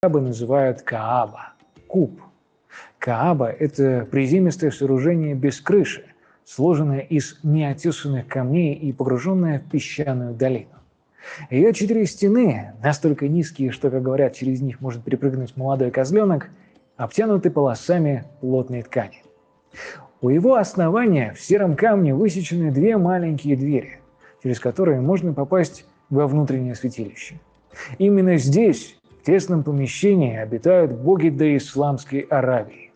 Каабы называют Кааба – куб. Кааба – это приземистое сооружение без крыши, сложенное из неотесанных камней и погруженное в песчаную долину. Ее 4 стены, настолько низкие, что, как говорят, через них может перепрыгнуть молодой козленок, обтянуты полосами плотной ткани. У его основания в сером камне высечены 2 маленькие двери, через которые можно попасть во внутреннее святилище. Именно здесь, в тесном помещении, обитают боги доисламской Аравии.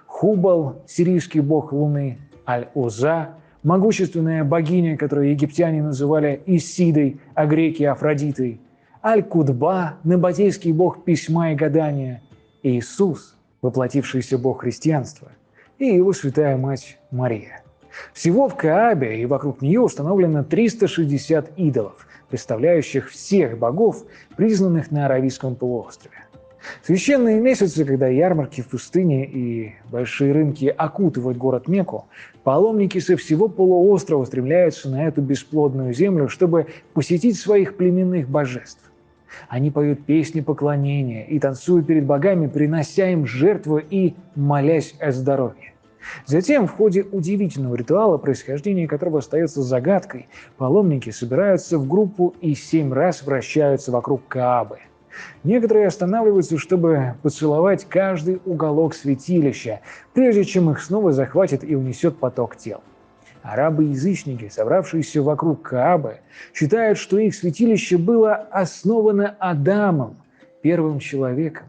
Хубал, сирийский бог Луны, Аль-Уза, могущественная богиня, которую египтяне называли Исидой, а греки – Афродитой, Аль-Кудба, набатейский бог письма и гадания, Иисус, воплотившийся бог христианства, и его святая мать Мария. Всего в Каабе и вокруг нее установлено 360 идолов, представляющих всех богов, признанных на Аравийском полуострове. В священные месяцы, когда ярмарки в пустыне и большие рынки окутывают город Мекку, паломники со всего полуострова устремляются на эту бесплодную землю, чтобы посетить своих племенных божеств. Они поют песни поклонения и танцуют перед богами, принося им жертву и молясь о здоровье. Затем, в ходе удивительного ритуала, происхождение которого остается загадкой, паломники собираются в группу и 7 раз вращаются вокруг Каабы. Некоторые останавливаются, чтобы поцеловать каждый уголок святилища, прежде чем их снова захватит и унесет поток тел. Арабы-язычники, собравшиеся вокруг Каабы, считают, что их святилище было основано Адамом, первым человеком.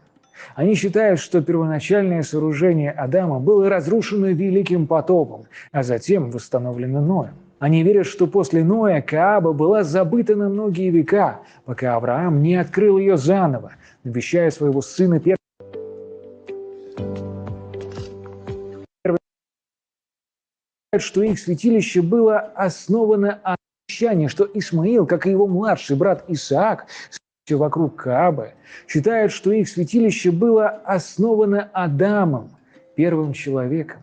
Они считают, что первоначальное сооружение Адама было разрушено великим потопом, а затем восстановлено Ноем. Они верят, что после Ноя Кааба была забыта на многие века, пока Авраам не открыл ее заново, навещая своего сына первого. Что их святилище было основано на обещании, что Исмаил, как и его младший брат Исаак, вокруг Каабы, считают, что их святилище было основано Адамом, первым человеком.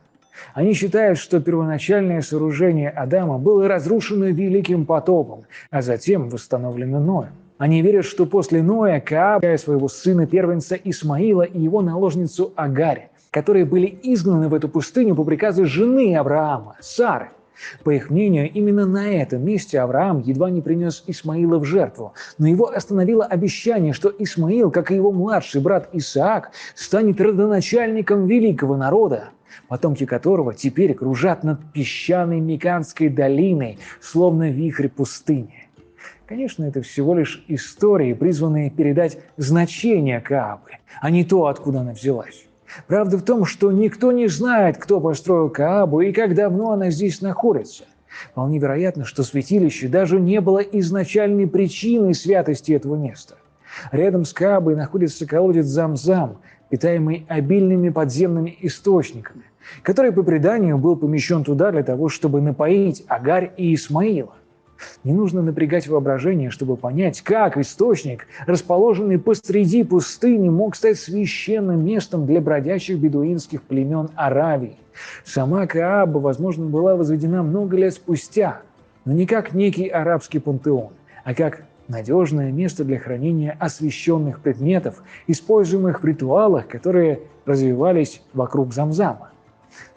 Они считают, что первоначальное сооружение Адама было разрушено великим потопом, а затем восстановлено Ноем. Они верят, что после Ноя Кааба, своего сына первенца Исмаила и его наложницу Агарь, которые были изгнаны в эту пустыню по приказу жены Авраама, Сары. По их мнению, именно на этом месте Авраам едва не принес Исмаила в жертву, но его остановило обещание, что Исмаил, как и его младший брат Исаак, станет родоначальником великого народа, потомки которого теперь кружат над песчаной Меканской долиной, словно вихрь пустыни. Конечно, это всего лишь истории, призванные передать значение Каабы, а не то, откуда она взялась. Правда в том, что никто не знает, кто построил Каабу и как давно она здесь находится. Вполне вероятно, что святилище даже не было изначальной причиной святости этого места. Рядом с Каабой находится колодец Зам-Зам, питаемый обильными подземными источниками, который, по преданию, был помещен туда для того, чтобы напоить Агарь и Исмаила. Не нужно напрягать воображение, чтобы понять, как источник, расположенный посреди пустыни, мог стать священным местом для бродячих бедуинских племен Аравии. Сама Кааба, возможно, была возведена много лет спустя, но не как некий арабский пантеон, а как надежное место для хранения освященных предметов, используемых в ритуалах, которые развивались вокруг Замзама.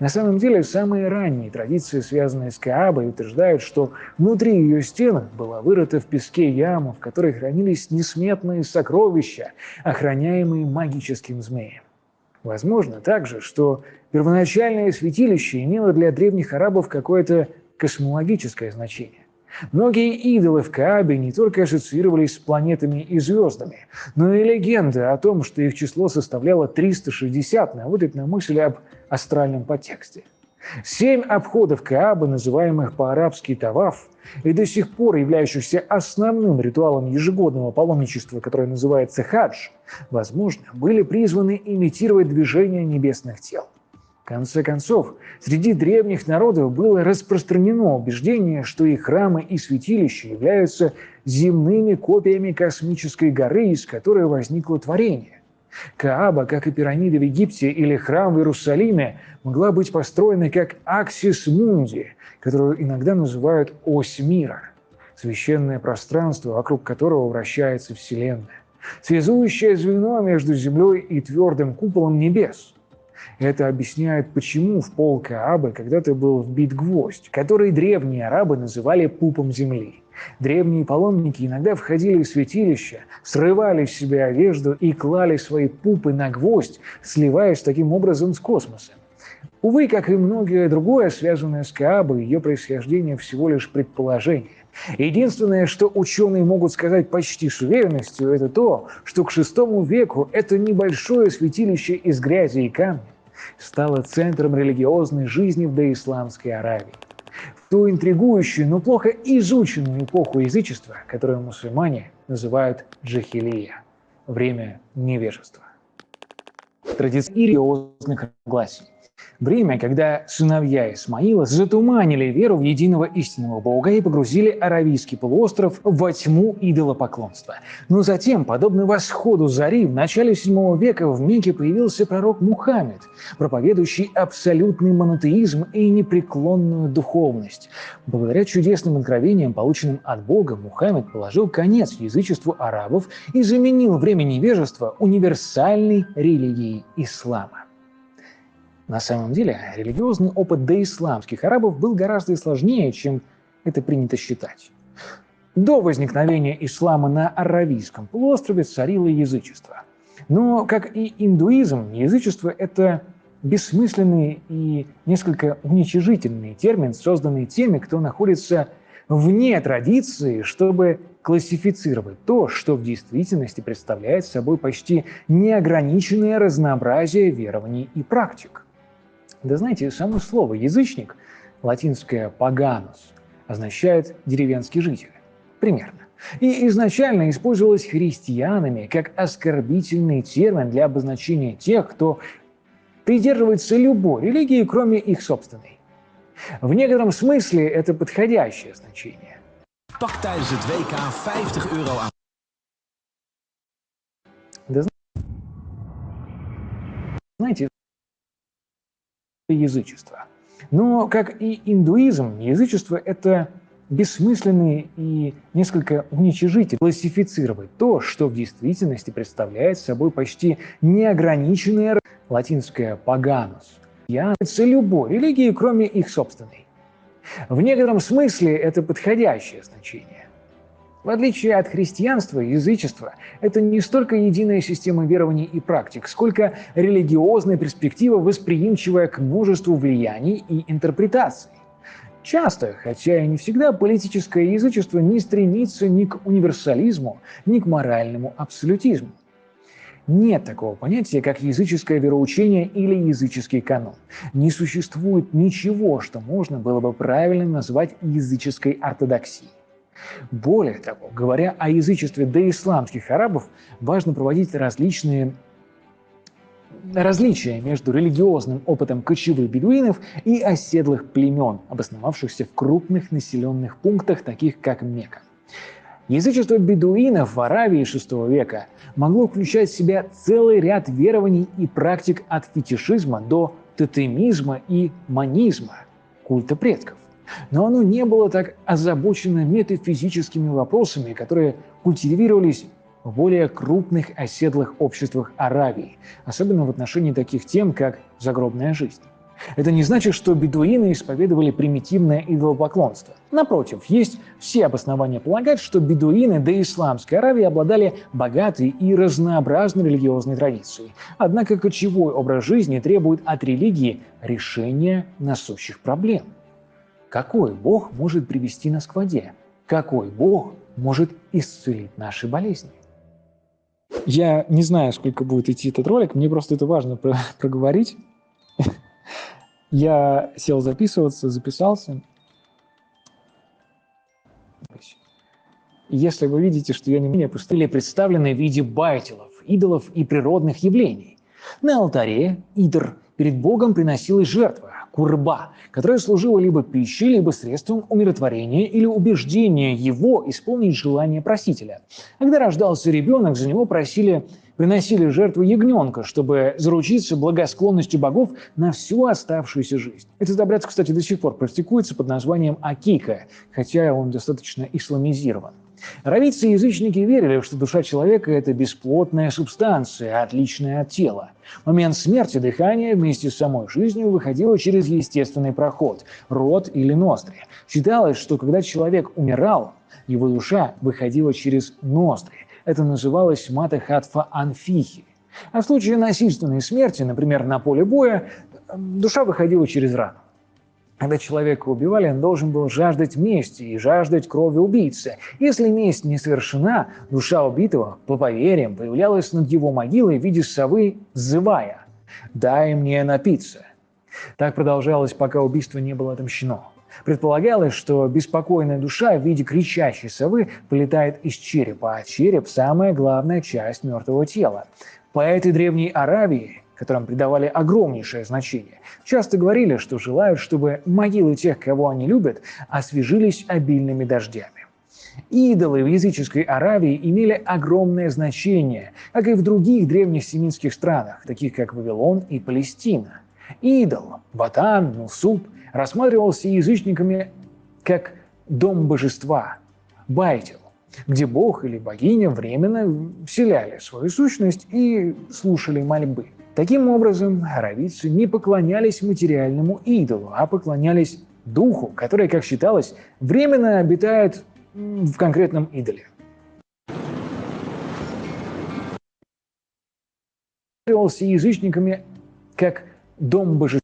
На самом деле, самые ранние традиции, связанные с Каабой, утверждают, что внутри ее стен была вырыта в песке яма, в которой хранились несметные сокровища, охраняемые магическим змеем. Возможно также, что первоначальное святилище имело для древних арабов какое-то космологическое значение. Многие идолы в Каабе не только ассоциировались с планетами и звездами, но и легенды о том, что их число составляло 360, наводят на мысль об астральном подтексте. 7 обходов Каабы, называемых по-арабски таваф, и до сих пор являющихся основным ритуалом ежегодного паломничества, которое называется хадж, возможно, были призваны имитировать движение небесных тел. В конце концов, среди древних народов было распространено убеждение, что их храмы и святилища являются земными копиями космической горы, из которой возникло творение. Кааба, как и пирамиды в Египте или храм в Иерусалиме, могла быть построена как аксис мунди, которую иногда называют ось мира, священное пространство, вокруг которого вращается Вселенная. связующее звено между землей и твердым куполом небес. Это объясняет, почему в пол Каабы когда-то был вбит гвоздь, который древние арабы называли пупом земли. Древние паломники иногда входили в святилище, срывали с себя одежду и клали свои пупы на гвоздь, сливаясь таким образом с космосом. Увы, как и многое другое, связанное с Каабой, ее происхождение всего лишь предположение. Единственное, что ученые могут сказать почти с уверенностью, это то, что к VI веку это небольшое святилище из грязи и камня стало центром религиозной жизни в доисламской Аравии. В ту интригующую, но плохо изученную эпоху язычества, которую мусульмане называют джахилия – время невежества. Традиции религиозных разногласий. Время, когда сыновья Исмаила затуманили веру в единого истинного Бога и погрузили Аравийский полуостров во тьму идолопоклонства. Но затем, подобно восходу зари, в начале VII века в Мекке появился пророк Мухаммед, проповедующий абсолютный монотеизм и непреклонную духовность. Благодаря чудесным откровениям, полученным от Бога, Мухаммед положил конец язычеству арабов и заменил время невежества универсальной религией ислама. На самом деле, религиозный опыт доисламских арабов был гораздо сложнее, чем это принято считать. До возникновения ислама на Аравийском полуострове царило язычество. Но, как и индуизм, язычество – это бессмысленный и несколько уничижительный термин, созданный теми, кто находится вне традиции, чтобы классифицировать то, что в действительности представляет собой почти неограниченное разнообразие верований и практик. Да знаете, само слово «язычник», латинское «paganus», означает «деревенский житель». Примерно. И изначально использовалось христианами как оскорбительный термин для обозначения тех, кто придерживается любой религии, кроме их собственной. В некотором смысле это подходящее значение. Pak tijdens het WK €50 aan. Да знаете, язычество. Но, как и индуизм, язычество – это бессмысленный и несколько уничижительный классифицировать то, что в действительности представляет собой почти неограниченное латинское «paganus», является любой религии, кроме их собственной. В некотором смысле это подходящее значение. В отличие от христианства, язычество – это не столько единая система верований и практик, сколько религиозная перспектива, восприимчивая к множеству влияний и интерпретаций. Часто, хотя и не всегда, политическое язычество не стремится ни к универсализму, ни к моральному абсолютизму. Нет такого понятия, как языческое вероучение или языческий канон. Не существует ничего, что можно было бы правильно назвать языческой ортодоксией. Более того, говоря о язычестве доисламских арабов, важно проводить различия между религиозным опытом кочевых бедуинов и оседлых племен, обосновавшихся в крупных населенных пунктах, таких как Мекка. Язычество бедуинов в Аравии VI века могло включать в себя целый ряд верований и практик от фетишизма до тотемизма и манизма, культа предков. Но оно не было так озабочено метафизическими вопросами, которые культивировались в более крупных оседлых обществах Аравии, особенно в отношении таких тем, как загробная жизнь. Это не значит, что бедуины исповедовали примитивное идолопоклонство. Напротив, есть все обоснования полагать, что бедуины доисламской Аравии обладали богатой и разнообразной религиозной традицией. Однако кочевой образ жизни требует от религии решения насущих проблем. Какой Бог может привести нас к воде? Какой Бог может исцелить наши болезни? Я не знаю, сколько будет идти этот ролик, мне просто это важно проговорить. Я сел записываться, записался. Если вы видите, что я не менее пустые, представлены в виде байтилов, идолов и природных явлений. На алтаре идр перед Богом приносилась жертва, курба, которая служила либо пищей, либо средством умиротворения или убеждения его исполнить желание просителя. Когда рождался ребенок, за него приносили жертву ягненка, чтобы заручиться благосклонностью богов на всю оставшуюся жизнь. Этот обряд, кстати, до сих пор практикуется под названием акика, хотя он достаточно исламизирован. Аравийцы и язычники верили, что душа человека – это бесплотная субстанция, отличная от тела. В момент смерти дыхание вместе с самой жизнью выходило через естественный проход – рот или ноздри. Считалось, что когда человек умирал, его душа выходила через ноздри. Это называлось мата хатфа анфихи. А в случае насильственной смерти, например, на поле боя, душа выходила через рану. Когда человека убивали, он должен был жаждать мести и жаждать крови убийцы. Если месть не совершена, душа убитого, по поверьям, появлялась над его могилой в виде совы, взывая: «Дай мне напиться». Так продолжалось, пока убийство не было отомщено. Предполагалось, что беспокойная душа в виде кричащей совы вылетает из черепа, а череп – самая главная часть мертвого тела. Поэты Древней Аравии, которым придавали огромнейшее значение, часто говорили, что желают, чтобы могилы тех, кого они любят, освежились обильными дождями. Идолы в языческой Аравии имели огромное значение, как и в других древних семитских странах, таких как Вавилон и Палестина. Идол, Ватан, Нусуб, рассматривался язычниками как дом божества, байтил, где бог или богиня временно вселяли свою сущность и слушали мольбы. Таким образом, аравийцы не поклонялись материальному идолу, а поклонялись духу, который, как считалось, временно обитает в конкретном идоле. Рассматривался язычниками как дом божества,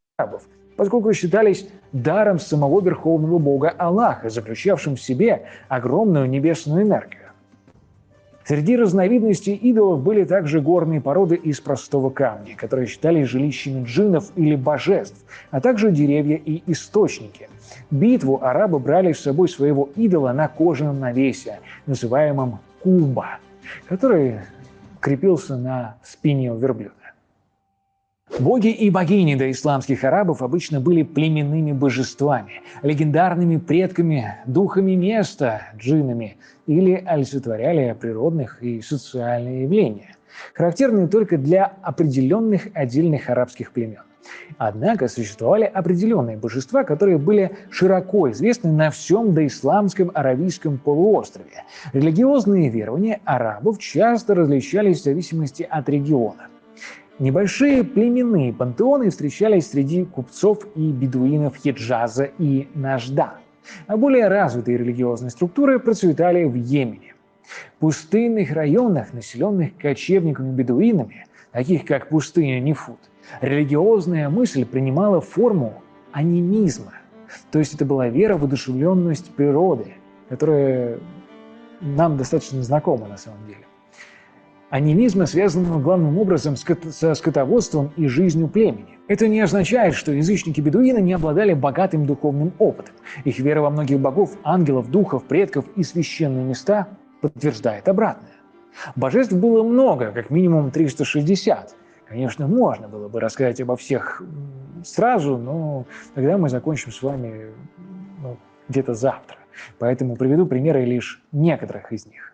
поскольку считались даром самого верховного бога Аллаха, заключавшим в себе огромную небесную энергию. Среди разновидностей идолов были также горные породы из простого камня, которые считались жилищами джиннов или божеств, а также деревья и источники. В битву арабы брали с собой своего идола на кожаном навесе, называемом куба, который крепился на спине у верблюда. Боги и богини доисламских арабов обычно были племенными божествами, легендарными предками, духами места, джиннами, или олицетворяли природных и социальные явления, характерные только для определенных отдельных арабских племен. Однако существовали определенные божества, которые были широко известны на всем доисламском аравийском полуострове. Религиозные верования арабов часто различались в зависимости от региона. Небольшие племенные пантеоны встречались среди купцов и бедуинов Хиджаза и Нажда, а более развитые религиозные структуры процветали в Йемене. В пустынных районах, населенных кочевниками-бедуинами, таких как пустыня Нефут, религиозная мысль принимала форму анимизма, то есть это была вера в одушевленность природы, которая нам достаточно знакома на самом деле. Анимизм связан главным образом со скотоводством и жизнью племени. Это не означает, что язычники-бедуины не обладали богатым духовным опытом. Их вера во многих богов, ангелов, духов, предков и священные места подтверждает обратное. Божеств было много, как минимум 360. Конечно, можно было бы рассказать обо всех сразу, но тогда мы закончим с вами где-то завтра. Поэтому приведу примеры лишь некоторых из них.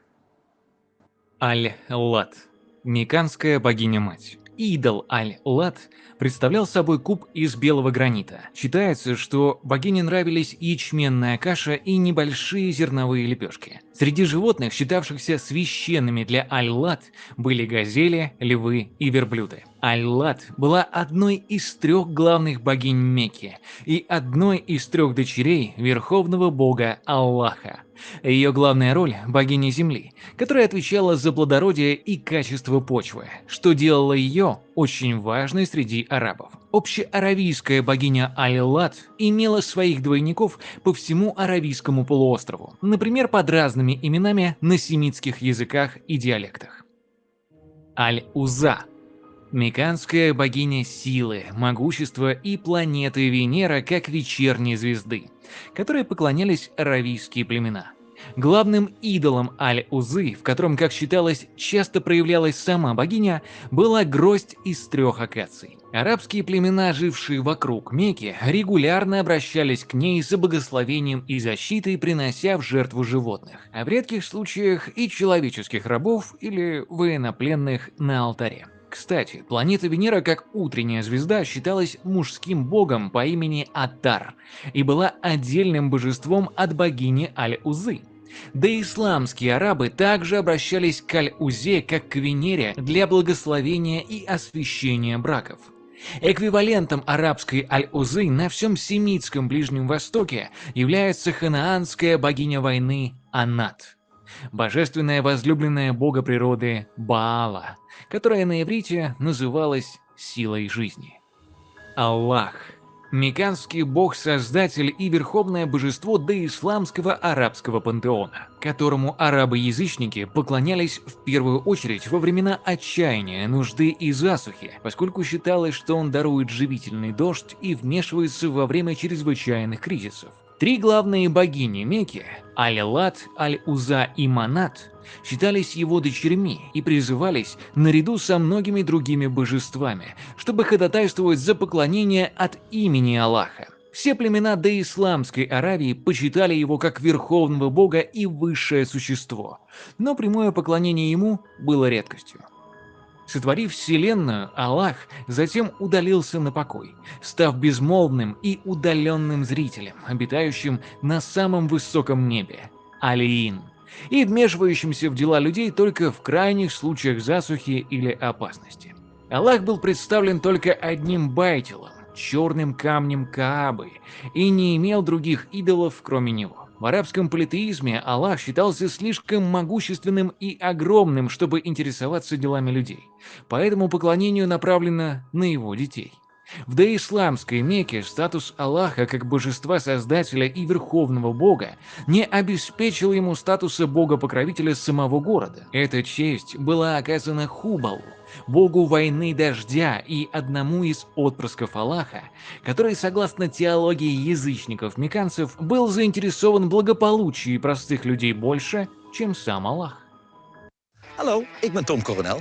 Аль-Лат – мекканская богиня-мать. Идол Аль-Лат представлял собой куб из белого гранита. Считается, что богине нравились ячменная каша и небольшие зерновые лепешки. Среди животных, считавшихся священными для Аль-Лат, были газели, львы и верблюды. Аль-Лат была одной из 3 главных богинь Мекки и одной из 3 дочерей верховного бога Аллаха. Ее главная роль – богиня земли, которая отвечала за плодородие и качество почвы, что делало ее очень важной среди арабов. Общеаравийская богиня Аль-Лат имела своих двойников по всему Аравийскому полуострову, например, под разными именами на семитских языках и диалектах. Аль-Уза – мекканская богиня силы, могущества и планеты Венера как вечерней звезды, которой поклонялись аравийские племена. Главным идолом Аль-Узы, в котором, как считалось, часто проявлялась сама богиня, была гроздь из 3 акаций. Арабские племена, жившие вокруг Мекки, регулярно обращались к ней за благословением и защитой, принося в жертву животных, а в редких случаях и человеческих рабов или военнопленных на алтаре. Кстати, планета Венера как утренняя звезда считалась мужским богом по имени Атар и была отдельным божеством от богини Аль-Узы. Да и исламские арабы также обращались к Аль-Узе как к Венере для благословения и освящения браков. Эквивалентом арабской Аль-Узы на всем семитском Ближнем Востоке является ханаанская богиня войны Анат, божественная возлюбленная бога природы Баала, которая на иврите называлась силой жизни. Аллах – мекканский бог-создатель и верховное божество доисламского арабского пантеона, которому арабы-язычники поклонялись в первую очередь во времена отчаяния, нужды и засухи, поскольку считалось, что он дарует живительный дождь и вмешивается во время чрезвычайных кризисов. Три главные богини Мекки – Аль-Лат, Аль-Уза и Манат – считались его дочерьми и призывались наряду со многими другими божествами, чтобы ходатайствовать за поклонение от имени Аллаха. Все племена доисламской Аравии почитали его как верховного бога и высшее существо, но прямое поклонение ему было редкостью. Сотворив вселенную, Аллах затем удалился на покой, став безмолвным и удаленным зрителем, обитающим на самом высоком небе – Алиин, и вмешивающимся в дела людей только в крайних случаях засухи или опасности. Аллах был представлен только одним байтилом – черным камнем Каабы, и не имел других идолов, кроме него. В арабском политеизме Аллах считался слишком могущественным и огромным, чтобы интересоваться делами людей, поэтому поклонение направлено на его детей. В доисламской Мекке статус Аллаха как божества-создателя и верховного бога не обеспечил ему статуса бога-покровителя самого города. Эта честь была оказана Хубалу, богу войны дождя и одному из отпрысков Аллаха, который, согласно теологии язычников-мекканцев, был заинтересован в благополучии простых людей больше, чем сам Аллах. Hallo, ik ben Tom Coronel.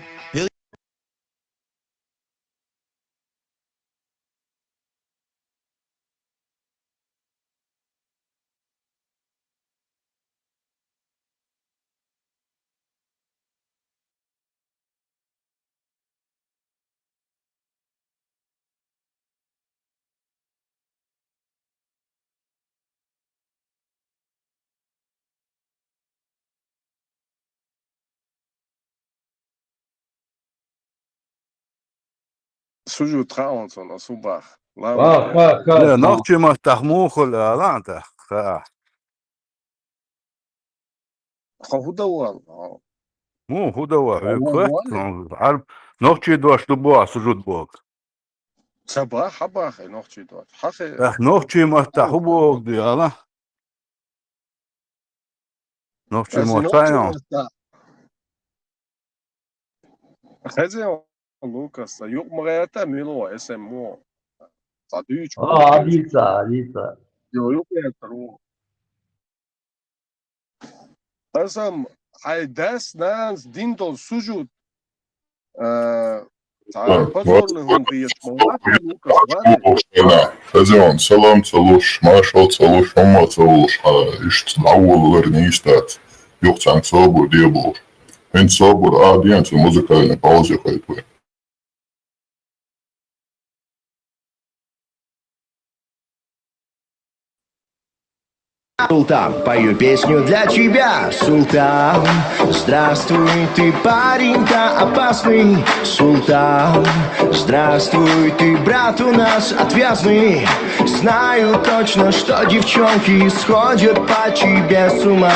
Sujud Trawson a Subach. لا نوختي ما تخموخ ولا لا انت Хахудавал. مو هو دوا عارف نوختي دوا شتبوا سجود بوك Sabah habach noch chi dort. Hache. اخ نوختي ما تحبوك دي انا نوختي ما تايون Хазео Лукас, юг мгата мило СМО. Садыч. Алиса. Юг ятру. Тасам айдас нас диндол сужуд. Позорным приятно. Хозяин, салам целуш, машал целуш, ома целуш, ишт лаул вернистат, юхтан собор дебур. Эн собор адианцы музыкальной паузе хайпы. Султан, пою песню для тебя, Султан. Здравствуй, ты парень-то опасный, Султан. Здравствуй, ты брат у нас отвязный. Знаю точно, что девчонки сходят по тебе с ума.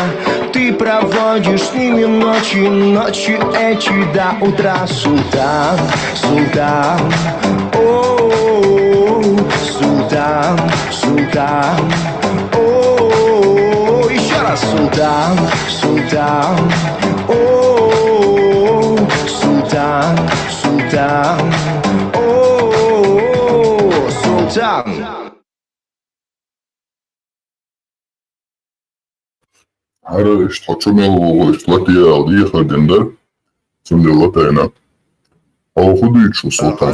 Ты проводишь с ними ночи эти до утра, Султан, Султан. О, Султан, Султан. Султан, Султан, о, Султан, Султан, о, Султан. Hara ist Hotchumelo ist Latia Aldiha Dender, zum der Latina. Auch Huditsch, Sultan.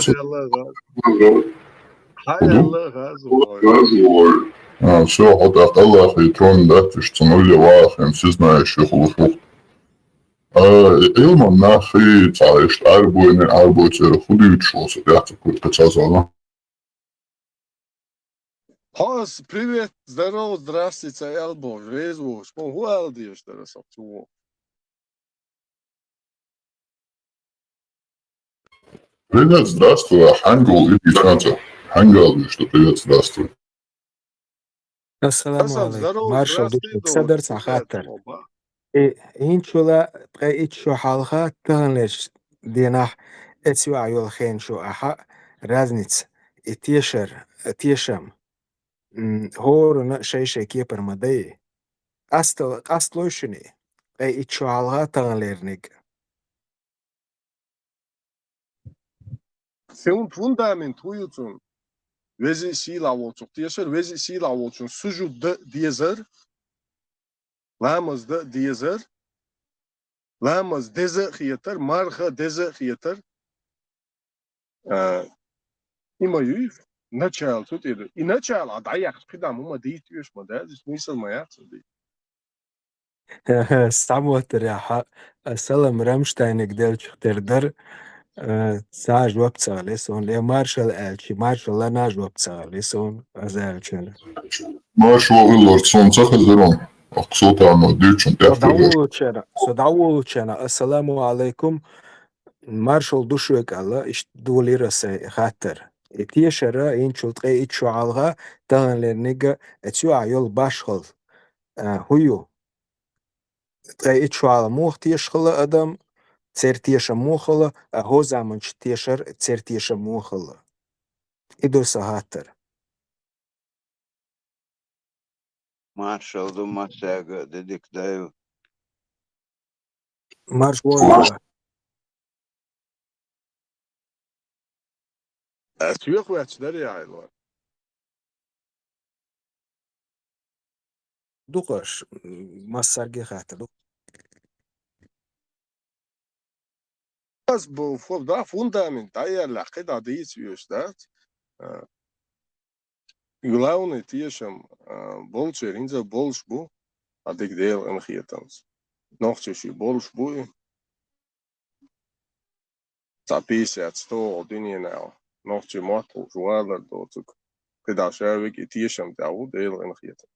Все, вот Аллах и трон, да, ты что нули вахем, все знаешь, их лухух. Илман нахи, царишь, арбуйны, арбуйцер, Huditsch, я такой подсказал. Хас, привет, здорово, здравствуйте, Элбо, Резву, Шпонгуэл, Диош, Тарасовцу. Привет, здравствуй, Хангол и Франца. Хангол, что привет, здравствуй. السلام Асав, عليكم здорово, مارشال здравствуй, دوشك Дол, صدر привет, خاطر оба. إن شولا بقيت شو حلقة تغنش ديناح اتسوع يول خين شو أحا رازنيتس تيشم هور شي كيبر مدي أصلوشني بقيت شو حلقة تغنليرنيك Seun fundament huyutun, vezi sila olçuk diyeser, vezi sila olçun, suju da diyeser, lamaz da diyeser, lamaz deze hiyeter, marha deze hiyeter, ima yuf, начал тут это. И начало, а да я спидам, ума дейтюш, ма да, здесь смысл моя цели. استعموتر يا حق سلام رامشتاينك ديل تردر ساج وبتساليسون ليه مارشال ألشي مارشال لا ناج وبتساليسون أزالشن Marš Lord Sonca Zeron. Aksolta no Dirčun Tefter. صدعوشنا السلام عليكم مارشال دوشوك الله إش دولي رسي خاطر تيشرا إن شلطقي إتشو عالغا تغن لنجا اتسو عيول باشخل هيو تغي إتشو على موخ تيشخل أدم تسير تيشا موخل هو زامنش تيشر تسير تيشا موخل إدو سهاتر Marshall do Massaga dedik dayı. مارش وانجا Suyuk veçleri yaylar. دوقش مسارجي خاطر Az bu da fundament, da ja laqida deйтюш, да? Главный tiešām bolš ir inza bolš bu, a tik dēl un hietans. Nohčeši bolš bu, tā pīsēts to dinienēl. Nohči matu žuēlar to, cik kidā šēvīgi tiešām tev dēl un hietans.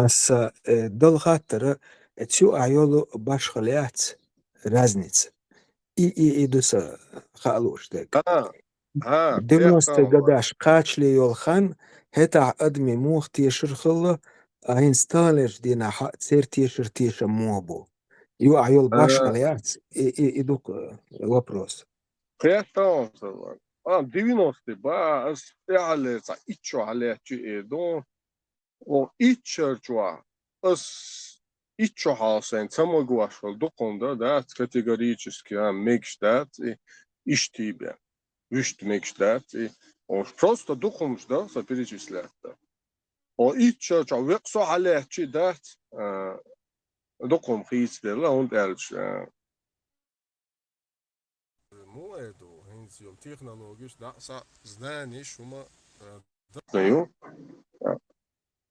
с дол خاطر تسو عيولو باش خليات رازنيц и идуса خالوش دك دموست قداش قاچلي يول خان هتا ادمي موخ تيشر خلا انستالر دينا تسير تيشر موبو يو عيول باش خليات идук вопрос Приятно, салам. 90 ба, спеале, са ичо халечи едон, o içerçua as içohasen самогвашал доконда да категорически мегштат и иштибе вишт мегштат и он просто докумш да соперечислят да о içerçua вексо халечи да докум хисдела он элч موعده هنسيوم технологиш да са знание шума да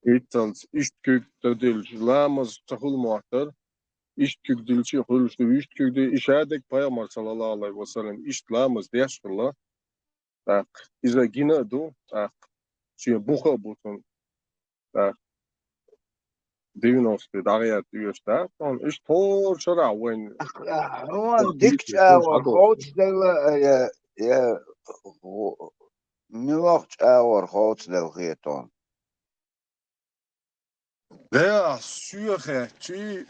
Itals iştkükdil lamas tahul muhtar iştkükdilçi huluştu iştkükdil işadek Peygamber sallallahu aleyhi ve sellem işt lamas deşkilla tak iza gina do tak şey buha butun tak 90 dağıya diyorsa on iş tor şara when Он дикчавар хоцдела я милохчавар хоцдел хетон. der syre chi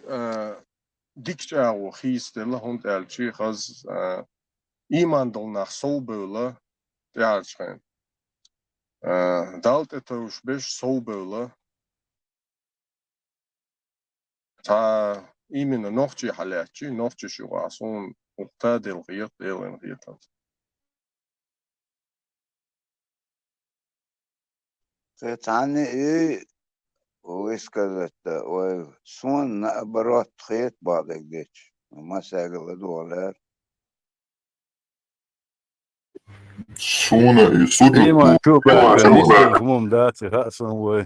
dikçavu histella hund elçi haz imandol nach soböle derchen dalt etuş beş soböle ta imina nohçi halatçi nohçi şu asun muhtadil gıyat delen gıyatan فتعني ايه ويسكالت وسون نقبرات خيط بعضك ديش وما ساقل دولار Suna i suđu. إيمان شوبك نيستة خموم دات رأسا و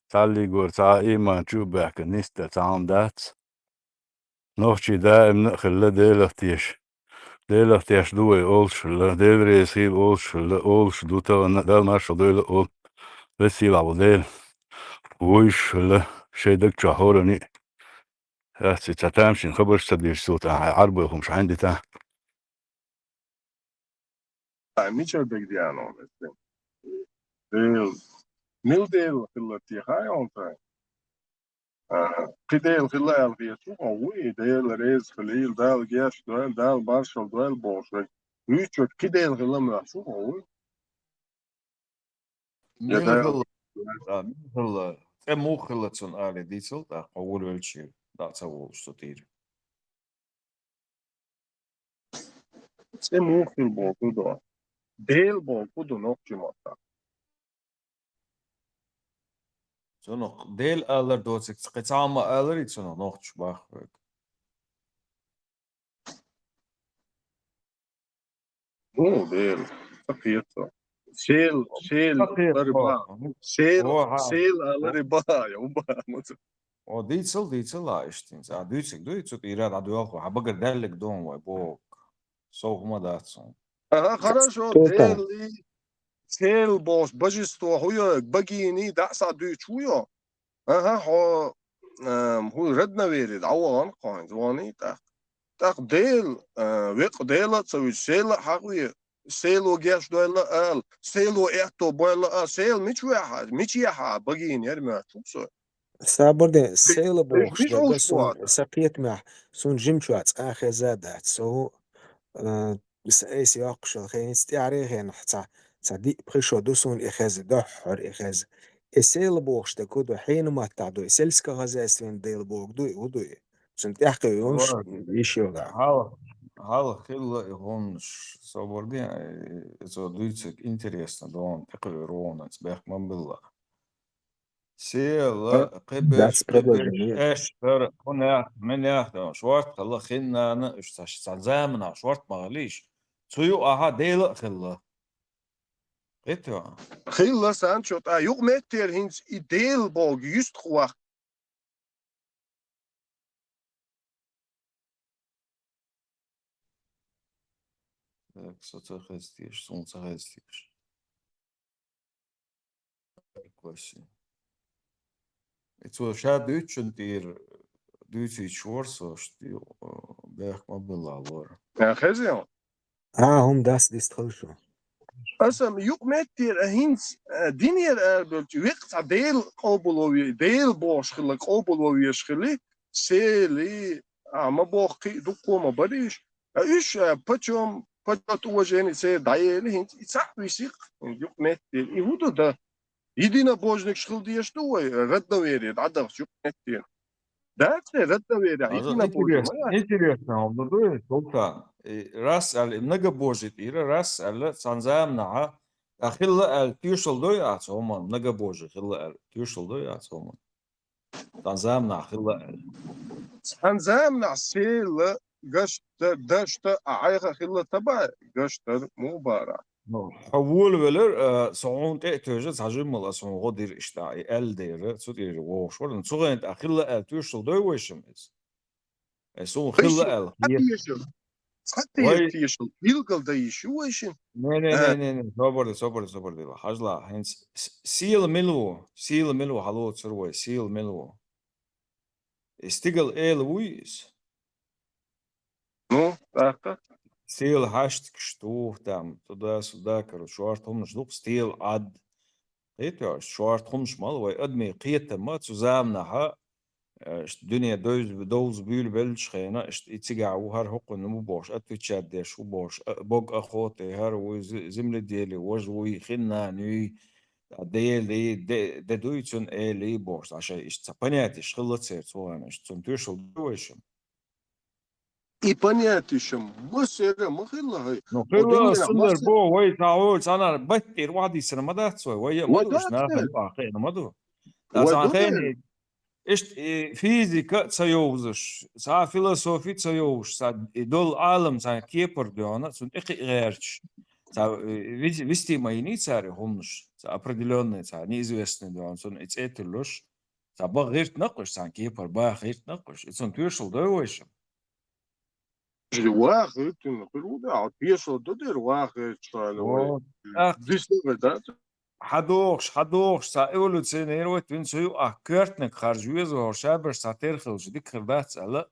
تعلي قول تاع إيمان شوبك نيستة تعام دات نوحشي دائم نأخذ لديلة تيش Dela tiesh due olshla, devre sil olshla, olsh duta dal marshal dela ol. Vesi la del. ويشلا شيدك جهورني هسه تتامشين خبر تدير صوت عربهم مش عندي تا Miçerdek diyen o mesela. Değil. Nil değil kılla tihaya ontay. Qideel khilla alqiyatu qawi deel reis khalil dal gesh dal marshal dal bosh. Üçüt qideel khilla mahsu qawi. Ya da Milgilla, emugillatson ali diesel, da qawul welchi, da tawul stotir. se muhil boku do. Deel boku do nokçimata. Sono del aller dotsik qitama aller itsono noqch bach. Bu deel. Taqiyatso. Sel riba. Sel al riba ya uba. O diesel la ishtin. A duitsik duitsuk irad adu alqo habagar dallik don way bok. Soğuma datson. Aha хорошо deel sel bosh bajisto huyo bagini dasa duchuyo. Aha ho هو ردنا ويرد عوان قاين زواني تاق ديل ويق ديلا تسوي سيل حقوي سيل وجاش دويلا قال سيل وإعتو بويلا سيل مش واحد مش يحا بقين يرمي شو بسوي Saborde sela box مش da أوش gasun بوات saqiet mah sun jimchuats akhzadat so بس اي سياق شو خين استعاري خين حتى تصدق بخشو دوسون اخاز دحر اخاز السيل بوخش دا كودو حين ما تعدو سيلسكا غازاستين ديل بوك دوي ودوي سنت يحقي يونش يشيوغا Hal khilla ihonsh sobordi zo duitsik интересно don eqirona tsbekh mambilla. Sela That's предложение. اشتر هنا من ياخذ شورت خلا خلنا انا زامنا شورت مغليش تسويو اها ديلا خلا قيتو خيلا سانشوت يوق متر هينز إديل بوغ يست خواخ كسوتو خستيش سونسا خستيش كويس اتو شاد üçün dir düçi çorso şti beh mabilla var خزيون هم داس ديستخلشو أسم يوق متر هينز دينير أربلت وقت ديل قابلوي ديل باش خلا قابلوي شخلي سيلي ما باقي دكو ما بديش إيش بتشوم بتشوت وجهني سي دايل هينز يصح ويسيق يوق متر يهودو ده يدينا بوجنك شخل ديش دوي ردنا ويريد عدغ يوق متر ده ردنا ويريد يدينا بوجن интересно oldu sultan ras al naga bojit ira ras al sanzamna akhilla al tiyushuldu ya soman naga boji khilla al tiyushuldu ya soman sanzamna akhilla al هنزامنا سيل قشت دشت عايقة خلا تبع قشت مبارك حول veler soğun tejü sajım mala soğu dir işte el der su dir wo şorun soğun akhilla al tiyushuldu weşimiz soğun khilla al حتى يتيشل يلقل ده يشو ويشن ne sobordi hajla hens seal milu halo tsurwe seal milu Stigl el wuis ну так Steel hasht kshtuh tam tуда короче швартхом ждук steel ad это швартхом шмал вай адми qiyata ma zusammenha الدنيا دوز بيل بلشخينا اتجع وهر حق نمو باش اتشاد ديش وباش بوق اخوتي هر وزمل ديالي وجوي خلنا ني ديال دي دويتون الي باش عشان понятие шхылла церцуана что тюшел дуешем и понятишем مسيره مخله هي ну хыла сундар бо вай таул сана баттер вади сана мадат сой вай мадуш на хын маду да إيش فيزيكا تسيوزش سا فيلسوفي تسيوش سا دول عالم سا كيبر ديانا سون إخي غيرش سا вести майни цари хомнуш сا определенные сا неизвестные диан сун эцетулуш са ба гырт нақыш сا кипр ба гырт нақыш сун тюшл дойвеш واخد نقولوا عاد بيشو دير واخد شالوي Вот. Ах, ديسنغ حدوخش سا эволюционер вот вин сою кёртник харжуез ва шабер сатер хилж дик хирдат сала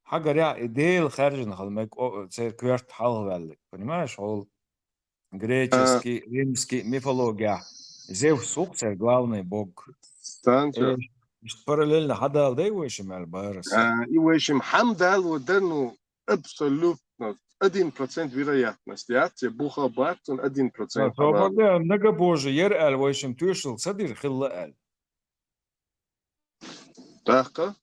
حاجة идейл харжин халмек цер кёрт халвалли. Понимаешь, ол греческий, римский мифология. Зевс цер главный бог. станча Параллельно хадал да его еще мал барса. يواشم حمدال ودرنو absolutno 1% вероятность. Я тебе бухабат, 1%. فبدا نجا بوج يرقل ويشم توشل صدير خلقل. تاقة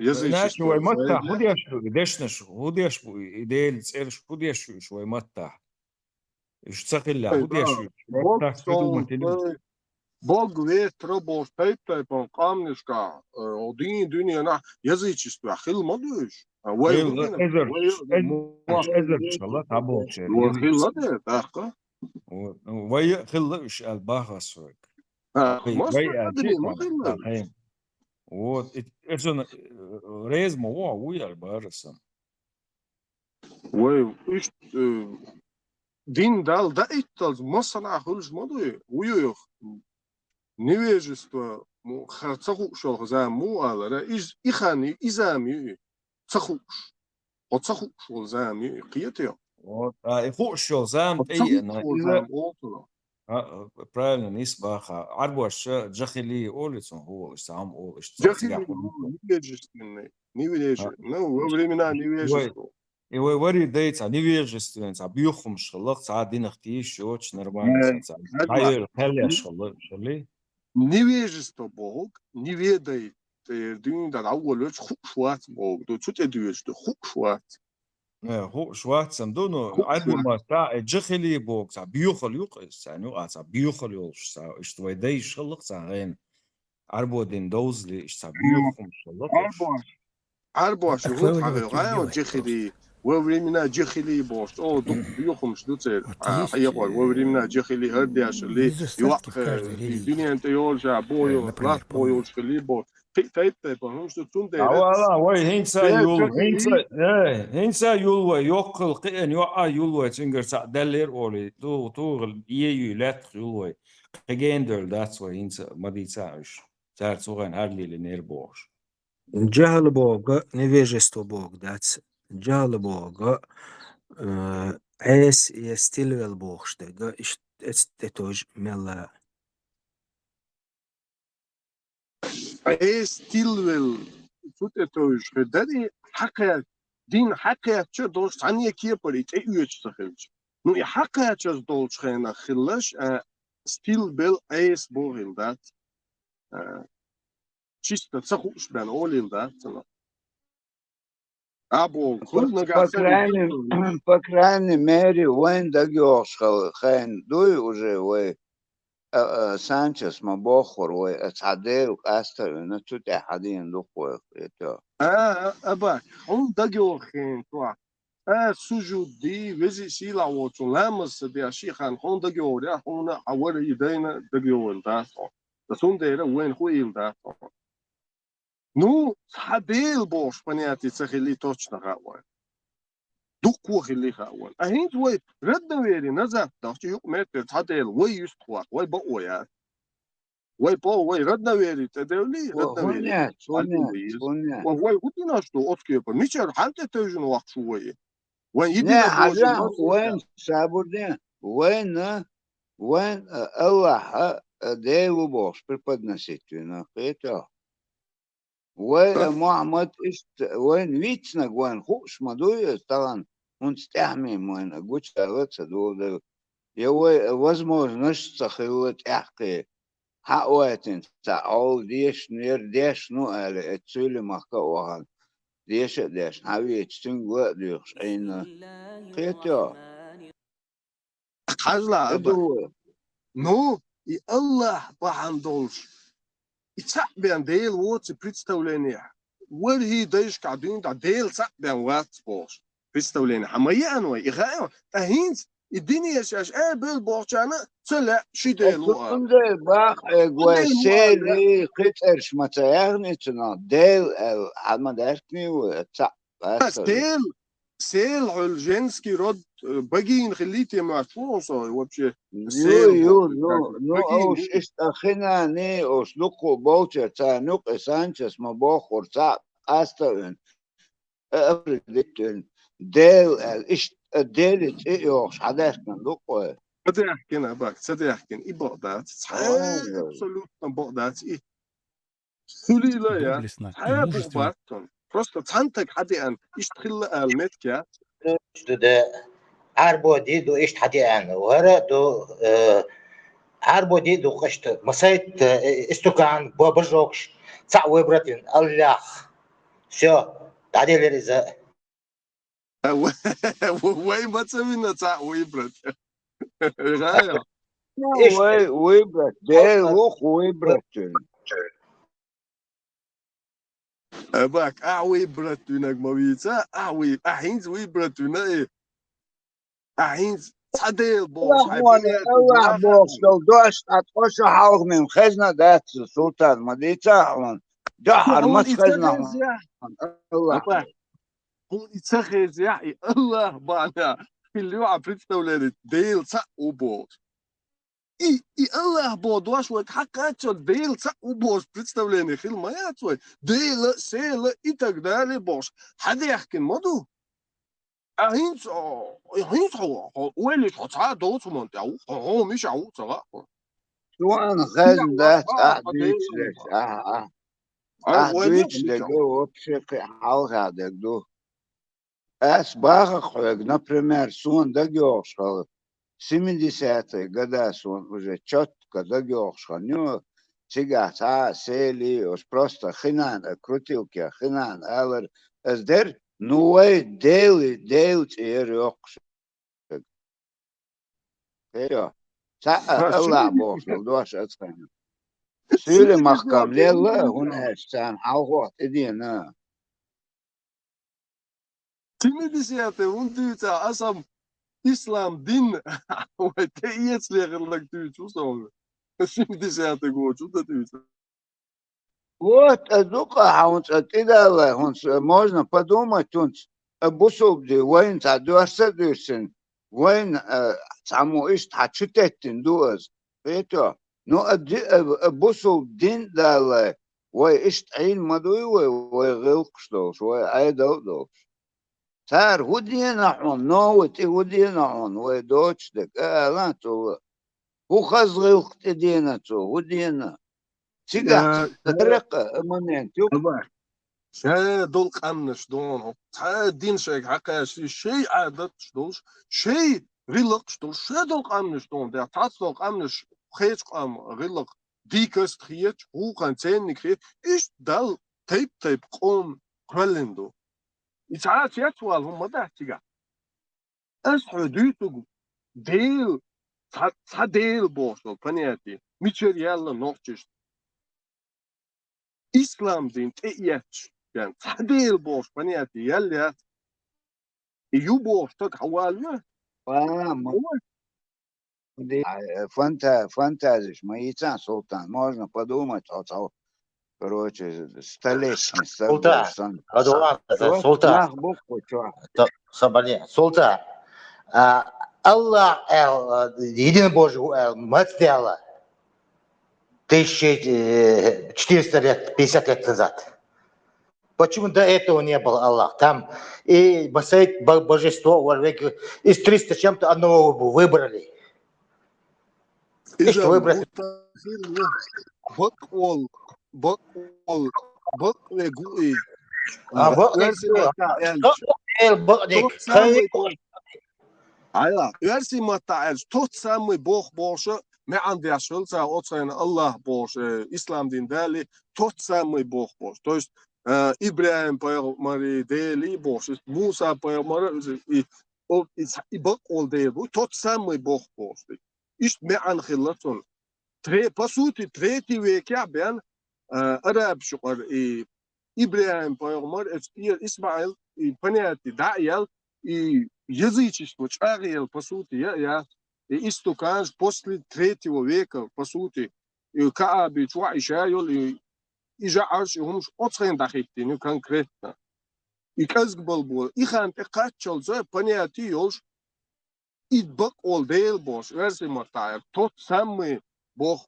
يزيش شوي متى هوديش دشنش هوديش إيديل تسألش هوديش شوي متى إيش تسأل له هوديش متى كده متلين Bog ve trobos peypon qamnishka odin dünya na yazıcısı xilmadısh. Vay إذا إن شاء الله تعبوا شيء. خلده تاقة. ويا خلده إيش الباخس ويك. ويا أجيب. Вот, это рез мова уяр барсам. Ой, иш din dal da ittals masana хулж модуй уюх. Невежество му харцаху шол за му алара из ихани изами цахуш. Оцаху шол зами қиятё. Вот, иху шол зам эй на правильно нисбаха. Арбош джахили улицу هو сам ол джахили невежественный. Невежественный. Ну, во времена невежества. И вы варидейте, невежественность, объюхом шалах, садинах тиш, очень нормально. Хайер, хелия шалах, шали. Невежество Бог, не ведает, да ауэлж хукшват Бог, да чуть эдуешь, да хукшват. Хукшват сам, да, ну, айбма, та, джахили Бог, са бьюхал юқис, са, ну, са бьюхал юлш, са, что вайдей шалах, са, ген, арбодин доузли, са бьюхом шалах. Арбош, вот хагай, джахили. Во времена джахили бош, о, бьюхом шдуцер, хайяпар, во времена джахили хардяшли, юак, дуньян тайолжа, бою, лас бою шли бо. Тайтай, потому что тунде. Ала, ой, хинса юл, йоқл қиен, йоа юл, тингер са далер оли, туғыл иею лат юл, қигендер, that's why хинса мадицаш, цар цуған харлили нер бош. Джахал Бога, невежество Бог, that's جال Бога, عيس يستلوي Бог, что استتوج ملا. عيس تلوي استتوج, ده حكاية دين حكاية شو دوش ثانية كيه بريت أيوش تخلش. نو حكاية شو دوش خينا خلش ستيل بيل عيس بوغيل ده. чисто цахуш бен олил да. Або по крайней мере, войн дагёшхал хэн дуй уже вой Санчес мабохор вой ацадер астер на тут один духой это. Аба, он дагёхин то. سجودي وزي سيلا وتلامس دي شيخان هون دغيوريا هون اور يدينا دغيول دا تون ديره وين خويل دا ну حبيل بوش понятие цахили точно гаван дуку хили гаван а хин твой реддавери назад да чук метр цадел вой юстхва вой боя вой по вой реддавери тедели реддавери вой утина что откие по мичер ханте тежун вакт шуй وين وين سابورден وين الله ديو بوش преподносительно это وين محمد وين вечно وين خوش мадуя талан он стями мой гуч алца до его возможность сахилать ахке хауатен та all деш нер деш ну але эцуле мака охан ديش حاوي تشتنقوا ديش أين خيتو حزلا نو и Allah behandelt iets ben deel woord представление wat hij deze kan doen dat deel zat ben wat boos представление maar ja nou ik ga هين الدنيا شاش بالبورجانا طلع شي ديلو عندي باخ غوسيلي قطرش ما تاغني تنا ديل ما دارتني وتاع ديل сел женский род богинь خليتي معفوصة вообще اوش اشتخنا ني اوش لقو بوچر تا نوق سانچس ما بوخور تا استون افردتن ديل اش ديلت ايوش حداكن لقو صدقنا باك صدقنا اي بغداد абсолютно بغداد اي سولي لا يا Доблестно и حياة мужественно. بغداد просто تنتك حدي ان اشتخل المتكا عربو دي دو إيش حدي أنا وهرا دو عربو دي دو قشت مسيت استوكان بجوكش تعوي برتين الله все تعديل الرزاق وين ما تسوينا تعوي برت غاية وي برت ديل وخ وي برتن باك اعوي برتونك مويتا اعوي احينز وي برتونا ايه احينز صديل بوش الله بوش لو دوش اتقش حوغ من خزنة دات سلطان مديتا جحر مش خزنة الله قول يتخذ يعني الله بانا في اللي عفريت تولد ديل صح وبوش i Allah bo došlo hakačo del sa uboš predstavljeni filma ja tvoj del sel i tak dalje boš hadi yahkin modu ahins ho weli hota do tumonte ho مش عو صراحه سواء خزن دات احديش لك احديش لك دو بشكل حوغ هذا دو اس باغ خوغ например سون دجوش خالص 70-е годы он уже четко догёшка. Ну, сега, сели, уж просто хинан, крутилки, хинан, алер, эздер, ну, делать и рёкш. Эё, алла бошл, дош ацхан. Сюле махкам лелла, гунаш, цан, алгот, иди, на. 70-е, он дивится, а сам İslam din ve teiyetslegerlik duydun sonra. Şimdi zaten goçu da duydun. Вот, можно подумать, бусубди, войн тадуарсадурсин, войн саму ишт хачутеттин дуаз. Это, ну, бусуб дин дала, вой ишт айн мадуй, вой гылкштолш, вой айдалдолш. صار هدينا حون نوتي هدينا حون ويدوتشتك لا تو هو خزغي وقت دينا تو هدينا سيقا ترق منين تو شا دول قمنش دون تا دين شيء حقا شيء عادت شدوش شيء غلق شدوش شا دول قمنش دون ده تاس دول قمنش خيش قم غلق ديكس تخيت هو كان تاني كريت إيش دال تيب قوم كرلندو إسعاف يطول هم ضحكة أسحديتو ديل صديل بوشل فنياتي ميتشريال نوتشش إسلام دين تياتش يعني صديل بوش فنياتي يلي يبوش تك حوالي фантазиш, моица, султан, можно подумать, короче, столетний Султан, Султан, Султан, Аллах, единый Божий, мать сделала 1400 лет, 50 лет назад. Почему до этого не был Аллах? Там и Масаид божество из 300 чем-то одного выбрали. И что выбрали? بقلقوي Верси матаэлс тот самый Бог Боже мы андяшылса оцен Аллах Боже ислам дин дали тот самый Бог Боже то есть Ибрахим пайгамбар дели Боже Муса пайгамбар и Бог ол дели тот самый Бог Боже ишт мы анхиллатун по сути третий век я бен Arab شقر إبراهيم пайгамбар إسماعيل понятие Даиал и язычество Чагиел по сути я истокаж после 3 века по сути и Кааби Чуаишайол и Жаарш هم أتصين دقيقتين конкретно İkazgbal bol. İhan te kaçılsa paniyati yolş. İdbak ol değil boş. Versi matayır. Tot sen mi boş.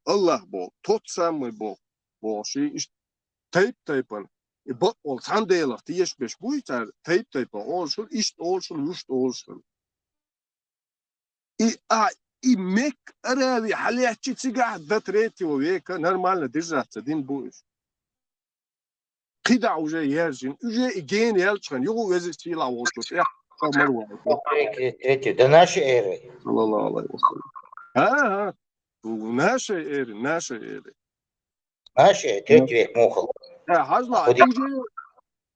Allah boş. Tot sen mi boş. İşte taypan. Bak ol sen değil. Diyeş beş bu içer. Taypan. Olsun. İşte olsun. Just olsun. I mek aravi haliyatçı çıga da treti o veka normalne dizatsa din bu iş. Kida uca yerjin. Uca gen yel çıkan. Yok vezi sila olsun. Ya kamar var. Tretji, da naše ere. Sallallahu aleyhi ve sellem. Ha. Bu naše eri. Naše, tretji vek mohol. Ha hazla. Uca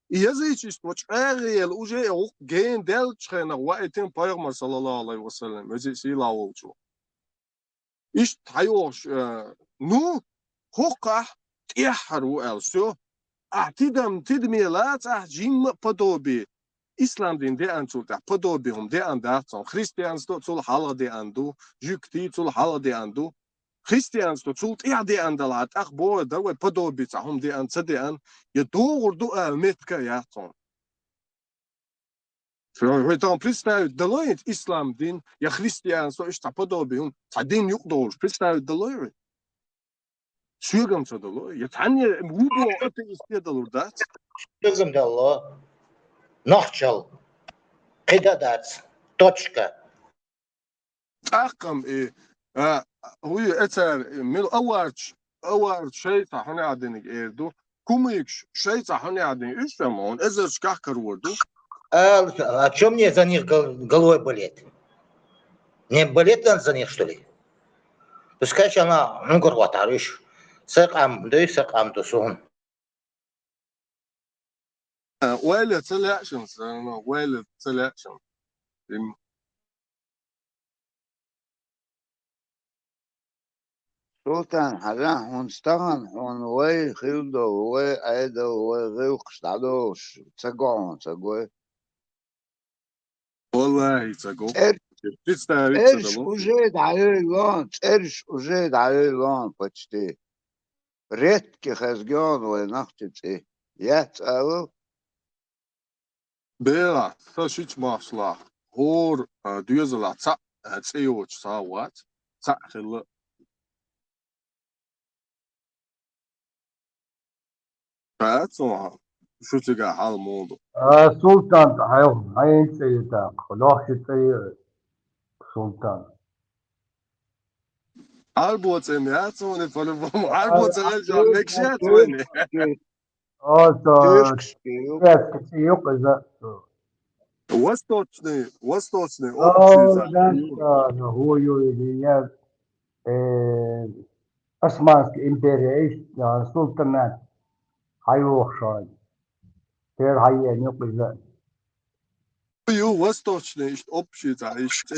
yazıcı işte. Çağıyel uca yok gen del çıkan. Vaitin peygamber sallallahu aleyhi ve sellem. Vezi sila olsun. İşte hayır. Nu hoka tihru elsu. Tidmiyelat jim podobi. İslam din de antul da podobi hum de andatson. Hristiyanstvo tul hala de andu. Jukti tul hala de andu. Hristiyanstvo tul tia de andalat. Bu da ve podobi hum de ansa de an. Ya doğru metka yatson. Então, представить Deloitte İslam din ya Hristiyanstvo işte podobi hum. Din yok doğru. Представить Deloitte. Sugam sa Deloitte. Ya tanya rubo öte istedalur da. Sugam da Allah. Nahçal. Qidadat. Точка. أقم هو أثر من أول شيء صحني عدنك إيردو كوميكش شيء صحني عدنك إيش فهمون إذا شكاكر وردو А что мне за них головой болит? Мне болит за них, что ли? Пускай она, ну, горватарыш. Сакам, да и сакам тусун. ويلة سلاكشنز ويلة سلاكشن سلطان حدا ونستغن ونوي خيلدو وي عيدو وي غيوق شتعدوش تسقوي والله تسقو إرش وجيد عليه لون إرش وجيد عليه لون почти редкий хазгион وي نختي يتسألو بيلا ساشيش ماسلا هور دوزلا تسا تسيوش ساوات تسا خلا فاتسوها شو تلقى حال موضوع سلطان هاين سيداك خلاص سيد سلطان عربوت امياتوني فلفهم عربوت رجع مكشاتوني تركسكي يقظة وستوچني هو يريد Osmanski imperija yani sultanat hayvohşan. Her hayyen yok bize. Восточный işte общий işte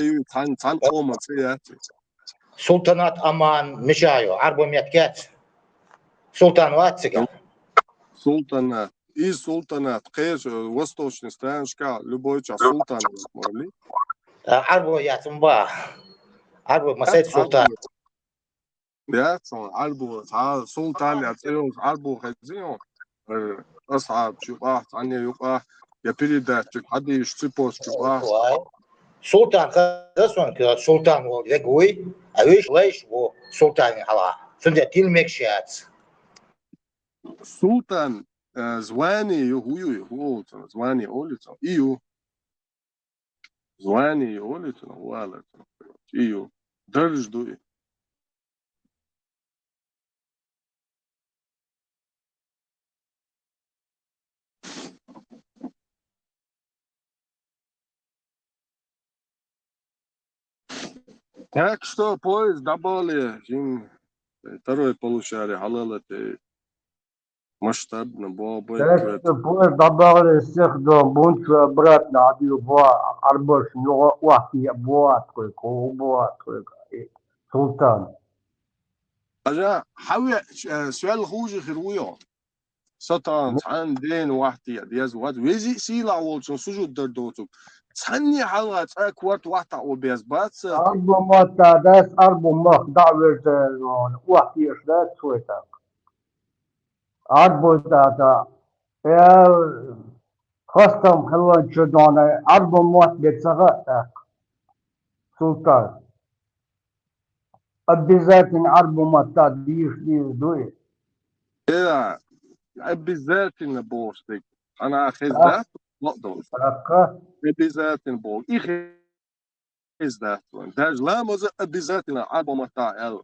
tan olması ya. Sultanat aman müşayo arbo metket. Sultan ватсига. Султанат. И султанат. Кеш восточный страншка любой час султан могли. Арбо ятмба. Арбо масайт султан. يا عربو سلطان يعطيهم عربو خزيهم أصحاب شباه عني يبقى يبريد حد يشتبوس شباه سلطان خزون كذا سلطان وذقوي أويش ليش هو سلطان على سنجة تلمكشات سلطان زواني هو زواني أوليتون إيو زواني أوليتون ولا إيو درج دوي Так что поезд добавили, второй полушарие халалаты масштабно было. Так что поезд добавили استخدام бунчу обратно عديو بوا أربعش واحد بوا تقول بوا سلطان. أجا حاول سؤال خوجي خيرويو سطان عن دين واحد دياز واحد ويزي سيلا والشون سجود دردوتو تاني حلقة كوارت واحد أو بيز بات أربع معتادات أربع مخدعوة واحد يشداد سويتك أربع تعتا يا خواستم خلال شدانه عرب موت بيتسغى سلطان البذات عرب متا ديش دوي إيه بالذات بوستك أنا خزدات نقدر بالذات بول إيه خزدات داج لا مز بالذات عرب متا ال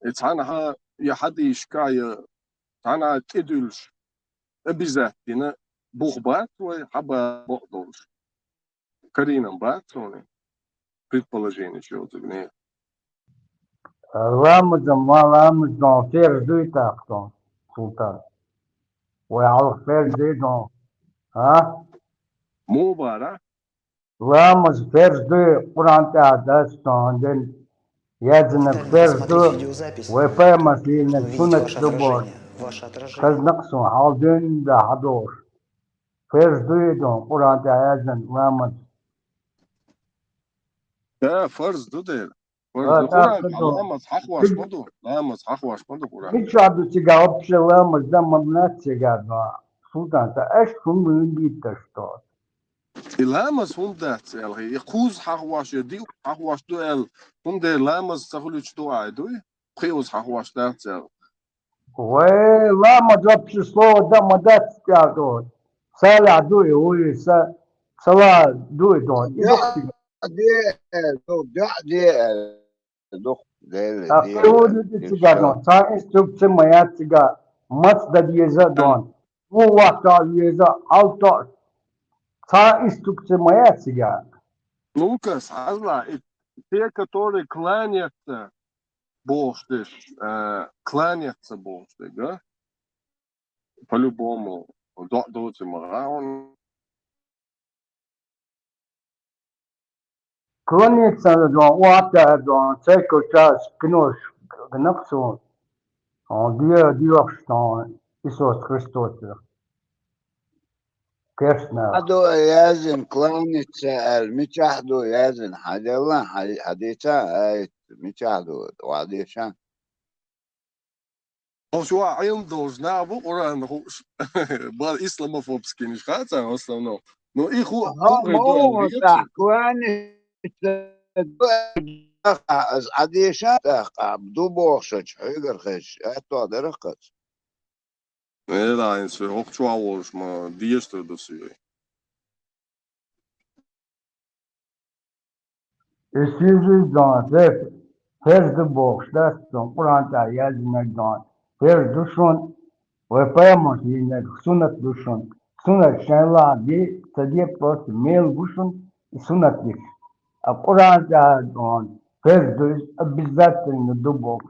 اتعنها يا حد يشكاي عنها تدلش بالذات هنا بوخبات وحبا بقدرش كرينا باتوني предположение чего-то не رامز ما رامز دون فير دوي تاختون سلطان ويعرف فير دوي دون ها مو بارا رامز فير دوي قرآن تعدستون دين يجنب فير دوي ويفهم سينا سنة دبور خز نقصون حالدين دا حدور فير دوي دون قرآن تعدستون رامز ده فرض ده فرض القرآن لا مصحح واش بدو لا مصحح واش بدو قرآن مش عبد تجاوب شو رامز ده مبنات تجاوب سلطان تا ايش كون من بيتشتات Lamas hundat el he khuz hahwash di hahwash do el hunde lamas sahulich do ay do khuz hahwash dat el ولا ما جابش صوت ده ما دات دون سالع دوي هو سوا دوي دون أقول تيجا تا استوب ما تيجا مات ده ديزا دون هو وقت ديزا أوتو تا استوب ما تيجا Lucas azla те которые кланяются Богу кланяться Богу да по-любому до он кланяться дон وقت دون تيكو تاس كنوش نقصون on Dieu что Иисус Христос كيفنا حدو يازن كلانيتسا المتحدو يازن حدلا حديثا ايت متحدو وعديشان Als je eindeloos nabo, ora nog maar islamofobski niet gaat zijn, als dan nog. Nou, ik hoe مو كلانيتسا از عديشان بدو بوخشش حيقر خش اتو درقت Nee, daar is ook 12 hours, maar die is er dus weer. Isus dans fez de box das son planta yazına dan fez duşun ve payamos yine sunat duşun sunat şenla di tadiye post mail duşun sunat di Kur'an'da dan fez duş bizzat in the box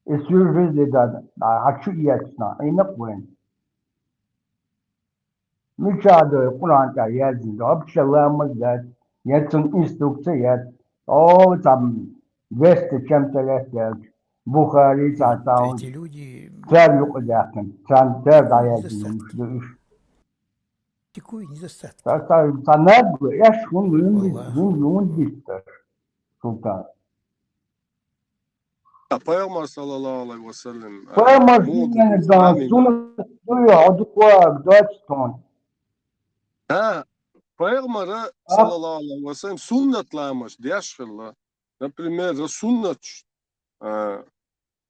Isus de da açı yasna ayna koyun Müşahede Kur'an'da yazında abşalamız da yatın instruksiya o tam vesti çemteler Bukhari zaten ter yok zaten sen ter dayazmış duş zaten sanat bu yaş gün bitti sultan Peygamber sallallahu aleyhi ve sellem. Peygamber yine dan sunu duyuyor adı koyar doston Ha, Peygamber sallallahu aleyhi ve sellem sünnetlamış değişikler. Например, суннат,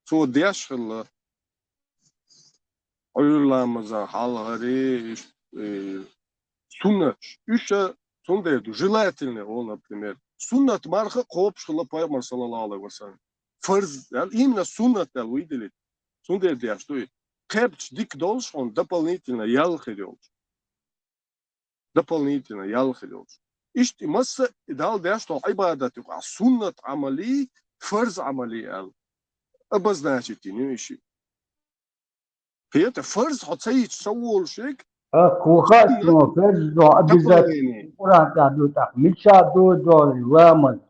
so değişikler. Ayırlamıza halları, суннат. Еще суннат, желательно, он, например. Суннат марха kopşkılı Peygamber sallallahu aleyhi ve sellem. Фарз, именно суннат выделить. Суннат я что и кепч дик должен, он дополнительно ялхи делать. Дополнительно ялхи делать. Ишти масса дал да что айбадат, а суннат амали, фарз амали ал. Обозначить не ищи. Это фарз хотеть саул шик. كوخات نو فرز دو أبيزات قرآن تعدو تاق ميشا دو دون وامن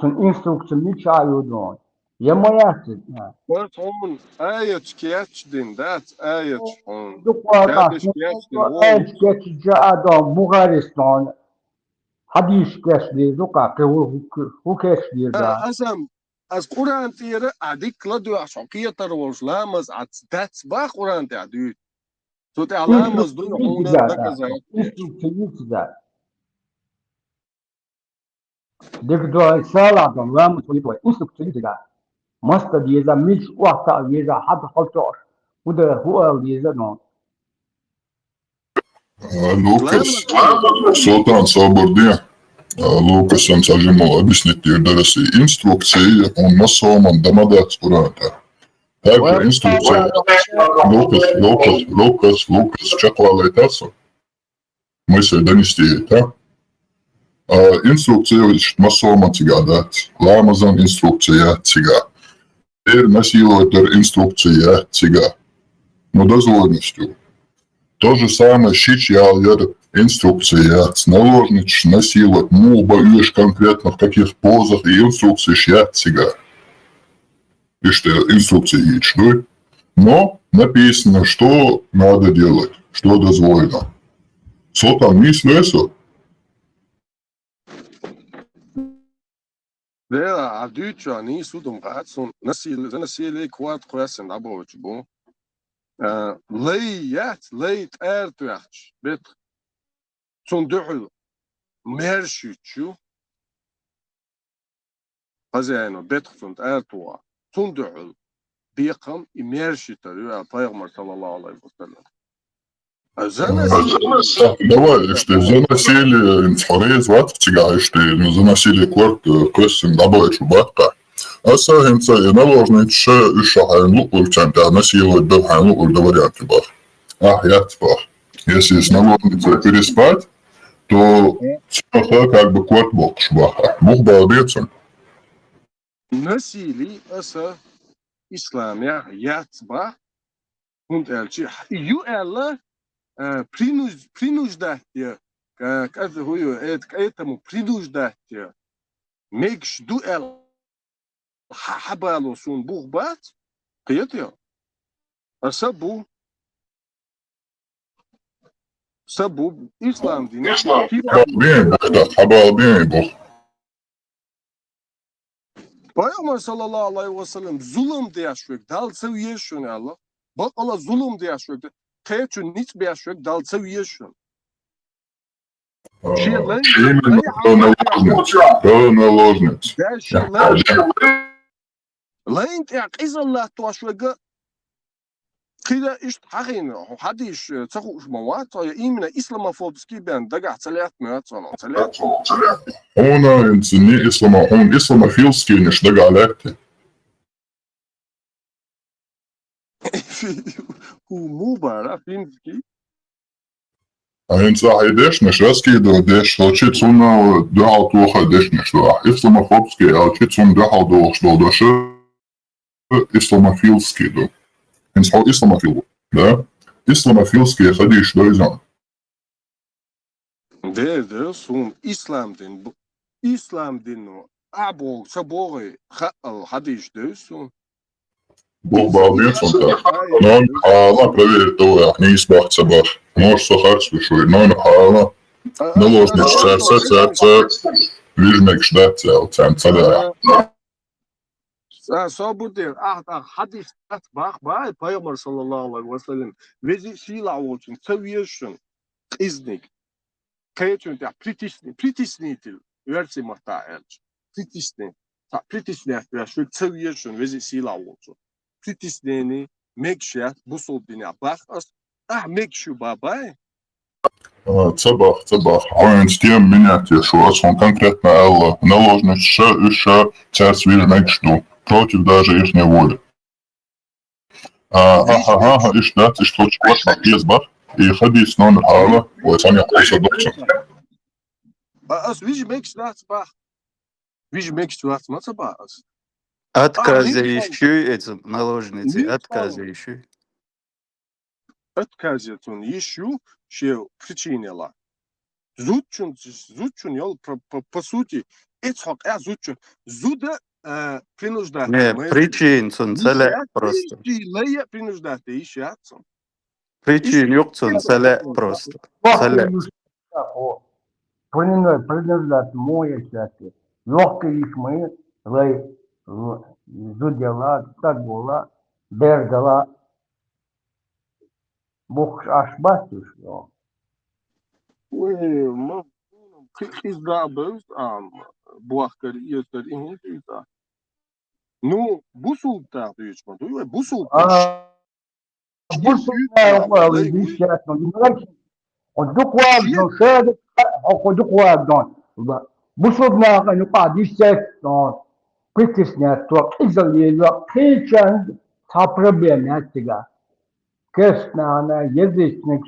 سن instruction ميشا يودون يما يحسد Wat hon ayet sketchdin, dat ayet hon. دو قرآن آيات كيتش جاء دون بوغارستان حديث كشدي دو قاقي هو كشدي دا Asam, as Quran tira adik ladu ashokia tarwos lamas at that's ba Quran ta du. Тут аламаз ду хуна доказать. Инструкция. Дегдо салатом лам твой инструкция. Маста диеза мix вахта диеза хат халтор. Уда хуа диеза но. Lukas, Sultan Sabardie. Lukasam sažimo объяснить darasi instrukcija un masomam damadāts kurātā. Также инструкция. Лукас, чаклалай тасу. Мысль донести, да? Инструкция масома цигадāt. Ламазан инструкция цигā. Ir насиловать инструкция цигā. Но дозволенностью. То же самое сейчас инструкция, наложничать, насиловать, боюсь конкретно в каких позах и инструкции сейчас сега. И что инструкции есть, что? Но написано, что надо делать, что дозволено. Что там мислю это? Да, а дюча не судом гацун, насилие квад квасен абовичбу. Лейт эртуяч, бет صندوق مرشيتشو هزينو بيتخفنت ارتوا صندوق بيقم مرشيترو البيغمر صلى الله عليه وسلم Давай, что заносили инфорез, вот тяга, что заносили кварт, костюм, добавить батка. А сагинца и наложнить шахайн лук, чем ты насиловать бахайн лук, варианты бах. Я бах. Если с наложницей переспать, то как бы кварт бог шбаха. Бог балбецом. Насилие, аса исламия, яцба, und elchi, юэлла, принуждать, этому принуждать, мекш дуэл, хабалу сун бухбат, киетё, асабу, Sabub, İslam dini. Peygamber sallallahu aleyhi ve sellem zulüm diye yaşıyor. Dal seviye şunu Allah. Bak Allah zulüm diye yaşıyor. Kayıçın hiç bir yaşıyor. Dal seviye şunu. Лайн так изоллах туашвага كده إيش حقين حديش تخوش موات إيمنا إسلاموفوبسكي بين دقع تلات مئات سنة تلات هنا إنساني إسلاموفيلسكي نش دقع لكتي هو مبارا فيمسكي إنسا هيدش نش راسكي دو دش هالشي تسونا دقع توخا دش نش دقع إسلاموفوبسكي هالشي تسون دقع دوخ دش إسلاموفيلسكي دو إنسان إسلاموفيل да? Исламофилские хадиш дойзан. ده سون إسلام دين أبو سبوري حديش ده سون Бог балбец он так. Но он хала проверит то, не избах цабах. Можешь сахар слышать, но он хала. Наложнич царца, вижмек ждать цел, цаля. Sabırdır. Hadis bak Peygamber sallallahu aleyhi ve sellem vezi sila olsun seviyorsun iznik kayıtın da pritisnitil versi mahtael pritisni şu seviyorsun vezi sila olsun pritisneni mekşet bu soldine bak mekşu babay Цабах. Он с тем менять, что он конкретно Аллах. Наложнич еще царь вижмек жду. Против даже их воли. И ждать, что чего-то безбах, и хадис номер хала, вот они посадочек. Отказывающий наложницы, отказывающий. Отказывающий еще причинила. Зудчун, по сути, это зудчун. Зуда принуждать. Не, причин целе просто. Причин yok целе просто. Целе. Принуждать моя части. Легко их мы, лей, зудела, так была, бергала. Бог аж батюш, ну. Ой, из дабыз, буахкар, естер, ингитита. Ну, бусулта, дuyuçma, duyuyor. Busulta, Бурсук, вещать, ну, он докладно, шедет, он докладно. Бурсук, ну, вещать, ну, притеснять, то, изолировать, причем, та проблема, тебя. Конечно, она язычник,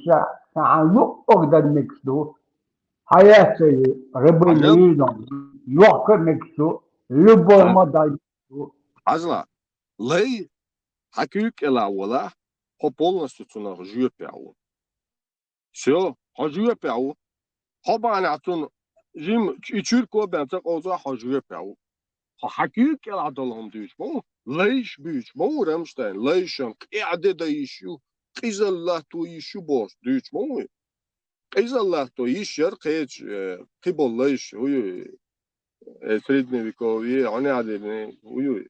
ну, когда миксу, hayatı, rebellion, yok meksu, любой модель. Азла, лей, hakük elawala, ho полностью цуна жюпяу. Все, ho жюпяу. Ho bana цун, jim, içürko ben tak oza ho жюпяу. Ho hakük eladolum duyuçma, leiş büyüçma, Ramstein, leişan, kıade da işu, kızallah tu işu boş, duyuçma mı? Kızallah tu iş yer, kıç, kıbol leiş, uyu, средневековье, они адели, уюй,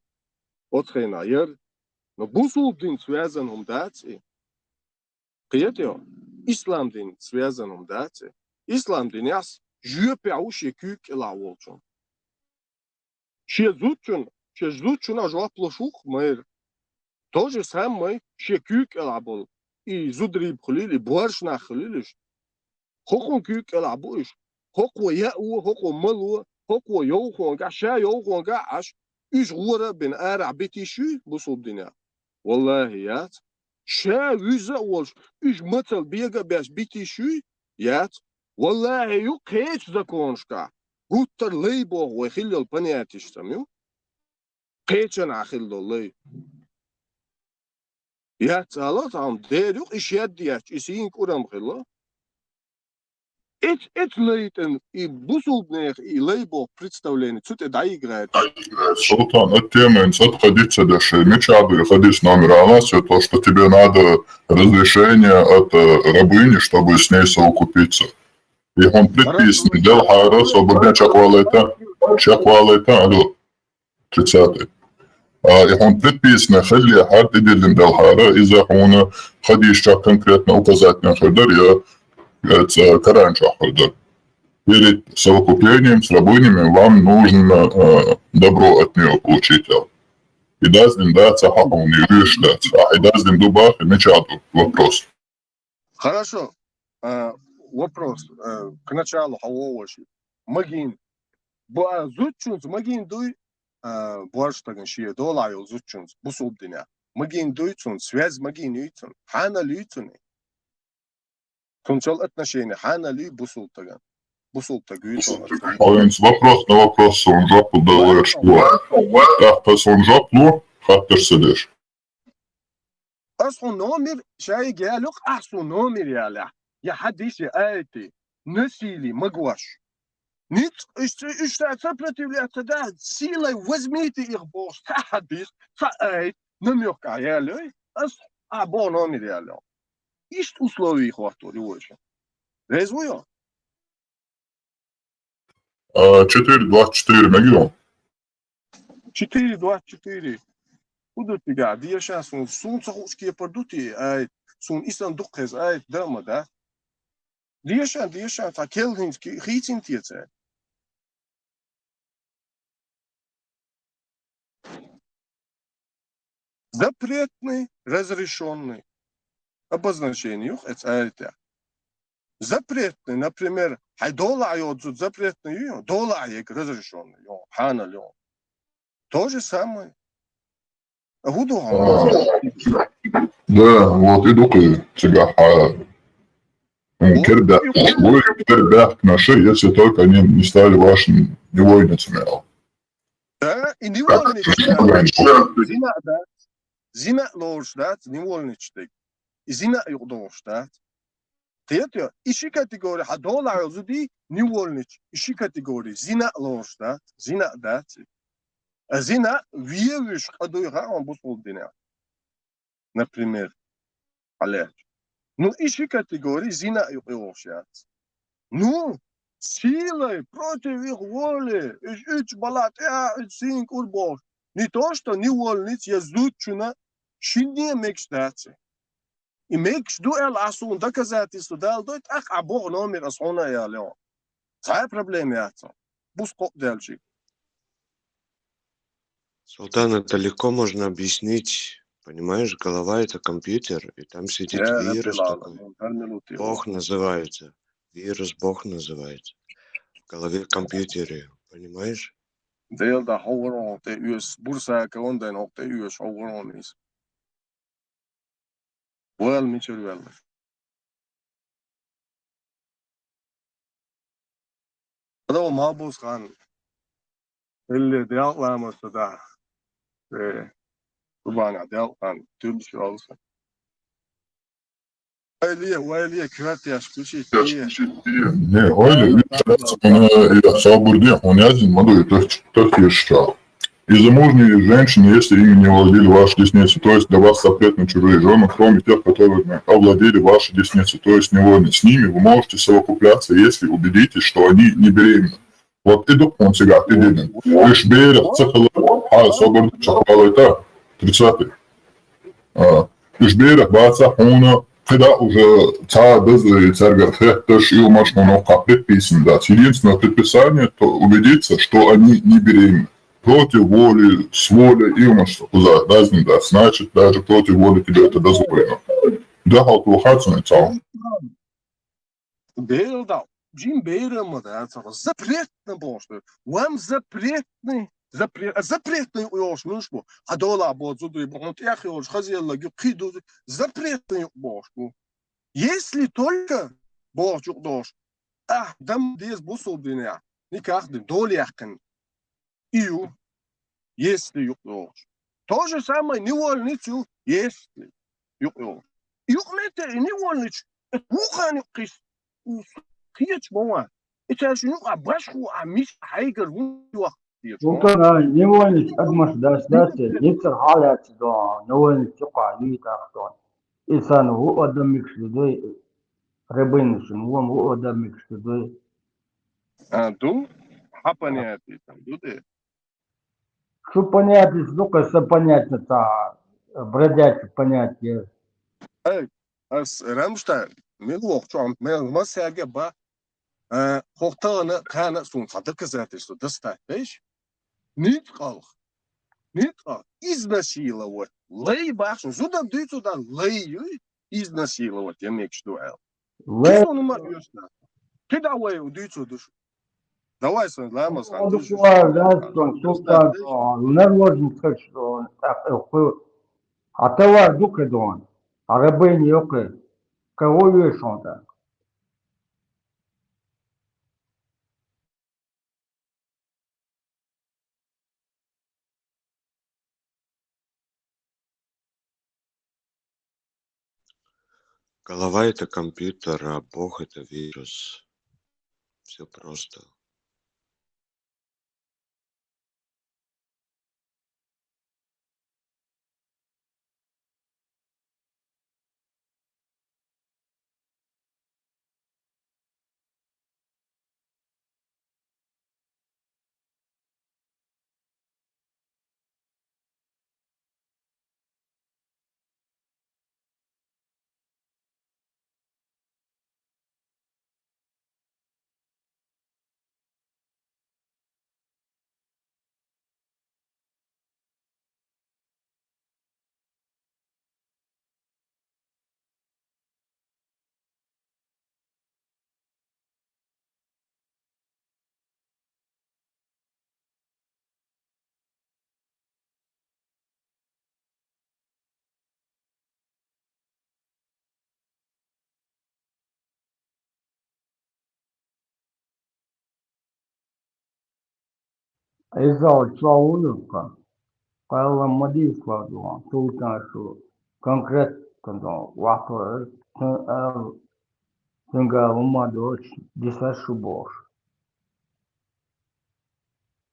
отхрена ер, но бусул дин связан дати, киетио, ислам дин связан дати, ислам дин яс, жюпе ауши кюк ила волчон. Ще зутчун ажуа плошух мэр, то же самое, ще кюк ила бол, и зудриб хулили, буарш на хулилиш, хокон кюк ила буиш, хоко яу, хоко малу, هو يوخون قا شا يوخون قا عش إيش غورة بين أرع بيتي شو بصوب دنيا والله يات شا ويزا والش إيش مثل بيجا بيش بيتي شو يات والله يو كيش زكونش قا قطر ليبو ويخلي البنيات يشتميو كيش أنا أخلي اللي يات على طعم ديريو إيش يديات إيشين كورم خلا Эт лейтен и бусулбнех и лейбо представление, что ты да играет. Султан, от темы инсат ходить дальше. Мечаду ходить номер, а нас то, что тебе надо разрешение от рабыни, чтобы с ней совокупиться. И он предписан, дел хара, свободня чаквалета, алло, 30-й. И он предписан, хали хард и делим дел хара, из-за он ходишь конкретно указать на хадар, я это каранча хадар. Перед совокуплением с рабынями вам нужно добро от нее получить. И даздин даться хаху не риш даться, а и даздин дубах и мечаду. Вопрос. Хорошо. Вопрос. К началу хавоваши. Магин. Зутчунс, магин дуй, буарштаган шия долайыл зутчунс, бусулдиня. Магин дуйцун, связь магин юйцун, хана люйцуни. Кончал отношения, хана люй бусултаган. Вопрос на вопрос он жопу делаешь что? Так, пас он жопу, хаттер сидишь. أصل نومر شاي جالوك أصل نومر يا لا يا حديث آيتي نسيلي مقواش نيت استعتبرت لي أتدا سيلي وزميتي إخبوش تحديث تأيت نميوك يا لي أصل أبو نومر يا لا إيش أسلوبي إخواتو لوجه رزويو 4-24 мегион. 4-24. Удути га, дия шансон сунца хушки продути, сун исан дукхез, дама да. Дия шан, та келхински, хитин тиеце. Запретный, разрешенный. Обозначение это. Запретный, например, дола айодзут запретный, дола айек разрешенный, хана лё. То же самое. Да, вот иду к тебя. Кербях наши, если только они не стали вашими невольницами. Да, и невольничество. Зина, да. Зина лождат, невольничество. И зина юдоштат. Третье, ищи категории, дола айодзуди, невольнич. Ищи категории, зина лождат, зина дат. Зина вируешь, кадуйра он бусулдиня. Например, аллерт. Ну, ищи категории, зина юдошат. Ну, силой против их воли, ич балат, синк урбош. Не то, что невольниц, я зудчуна, шине мечтаться. إميكش دو إل عصون دكزاتي سودال دوت أخ عبوغ نومي أصحونا يا ليون صحيح проблем яца بوس قوق دالجي Султан, это легко можно объяснить. Понимаешь, голова — это компьютер, и там сидит يا رب вирус такой. العالمين هالملوتي Бог называется. Вирус Бог называется. В голове компьютере, понимаешь? ديل دا حورون تي يوس بورسا كون دين هوك تي يوس حورون إيس وال ميشل وال هذا هو ما بوس خان اللي ديال لامس ده طبعا ديال خان تبش راسه ويلي كرات يا شكوشي تي Не, Оля, я свободен, он один, молодой, так еще. И замужние женщины, если ими не владели ваши десницы, то есть для вас запретны чужие жены, кроме тех, которые овладели ваши десницы, то есть невольно с ними, вы можете совокупляться, если убедитесь, что они не беременны. Вот и он сега, и деден. Лишь берег, цехала, свободен, чахвала это, 30-й. Лишь берег, баца, хуна, когда уже без церга хэтташ и умашмано капет писем дать. Единственное предписание, то убедиться, что они не беременны. Против воли, с волей и умашмано куда разным да, значит, даже против воли тебе это дозволено. Да, халтухаться на целом. Дел да, Джим Бейрам, да, запретно бошты, вам запретный. Запретный уж нушбу, а дола бодзуду и бонт яхиош хазелла гюкиду запретный бошку. Если только бошук дош, дам дез бусулдиня, никак дым доли яхкан. Ию, если юк дош. То же самое невольницу, если юк дош. Юк мете невольниц, ухань кис, киеч моа. Это же юк абашку, а миш хайгер вуах. سلطان نيوانش أدمش داسة يكسر حالات دون نوانش تقع لي تاختون إنسان هو أدمك شدوي ربينش هو أدمك شدوي Ду, понятие там, дуде. Что понятие, только все понятно, бродячее понятие. As Рамштайн, милох чом, мы сяге ба, хохтана кана сун фадырка затишто достатешь. Niet kalk. Niet kalk. Изнасиловать. Лей башен. Зуда дыцу да лей. Изнасиловать. Я мекш дуэл. Ты что нума юсна? Ты давай удыцу душу. Давай сын ламас хан душу. Султан, не можем сказать, что а товар дука дон, а рабыни юка, кого видишь он так? Голова — это компьютер, а Бог — это вирус. Все просто. Изал чаулюка, кайла модифа дон, султан шо, конкретно дон, вахто, тенга ума доч, десашу бош.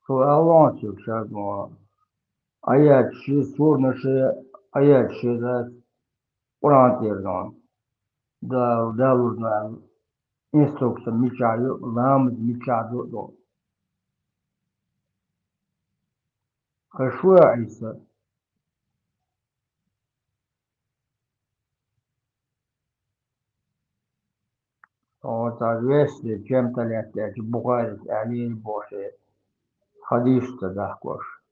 Шо алончик шагмо, аят ши сложнейшие, аят ши да, урантир дон, да, нужна инструкция мечаю, нам мечаю дон. Хорошо, Айса. Вот, если чем-то лет, Бухарик, они больше ходишь туда, кош.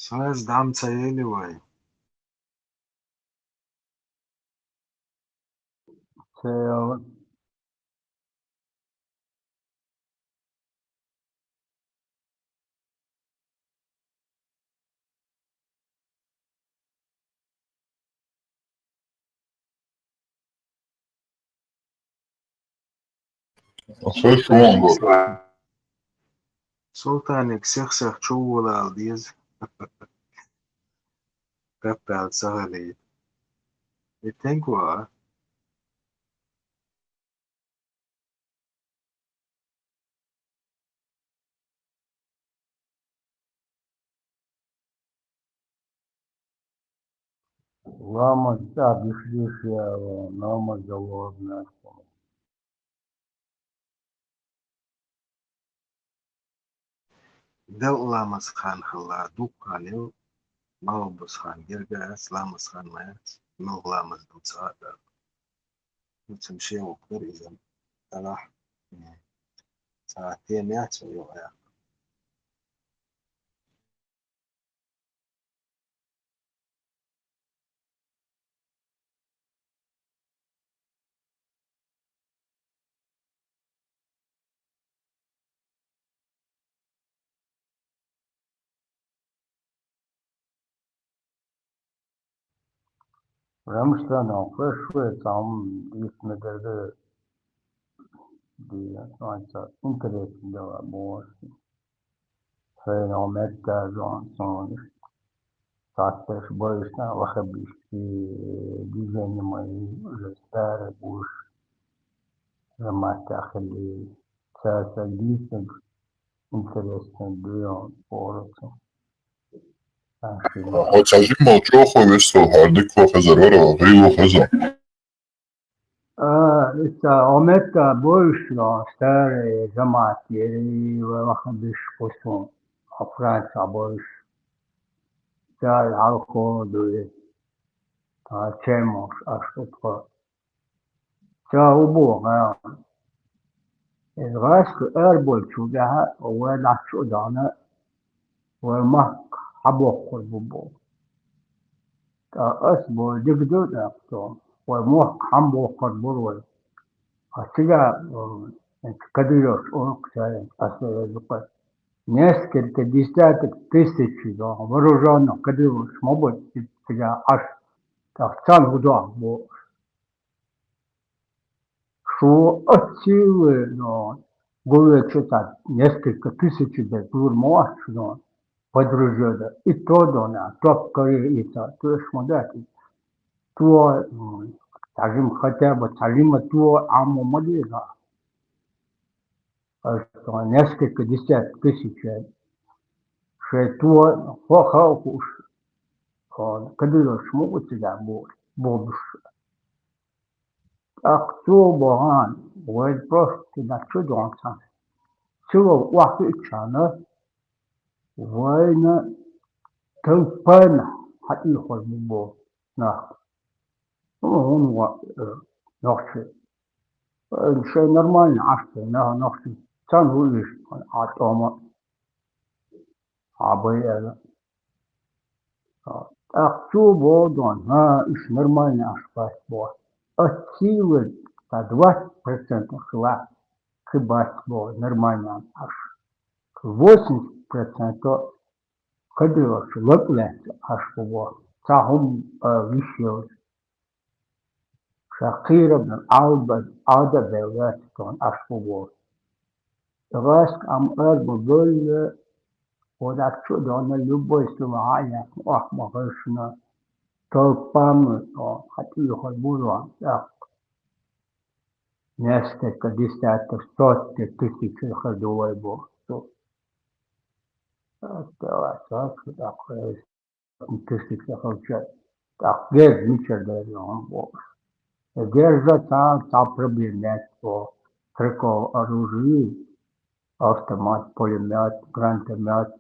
Söz damca yeli vay. Sen şu anda Sultanik sih çuvala aldiz. Pepe al sahali. Itengua. Lama da düşüş ya, namaz Allah'ın. Del lamas khan khalla dukkanil. Malbus khan girgas lamas khan mayas. Mil lamas dutsada. وتمشي وقدر إذا طلع ساعتين يعتبر يعني. Ramazan okul şu tam gitmedi diye sanki internetinde var bu fenomenler son saatler boyunca vakit düzenlemeyi göster bu zaman tahili siyasal interesten duyuyor orası. Хотяжим молчохо весто хардик вахазарара вахи вахаза. إذا عملت بوشنا ستار جماعة يري وخبش قسم فرنسا بوش ستار عالكو دوي تشيموش أشتطفى تا أبو غير الغاش أربول شو جاها ولا شو دانا وما حبو قربو تا أسبو دقدو داكتو ومو حمبو قربو أشجع كديروش أوكساي أسبوع несколько десяток тысяч вооруженных кадыров смогут себя аж так цан гуда бо шо отсилы но говорят что-то несколько тысяч де турмош но подружжёда и то дона топ корейца то есть модати то скажем хотя бы талима то аму модига что несколько десяток тысяч что хохауш кадыров смогут себя бо أكتوبران والبروست ناتشودون سان سوى وقت إتشانا وين تنبانا حتى يخل ببو ناخ هون نخشي شيء نورمال عشتي نخشي كان هو إيش عطوما عبيا أكتوبران ها إيش نورمال عشتي بو أتسيوي 20% хла хибать бо нормально аж 80% кадыло локлес аж бо цахум вишел шахира бен алда белят тон аж бо раск ам эрбо гол одак чудо любой словая ах магашна толпам хати хобуро несколько десятков, сотни тысяч ходовой бог. Такое тысяч ходчат. Так, где ничего дарил бог. Держа там проблем нет по трико оружие, автомат, пулемет, гранатомет.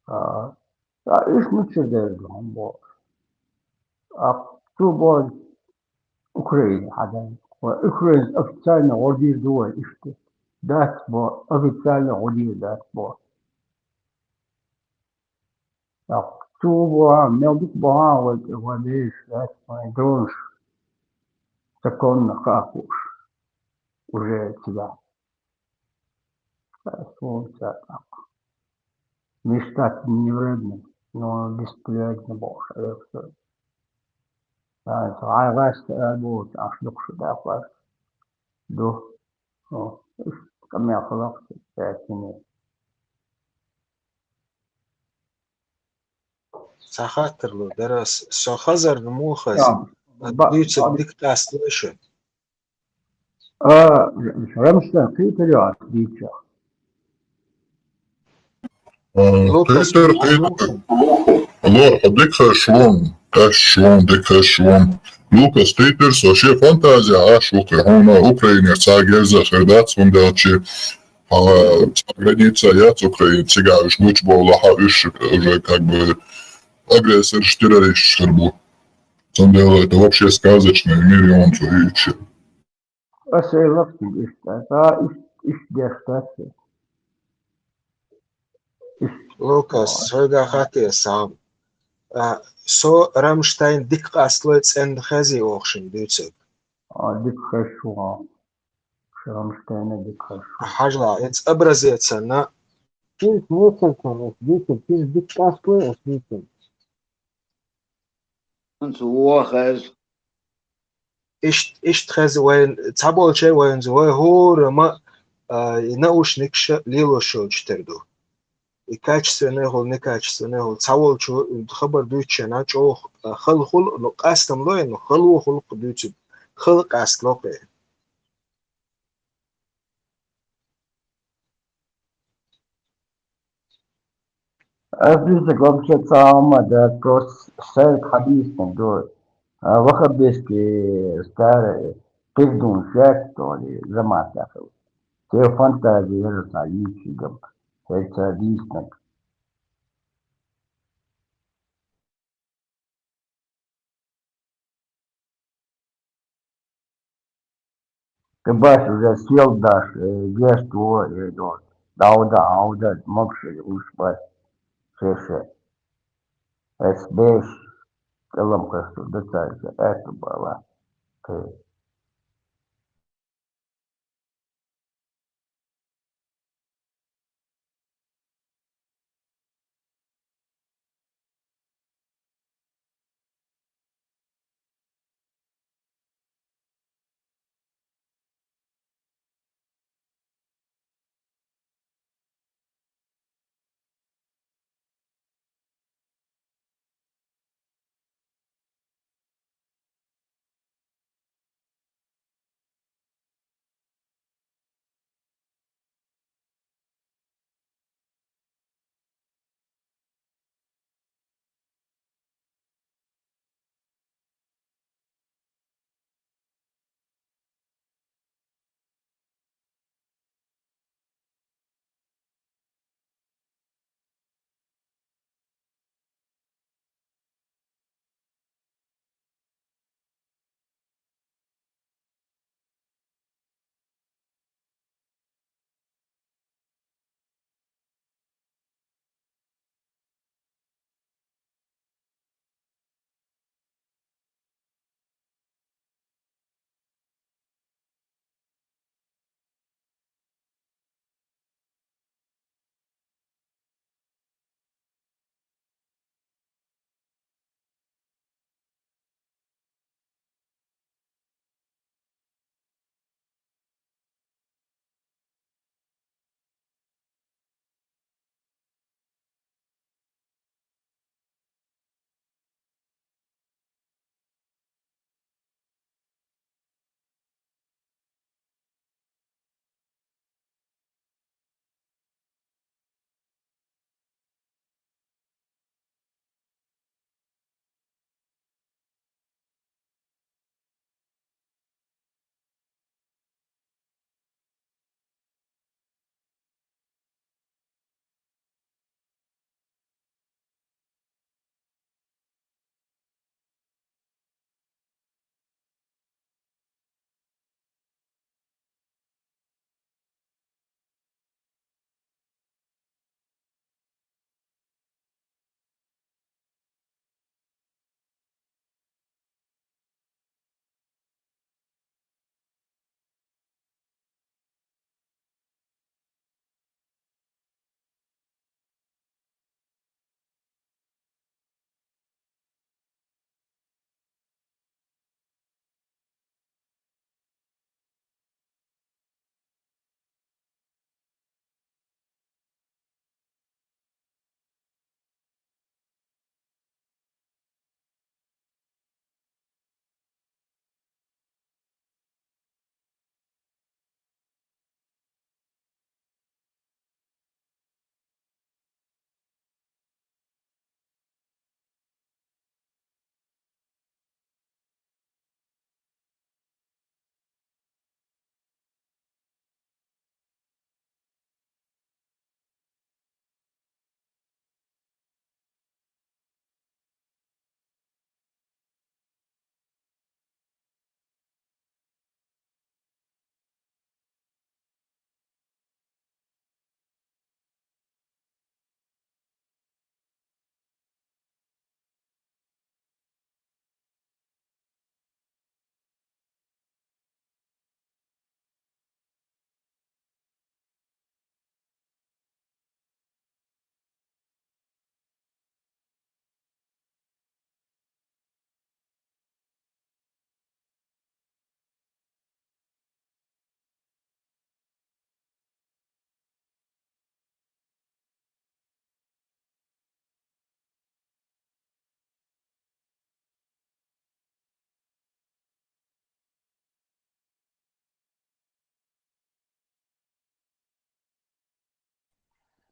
Их ничего дарил бог. А ту бог Украина, хада. وإخراج أفصالنا ودير دول إشتى دات بو أفصالنا ودير دات بو Так, чего, мелких бывает, водишь, это дружь, законно как уж, уже тебя. Солнце, так. Мечтать не вредно, но бесполезно больше. عايز أموت أشلق شدافر دو كم خلقت ساكنين سخاطر له درس سو خزر مو خزي يعني ديوتس بدك تاسلوشن مش رمشنا في تريات ديتشا لوكاس Peter, بروحن Allah, дикая швон, швон, дикая швон. Lukas Peters, вообще фантазия, шука, он Украине, цагерза, хердац, он дальше, граница, я с Украины, цыгаешь, луч был, лаха, уже как бы агрессор, террорист, шербу. Он делает, это вообще сказочный мир, и он творит. أسألك إيش دفتر لوكاس هيدا خاتي صعب سو رامشتاين ديك قاستلويتس اند خازي اوخشن ديوتس ديك خشوة شرمشتين ديك خشوة حاجة اتس ابرزيتسنا كيف موصل كان كيف ديك قاستلويتس ديوتس أنت هو خاز إيش تخازي وين تعبوا شيء وين زوي هو رما يناوش نكش ليلو شو جتردو كاتشسونه هو نكاتشسونه هو تعول شو خبر دوتش أنا شو خل لو قاستم لو إنه خلو خلق دوتش خلق قاست لوقي أفريقيا قبل تعمد كروس سير حديث من دول واخد بيسكي ستار تقدم شاك تولي زمان تاخد كيف فانتازي يرسع يجي قبل هيك حديثنا كباش уже съел дашь, ешь твой идет. Дауда, мокши, уж бать, шеше. Эсбеш, калам касту, дацайся, это была.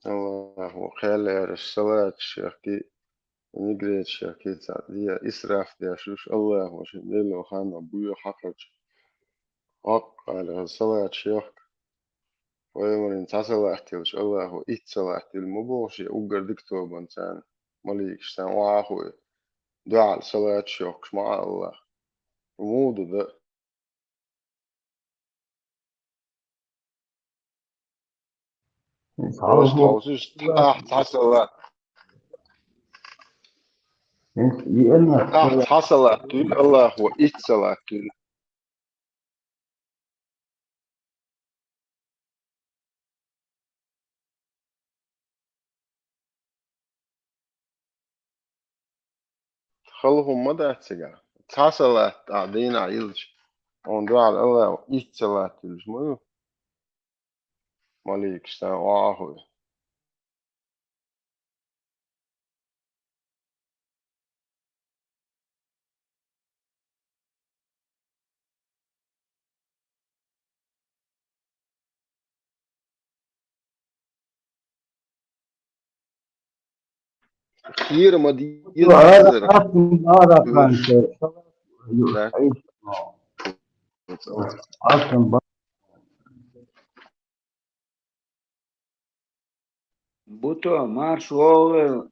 الله خير الصلاة الشيخي نقرأ الشيخي دي إسراف دي شوش الله وش دل وخان أبوي حقج حق على الصلاة الشيخ ويمرن تصل احتلش الله إتصل احتل مبوش أوجر دكتور بنسان مليك سان وآخوي دعاء صلاة الشيخ مع الله ومود ذا بس يصحابه توصيش تحت حصل تحت يقلنا حصل احتل الله وإتصل احتل خلهم مدى تسجع حصل قاعدين عيلش on dwāl Allah izcelētības mūju, malīgs tā āhui. Hier maar die هذا ilzer. هذا كان That أصلا Буто, марш Олы,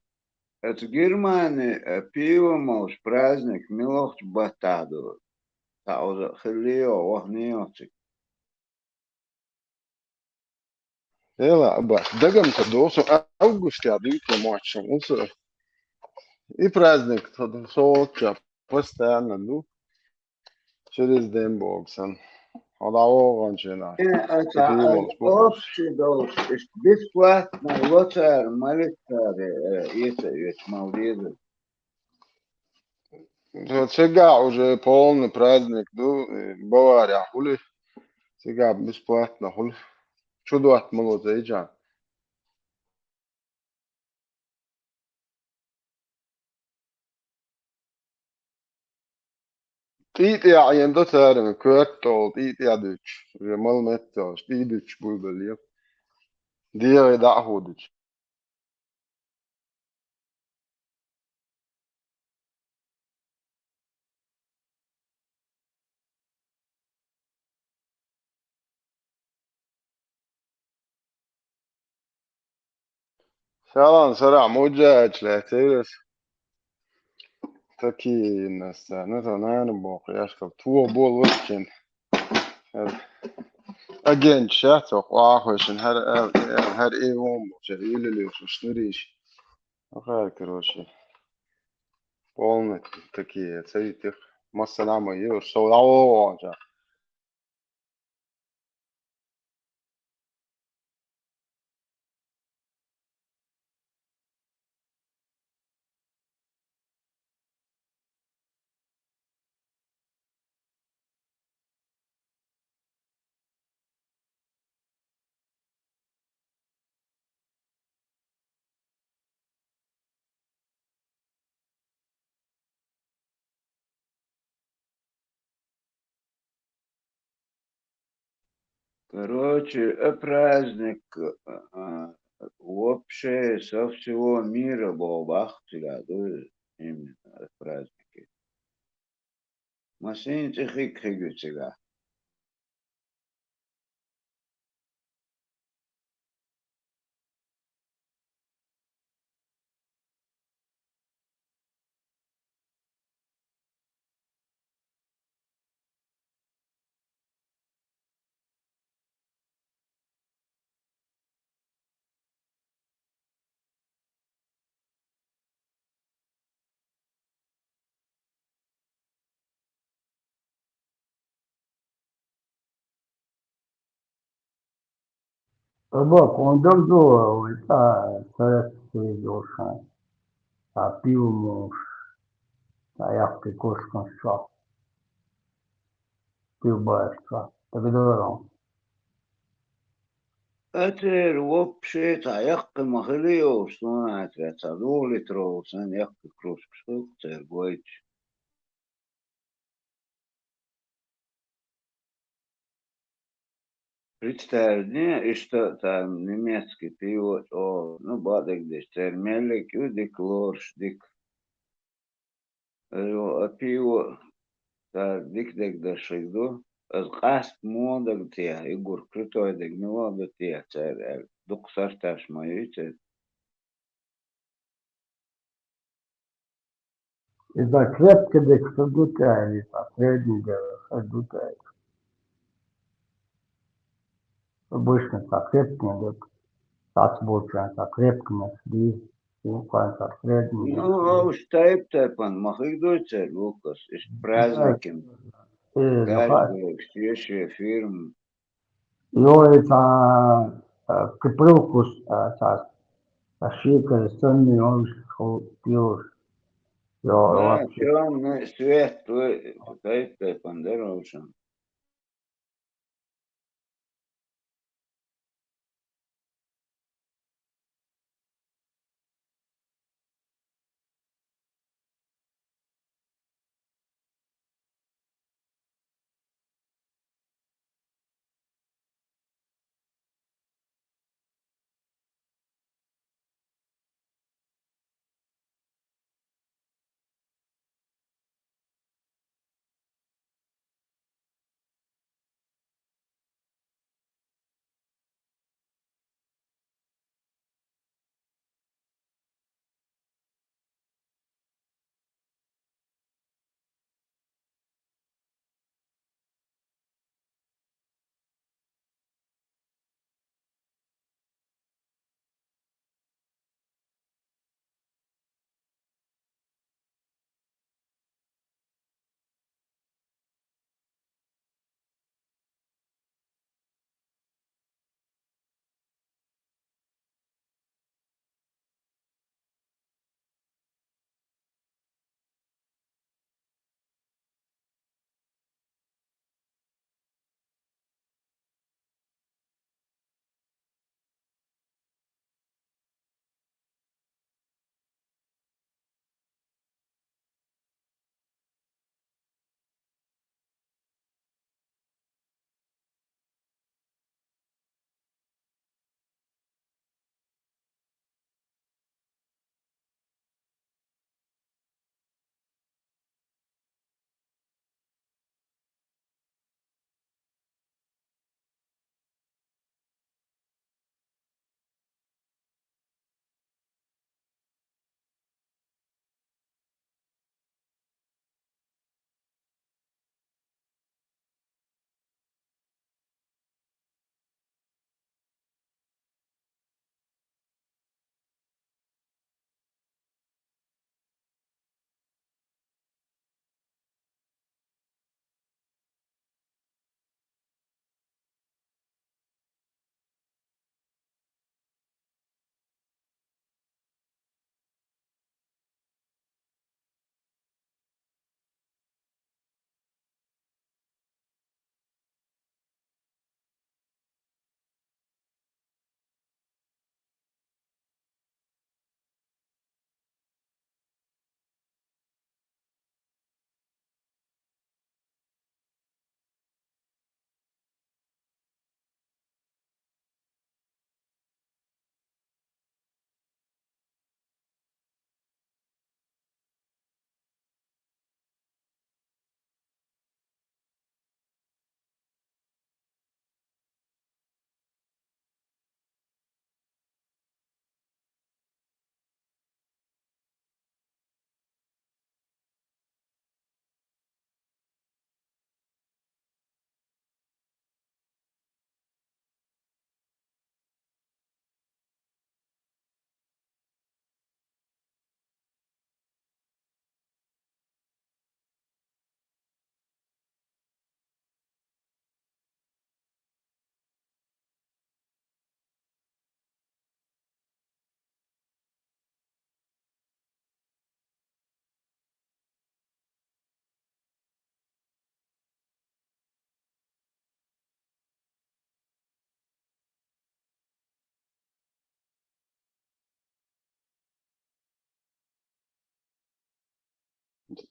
это Германия, пиво, мож, праздник, милохч батаду. Тауда хилио, вахниоцик. Ela, abas, dagam ka dosu augustā 2. martā mums ir праздник, tad soča постоянно, ну, через Дембоксан. Она оранжена. Это Пиво, общий долг, бесплатно, лоцар, малицари, это Мавриду. Сега уже полный праздник, ну, Бавария, хули, сега бесплатно, хули. Чудо молодой Джан. Tiiti ja endo täällä köttol, tiiti ja dyts. Ja mal mettos, tiidyts bulbelia. Dieri da hudyts. Selan sara mujaj lähteles. Taki nästa, nyt on äänenbok, jäskal tuo bol võtkin. Again, chat och واخوشن هر ايوم جريل اللي وشنريش. أخير كروشي. Полный такие цейтих. Массалама юр, соулао жа. Короче, праздник вообще со всего мира был бахтиля, именно праздники. Масин тихик хигутига. طبق وندم دو ويتا ثلاث دوشان تعطيو موش تعيقي كوش كنشا تيو باشا تقدرون Атер вообще таяк махлио, что на это цадули троусан, як кружку цергойч. Представь, и что там немецкий перевод, ну, бадок десь, термелик, юдик лорш, дик, а пиво, дик дик да шейду, قصد مودك تيا يقول كريتو دك نواد تيا تسال دوك سرتاش ما يتد إذا крепко дек садутали, последнего садутали. Обычно так крепко дек, так больше, так крепко нашли, и так средний. Ну, штайп тайпан, махидуйте, Лукас, и с праздником. Каждый, все фирмы. Jo это киприлку шикали, сами он пил. Да, темный свет, тайп тайпан, дорожен.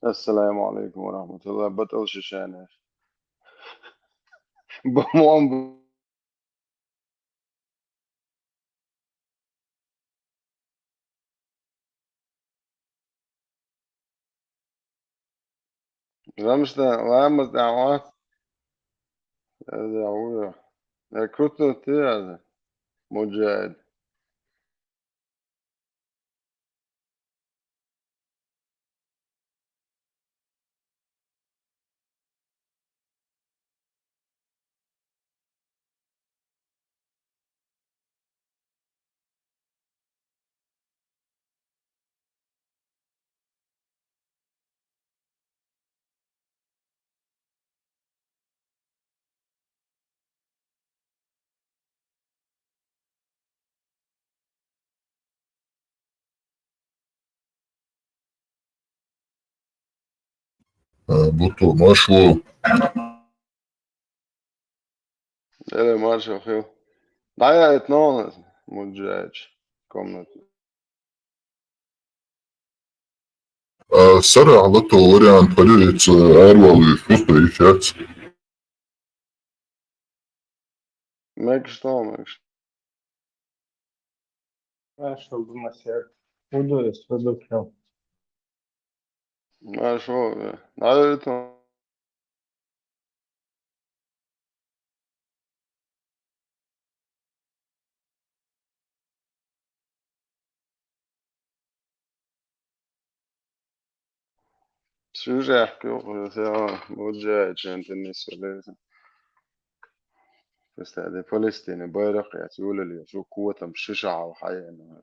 السلام عليكم ورحمة الله. بطل ششانة. بموان Ramstein, Lammers, der Ort, der Kutu Tiaz, Mujahid. بطو مشو Ele Marshall Hill. Daja etnonas, Mujahid, комната. سرع لطو وريان فريق أروالي فوق إيشات Mekš. Marshall do Marcelo. Tudo isso, tudo que eu. Marshall, daja etnonas. شو جاي يحكي مجاهد انت النسبة لي بس هذا فلسطيني بايرق يقول لي شو قوة مشجعة وحياة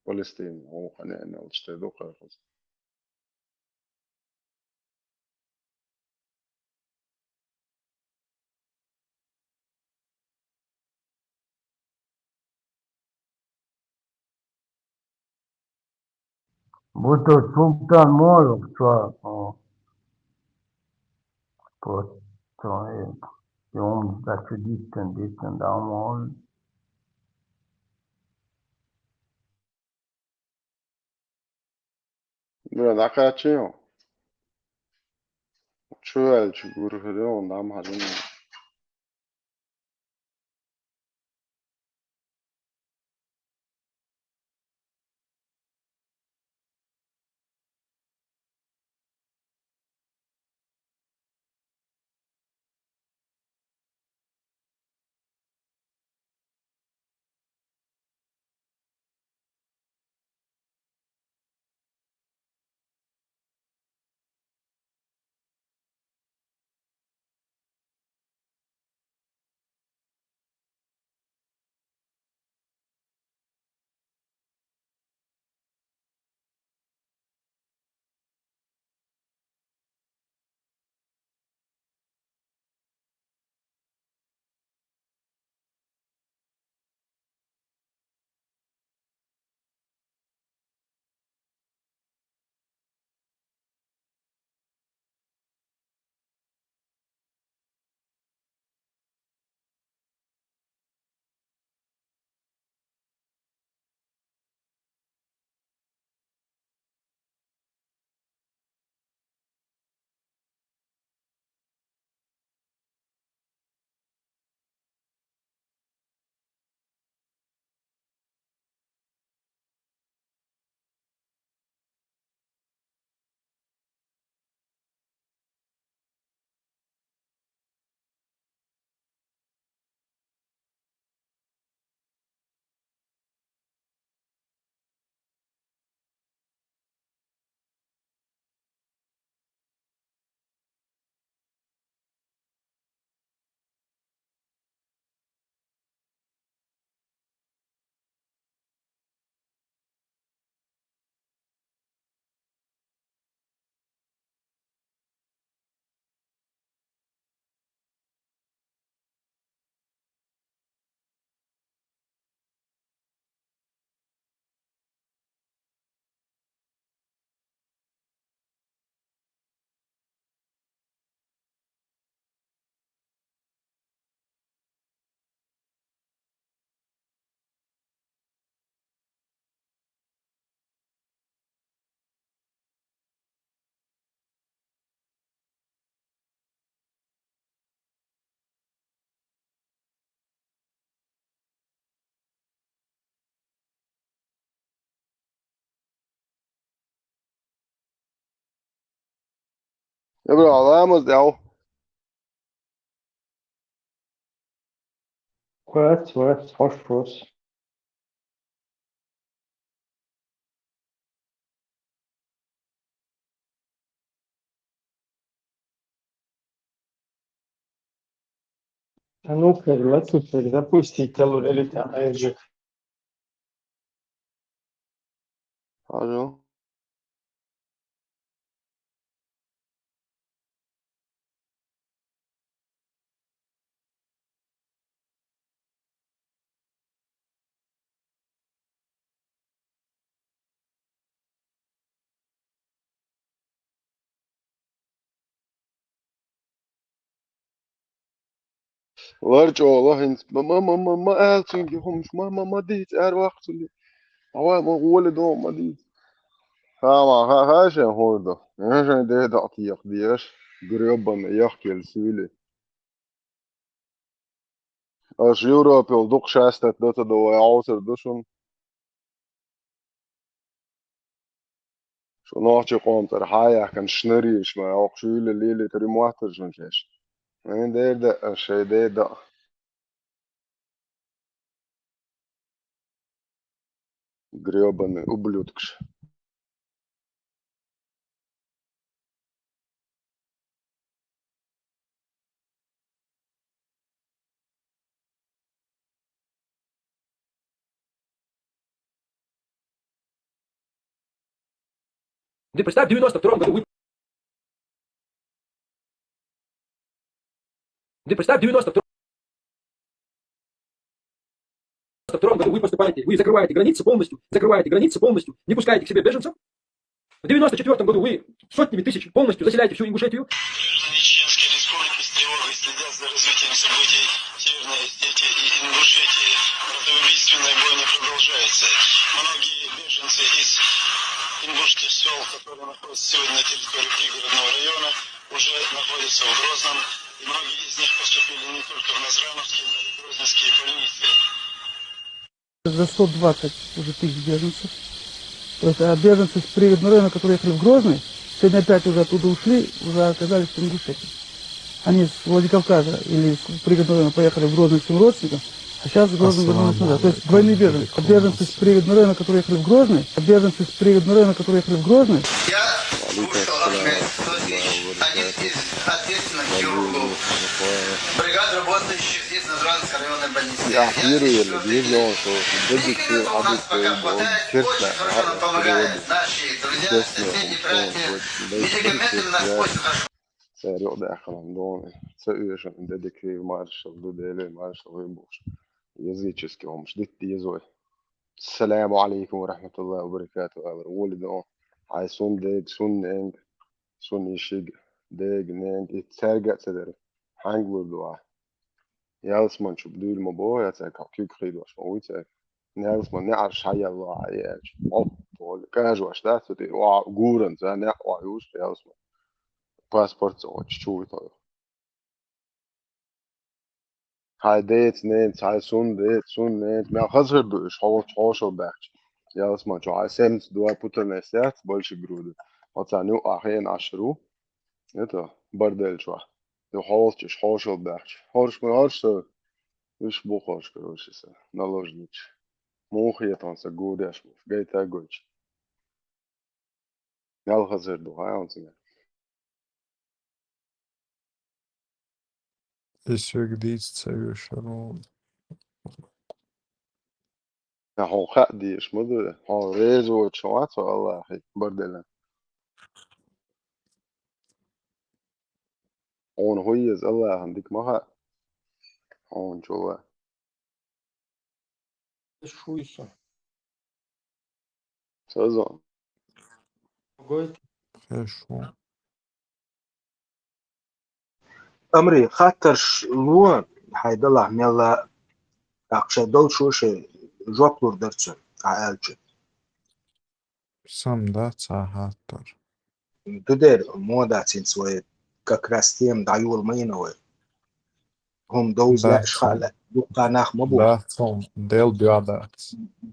فلسطين هو خلينا وتشتدوق Будто Султан Моров, что يوم ذاك ديستن دامول بلا دقاتشيو شو قال شو يقول كده نعم حاجة يبقى علامة دعو. West, hoş. А ну-ка, слушай, запусти телу элита AG. حاجة. وارجع والله انت ما قالتني هم ما ديت وقت اللي هو ما ولد ما ديت ما هاش هو ده هاش ده تعطيك ديش قريبا يحكي السويلي اش يوروب يلدق شاستة دوتا دو يعوصر دوشن شو نوعتي قوم ترحايا كان شنريش ما يوقشو الليلة تري مواتر جنجيش من دير ده الشي دير ده قريبا أبليوتكش Ты представь, в 92-м году Ты представь, в 92-м году вы поступаете, вы закрываете границы полностью, не пускаете к себе беженцев. В 94-м году вы сотнями тысяч полностью заселяете всю Ингушетию. Чеченские республики с тревогой следят за развитием событий в Северной Осетии и Ингушетии. Братоубийственная бойня продолжается. Многие беженцы из ингушских сел, которые находятся сегодня на территории пригородного района, уже находятся в Грозном. И многие из них поступили не только в Назрановские, но и в Грозненские больницы. За 120 уже тысяч беженцев. То есть беженцы с пригородного района, которые ехали в Грозный, сегодня опять уже оттуда ушли, уже оказались в Ингушетии. Они с Владикавказа или с пригородного района поехали в Грозный к своим родственникам, а сейчас в Грозный вернулись назад. То есть двойные беженцы. Беженцы с пригородного района, которые ехали в Грозный, беженцы с пригородного района, которые ехали в Грозный. Один из ответственных хирургов бригад, работающих здесь на Назрановской районной больнице. Я видел, что медикаментов у нас пока хватает, очень хорошо нам помогают наши друзья, соседи, братья. Медикаменты у нас очень хорошо. سيريو داخل عندهم سيئش عند ديكري مارشال دوديلي مارشال ويبوش يزيتشسكي هم شديد يزوي السلام عليكم ورحمة الله وبركاته ولدون هاي سون ديج سون نينج سون يشيج ديج نينج يتسرقع تدري حانج وردوا يالسمان شو بدول مبو يتسرق كيك خيدو عشان ويتسرق يالسمان نعرش حيا الله عياش طول كاجو اشتات تدي وعقورن زان وعيوش يالسمان باسبورت اوتش شو يطير هاي ديت نيت هاي سون نيت ما خسر دوش حوشو باكش يا اسمع شو هاي سمت دوا بوتر نسيت بولش جرود وتانو اخين عشرو اتا بردل شو يو حوش حوشو باكش حوش من هرش وش بوخوش كروش سا نالوجنيش موخي تانسا جودش جيتا جوج يا خسر دو هاي انسى Еще где совершенно. يا هو خدي ايش مدري هو ريزو وتشوات والله اخي بردل هون هويز الله عندك ما هون شو Шуйсо. سازون Хорошо. أمري خاطر لو حيدلع ميلا أقشى دول شوشي جوكلور درتشن عالجي Сам да, цахаттар. تدير مودا تنسوي ككراستيم دعيول مينوي هم دوز لا إشخال دوقا ناخ مبوح Да, сам дел биадат.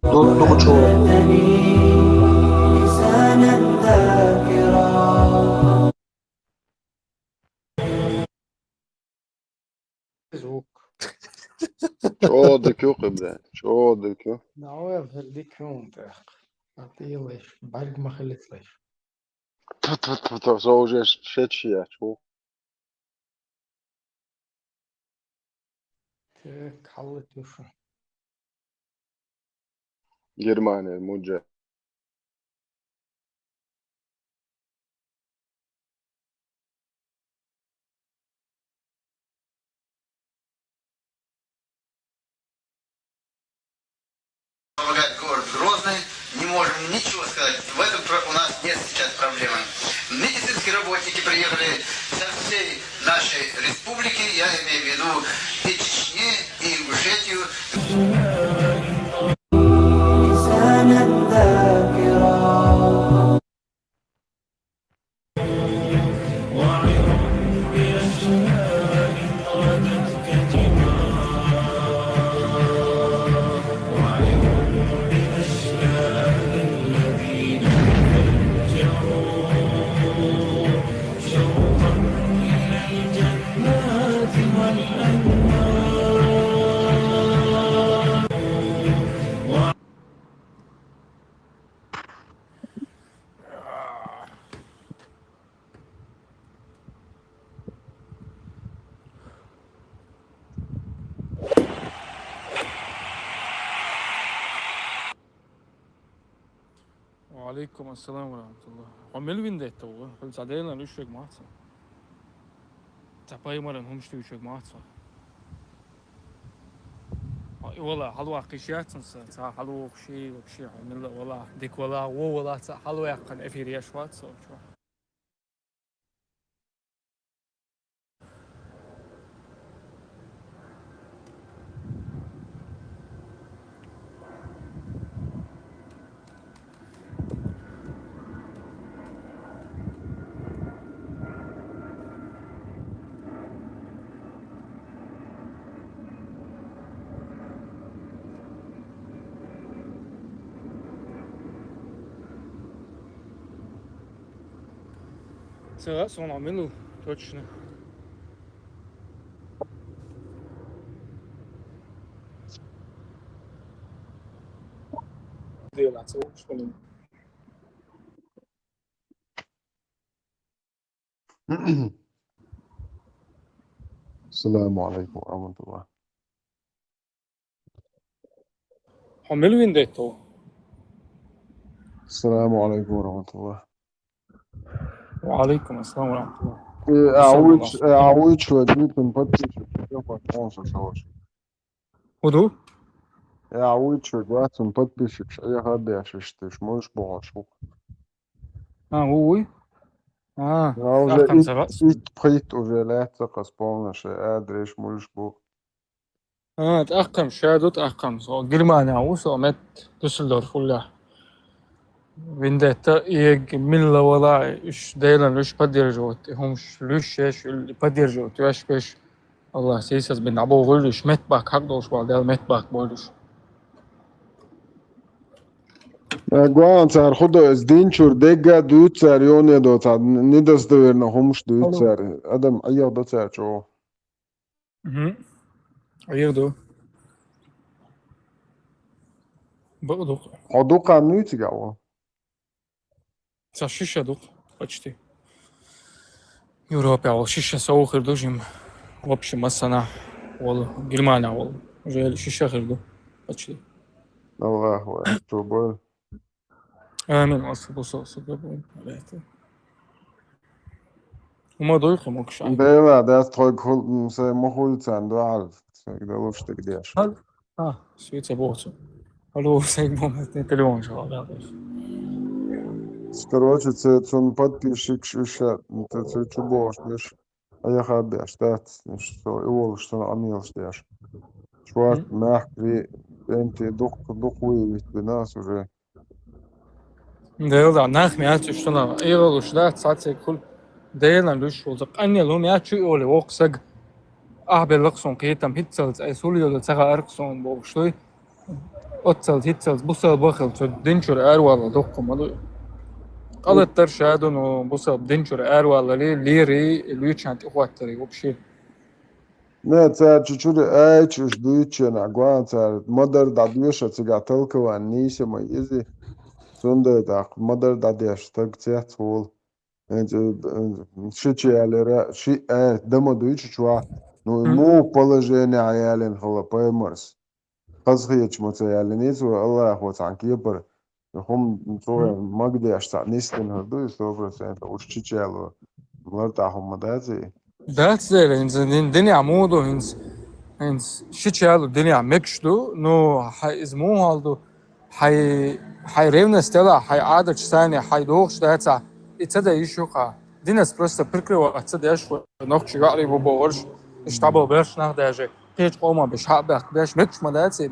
دول شو لسانا ذاكرا звук. Что дикё кыбда? Что дикё? Науэр хелдик хунтах. Атилеш, бальг махалитлеш. То уже шедшие, что? Те каллет юшу. Германия, Муджа. Помогает город Грозный, не можем ничего сказать. В этом у нас нет сейчас проблемы. Медицинские работники приехали со всей нашей республики, я имею в виду и Чечне, и Ингушетию. وعليكم السلام ورحمة الله. عمل وين ده تو؟ قلت عدينا ليش يا جماعة؟ تعبان مرة هم شتوي يا جماعة. والله حلوة قشيات صار حلوة شيء وشيء عمل والله ديك والله حلوة يقن أفيريا شوات صار شو. Сейчас он عمله точно. Делать что ли? السلام عليكم ورحمة الله. عمل وين ده تو؟ السلام عليكم ورحمة الله. وعليكم السلام ورحمة الله. أعوج وديكم подписчик. Я подписался сразу. ودو؟ أعوج وديكم подписчик. Я гадаю, что ты можешь больше. هو Я уже إت уже лето قصبنا شيء أدريش مش بو. تأقم شادو تأقم سو جرمانيا وسو مت دوسلدورف ولا Vendetta milla вала иш дейlan лиш поддерживать همش лиш эш поддерживать ваш пеш Allah сейчас бен або гулиш метбак хак долш балдел метбак болиш Guan car khudo es dinchur dega dutsar yone dotsar nidas doverna humsh dutsar adam ayaq dotsar cho ayaqdo بقدق حدوقا نيتجاو شيشة دوق почти Европа ал шиша соухир дожим в общем масана вол Германия вол уже шиша хирду почти Аллаху акбар آمين أصبح صدق وما ضيق مكش ده ده استخدم كل مثلا مخول تندو عارف كده لوش تقديش سويت بوتو هلو سيجمون تليفون شغال Короче, он подписчик еще, это чубош, видишь, а я хабяш, да, что его что амил стоишь. Шварт мягкий, энти дух выявить нас уже. Да, нах мячу что на, его уж да, цаци кул, да на луч вот, они лу мячу оле воксаг, беллаксон китам хитцелс, ай сулио цага арксон бог что, отцел хитцелс, бусал бахел, что динчур арвала духку маду. قالت شادون بص بدنشر أروى لي ليري لويتش عند إخواتري وبشي Ne cer çuçuru çuş duyuçuna guan cer madar da diyorsa tıga talkıvan neyse mi izi sonda da madar da diyor tak cer çoğul şiçelere şi demo duyuçu çua no mu положение ayalin hala paymarız kazıç mutayalin izu Allah wa tanki yapar hum sonra magde yaşta nistin hırdı sonra sen uç çiçelo bunlar da hum madazi That's it. In الدنيا عموده هنس شيء هذا الدنيا مكشلو نو حي اسمه هالدو حي ريفنا ستلا حي عادة ثانية حي دوغش داتا ابتدى يشوقها ديناس بروستا بركري وابتدى يشوق نوخش يقري ببورش اشتابو برش نخداجي قيش قوما بش حق باش مكش مداتي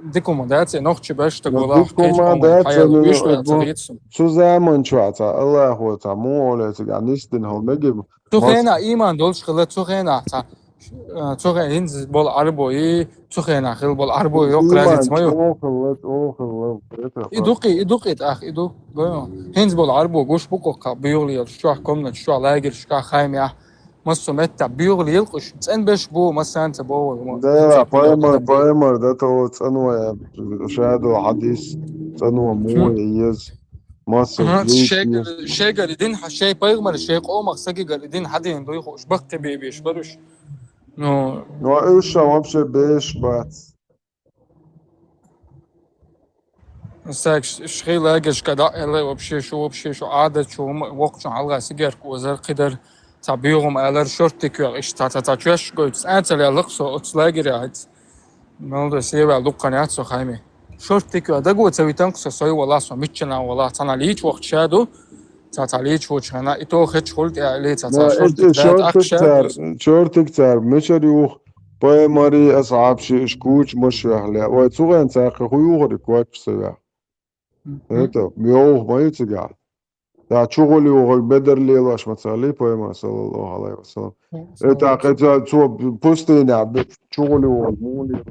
ديكو مداتي نوخش باش تقولا قيش قوما حي يشوق تغيتسم şu zaman çuata Allah wa ta mu ole tıga nistin hal megib تخينا إيمان دولش خلا تخينا تا تخين هنز بول عربوي تخينا خل بول عربوي يقرأ تسمعه يدوقي أخ يدوق هنز بول عربو جوش بقى بيغلي شو حكمنا شو لاجر شو خايم يا مصر متى بيغلي يلقش تسأل بش بو مثلا تبو ده بايمر ده تو تنوى شاهد الحديث تنوى مو يز مصر شيء قاعدين شيء بايغمر شيء قومك ساقي قاعدين حد يندوي خوش بقى بيبيش بروش نو ايش вообще بيش بات ساك شغي لاقش كدا الله وبشي شو عادة شو وقت شو على سجر وزر قدر تعبيهم على شورتك ايش تاتاتش قلت انت اللي لقصو تلاقي هاد نولد سيبا لقنات سو خايمه شورتك ده قوه تسوي تنقص سوي والله سو ميتشنا والله انا ليش وقت شادو تاتاليش وچنا اتو خچ خلت عليه تاتا شورتك تار مشر يوخ باي ماري اصعب شي شكوش مش لا وتسوغن ساق خويغري كواتش سيا это ميوخ ما يتقال دا شغل يوغل بدر ليلاش مثالي باي ما صلى الله عليه وسلم это قتا تو بوستينا شغل يوغل مولي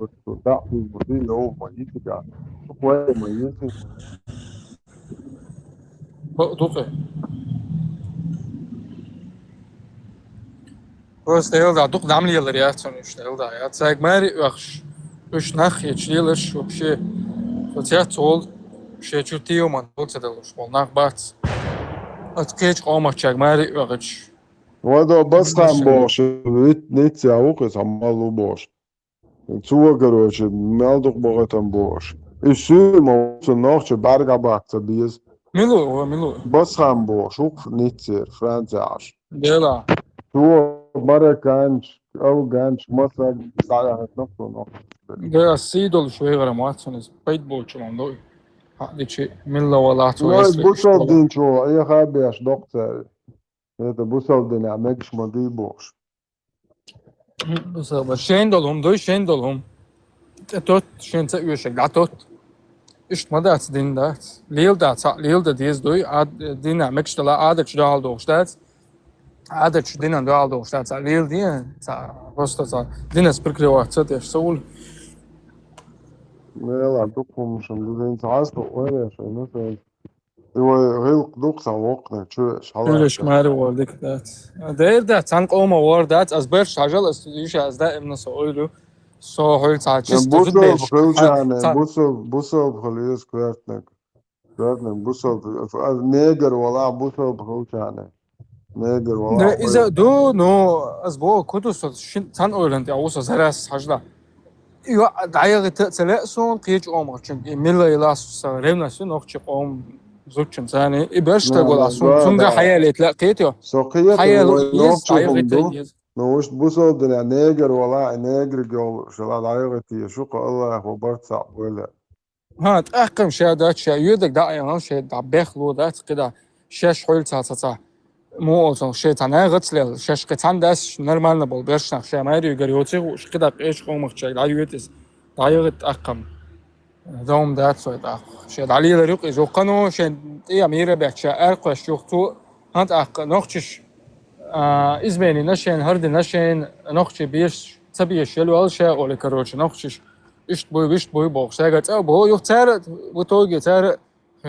دا في لو ما يتقال باي ما يتقال بقطوطه بس ده دوق دعم لي الرياض سن اشتغل ده يا تساق ماري وخش وش نخ يشيلش وبشي وتيات طول شي تشوتيو من طول تدلش والنخ بات اتكيج قومك تشاق ماري وخش وده بس هم باش نت ياوقت هم مالو باش تو короче مالدوق باغتم باش الشي ما ناخش برگا باقت بيز ميلو بس هم باش وق نتير فرانزاش ديلا تو مرة كانش أو كانش مصر ساعة نفسه نقطة. ده السيدول شوي غير مواتسونز بيت بولش موضوع هذا شيء ملا ولا تو لا بوصل دين شو أي خابي أش دكتور هذا بوصل دين عمكش مدي بوش بس شين دولهم دوي شين دولهم توت شين تأويشك دعوت إيش ما دعت دين دعت ليل ده ديز دوي عاد دين عمكش تلا عادك شو دال دوش دعت عادة دينا دوالدو شتات ليل دي تا просто دينا سبركريوا تاتش سول لا دوكم مش مدين تعاصب ولا شيء مثلا هو غير دوق وقنا شو ليش ما هو ديك ذات ده تان قوم وردات از برش شجال استيش از ده ابن سويلو سو هول تاچس بوصل خليس كوارتنك بوصل نيجر ولا بوصل بخوشانه نيجر والله إذا دو نو أسبوع كتوس تان أولند يا وصل زراس حجلا يو دعيق تلأسون قيج عمر چون ملا يلاس سرهم نسون نخش قوم زوجن ثاني إبرش تقول أسون سونجا حياة تلاقيته سقيت حياة نوش بوصل دنا نيجر والله نيجر جو شلا دعيقتي شو الله هو برتع ولا ها تأقم شهادات شيء يدك دعيان شيء دعبخ لو دات كده شش حول تاتا مو شيء تاني غتسل شش قطعن داس نورمالنا بول برش نخ شيء ما يدري يقريوتي وش كده إيش قومك شيء لا يوتس دعيقت أقم دوم دات سويت أخ شيء علي لريق إذا كانوا شيء إيه أميرة بحشة أرقش يختو هاد أق نخشش إزباني نشين هرد نشين نخش بيش تبيش يلو أول شيء ولا كروش نخشش إيش بوي باخ شيء قط أو بو يختار بتوجي تار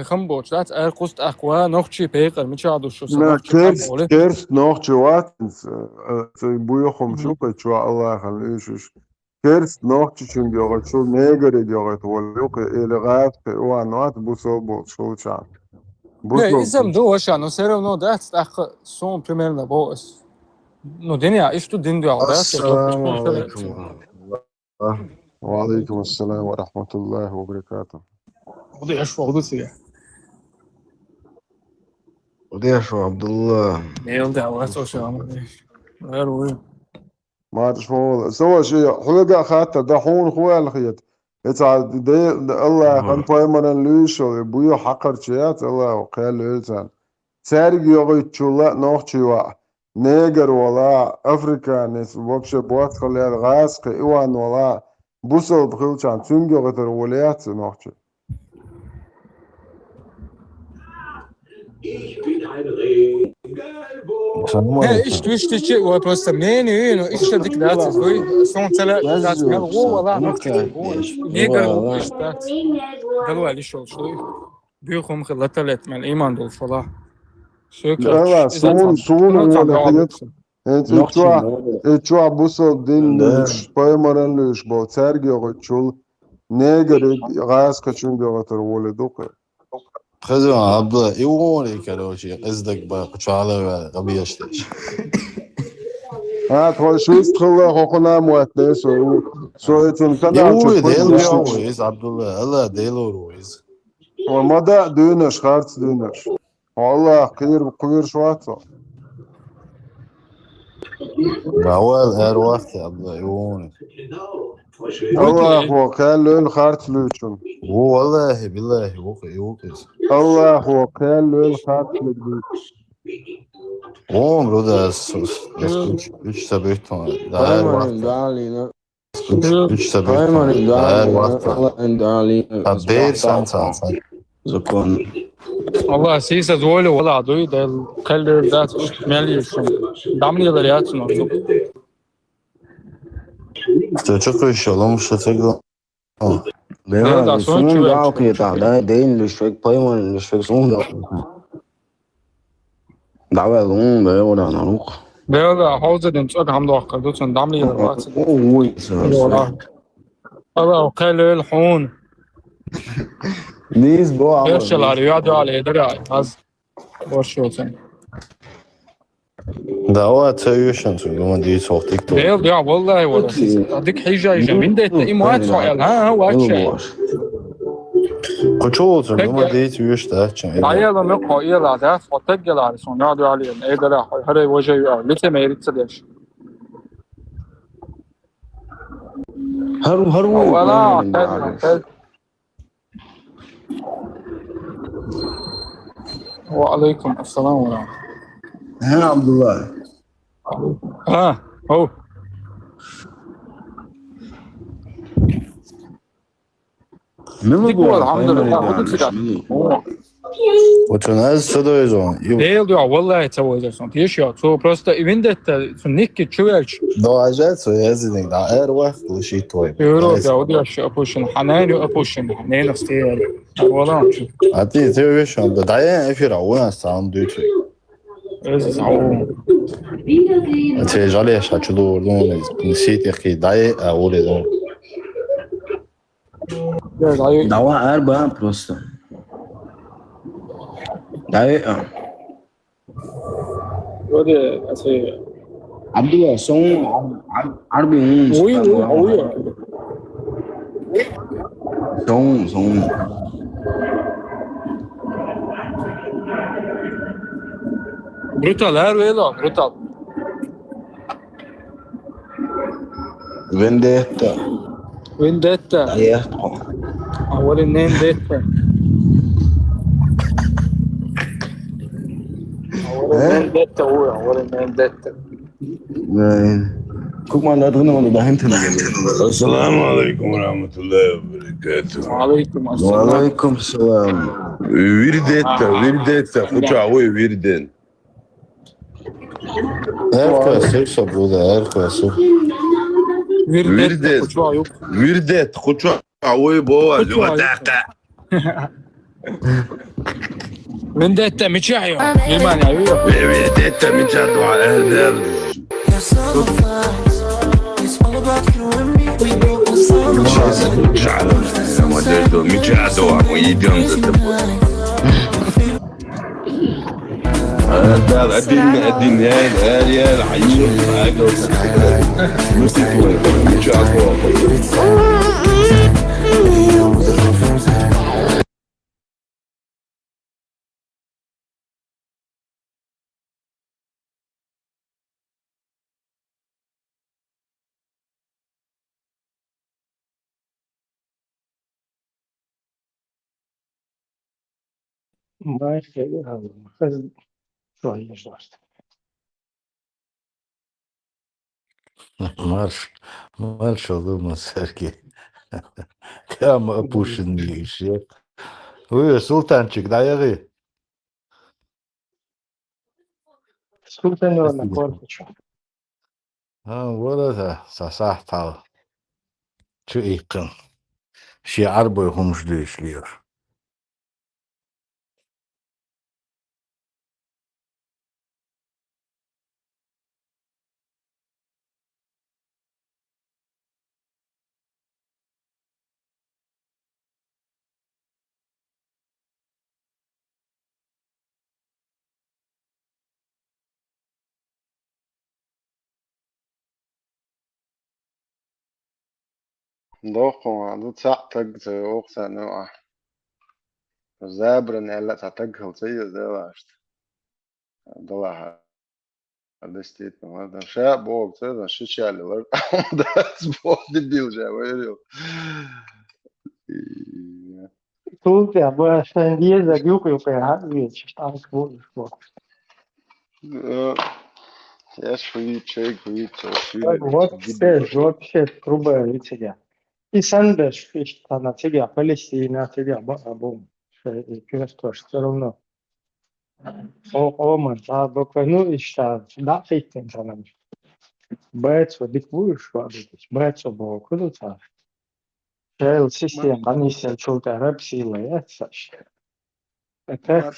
خم بوش دات قست أقوى نخشي بيقر مش عادو شو لا صباح كم كيرس بولي كيرس نوع جوات بويخم شو كتشوا الله يخليش كيرس نوع تشين بيوغ شو نيجر بيوغ تولوك إلغات وانوات بوسو شو شان لا بوسو إذا دو وش أنا سيرو نو دات أخ سون بريمير نبوس نو دنيا إيش تو دين دو دات السلام عليكم ورحمة الله وعليكم السلام ورحمة الله وبركاته وضيع شو وضيع سيا وديش عبد الله نيل ده واسو شو غير وين ما تشوفوا سوى شيء حلقة خاطر دحون خويا الخيط يتعاد دي الله كان بايمرن ليشو بويو حقر شيات الله وقال ليتان سارق يوغي تشولا نوخ شيوا نيجر ولا افريكانيس وبش بوات خلي الغاز ايوان ولا بوسل بخيلشان تنجو غتر وليات نوخ شي إيش تويش شيء وبس منين إيش تديك دات سوي سون تلا دات مال هو والله نكتة نيجر إيش دات قالوا عليه شو بيخم خلتلت من الإيمان دول صلاح لا سون ولا خيط اتشوا بوسل دين ليش بايمرن ليش بو سارق يوغي تشول نيجر غاز كتشنجو غتر ولدوك خذوا عبد الله يوري كروشي قصدك بقشعله قبيش ليش هات شو استخلا خونا مواتني سو يتنكنا يوري ديل رويز عبد الله الله ديل رويز ومدى دونش خارت دونش والله قير شواتو باول اروح عبد الله يوري الله هو قال له الخارت لوشون هو والله بالله يوقي الله هو قال له الخارت لوشون عمره ده 3 سبعتون ده هر وقت 3 سبعتون ده هر وقت قدير سنة زكون والله سيسا زولي ولا عدوي ده الكلر ذات مالي شو دعمني غريات نشوف تشوف الشغل مش تقدر ده سون ده كده ده دين لشوك بايمون لشوك سون ده دعوة لون ده ولا نروح ده حوزة دمسك هم ده قدوس دعمني غريات الله وقال الحون نيز بو ايش اللي يعدوا على درع از وشو ثاني دعوة تيوشن تقولون دي صوت تيك توك يا والله ولا هذيك حاجة من ده إيموات سؤال ها واتش كشوت تقولون دي تيوش تاعشان عيال ما قايل هذا فتجل على سون يعدوا عليه ايه ده هذا وجه لسه ما يريد تدش هرو ولا وعليكم السلام ورحمة الله. ها عبد الله. هو. الحمد لله. وتناز صدويزون. Heel ja, والله تسوي زون. تيش يا تو просто إذا سنيك تشويش. دواجات سويزين دا أروح وشي توي. يورو دا ودي أشياء أبوشن حنان وأبوشن حنان استيل. والله. عتي تيوش عم بداية إفيرا وين سام دوتي. إيش سام. عتي جالي شاتشلو لون نسيت يخي داي أولي لون. دوا أربعة بروستا. داي ودي أسي عبد الله صون عربي وي صون brutal her vela brutal vendetta أول vendetta السلام عليكم ورحمة الله وبركاته. وعليكم السلام. Virdetta, kuchaway virden. Herkes sabroda, herkes. Virdet, kuchaway boa, juma taqa. Vendetta miçayo. Gimana yo? Vendetta miçado erdel. Модельдо мечадо, а мы идем за тобой. Да, один ряд, عيون حاجة مستوى مечадо. ما خیلی حالا خیلی شوية جداشت. Marş olur Sergi. Kama puşun işi. Uy sultançık dayağı. Sultan ona korkucu. Ha valla da sasah tal. Şu ikın. Şiar boy humuşlu işliyor. دوقوا دو تعتق وقتا نوع زابرن إلا تعتقها زي زواجت ضلها دستيت هذا شاب وقت هذا شو شال ورد ده سبوع دبيل جاويريو Sultan ya bu sen diye de yok yok ya. Hiç bu. Я швидше, Вот все, вообще труба лицея. И Сандers, что на тебя, Палестина, тебя, бабу, что все равно. О, а буквально еще, да, фейтин за нами. Бэцо, диквуешь, бэцо, бо, куда-то. Шел систем, они все что-то репсилы, это это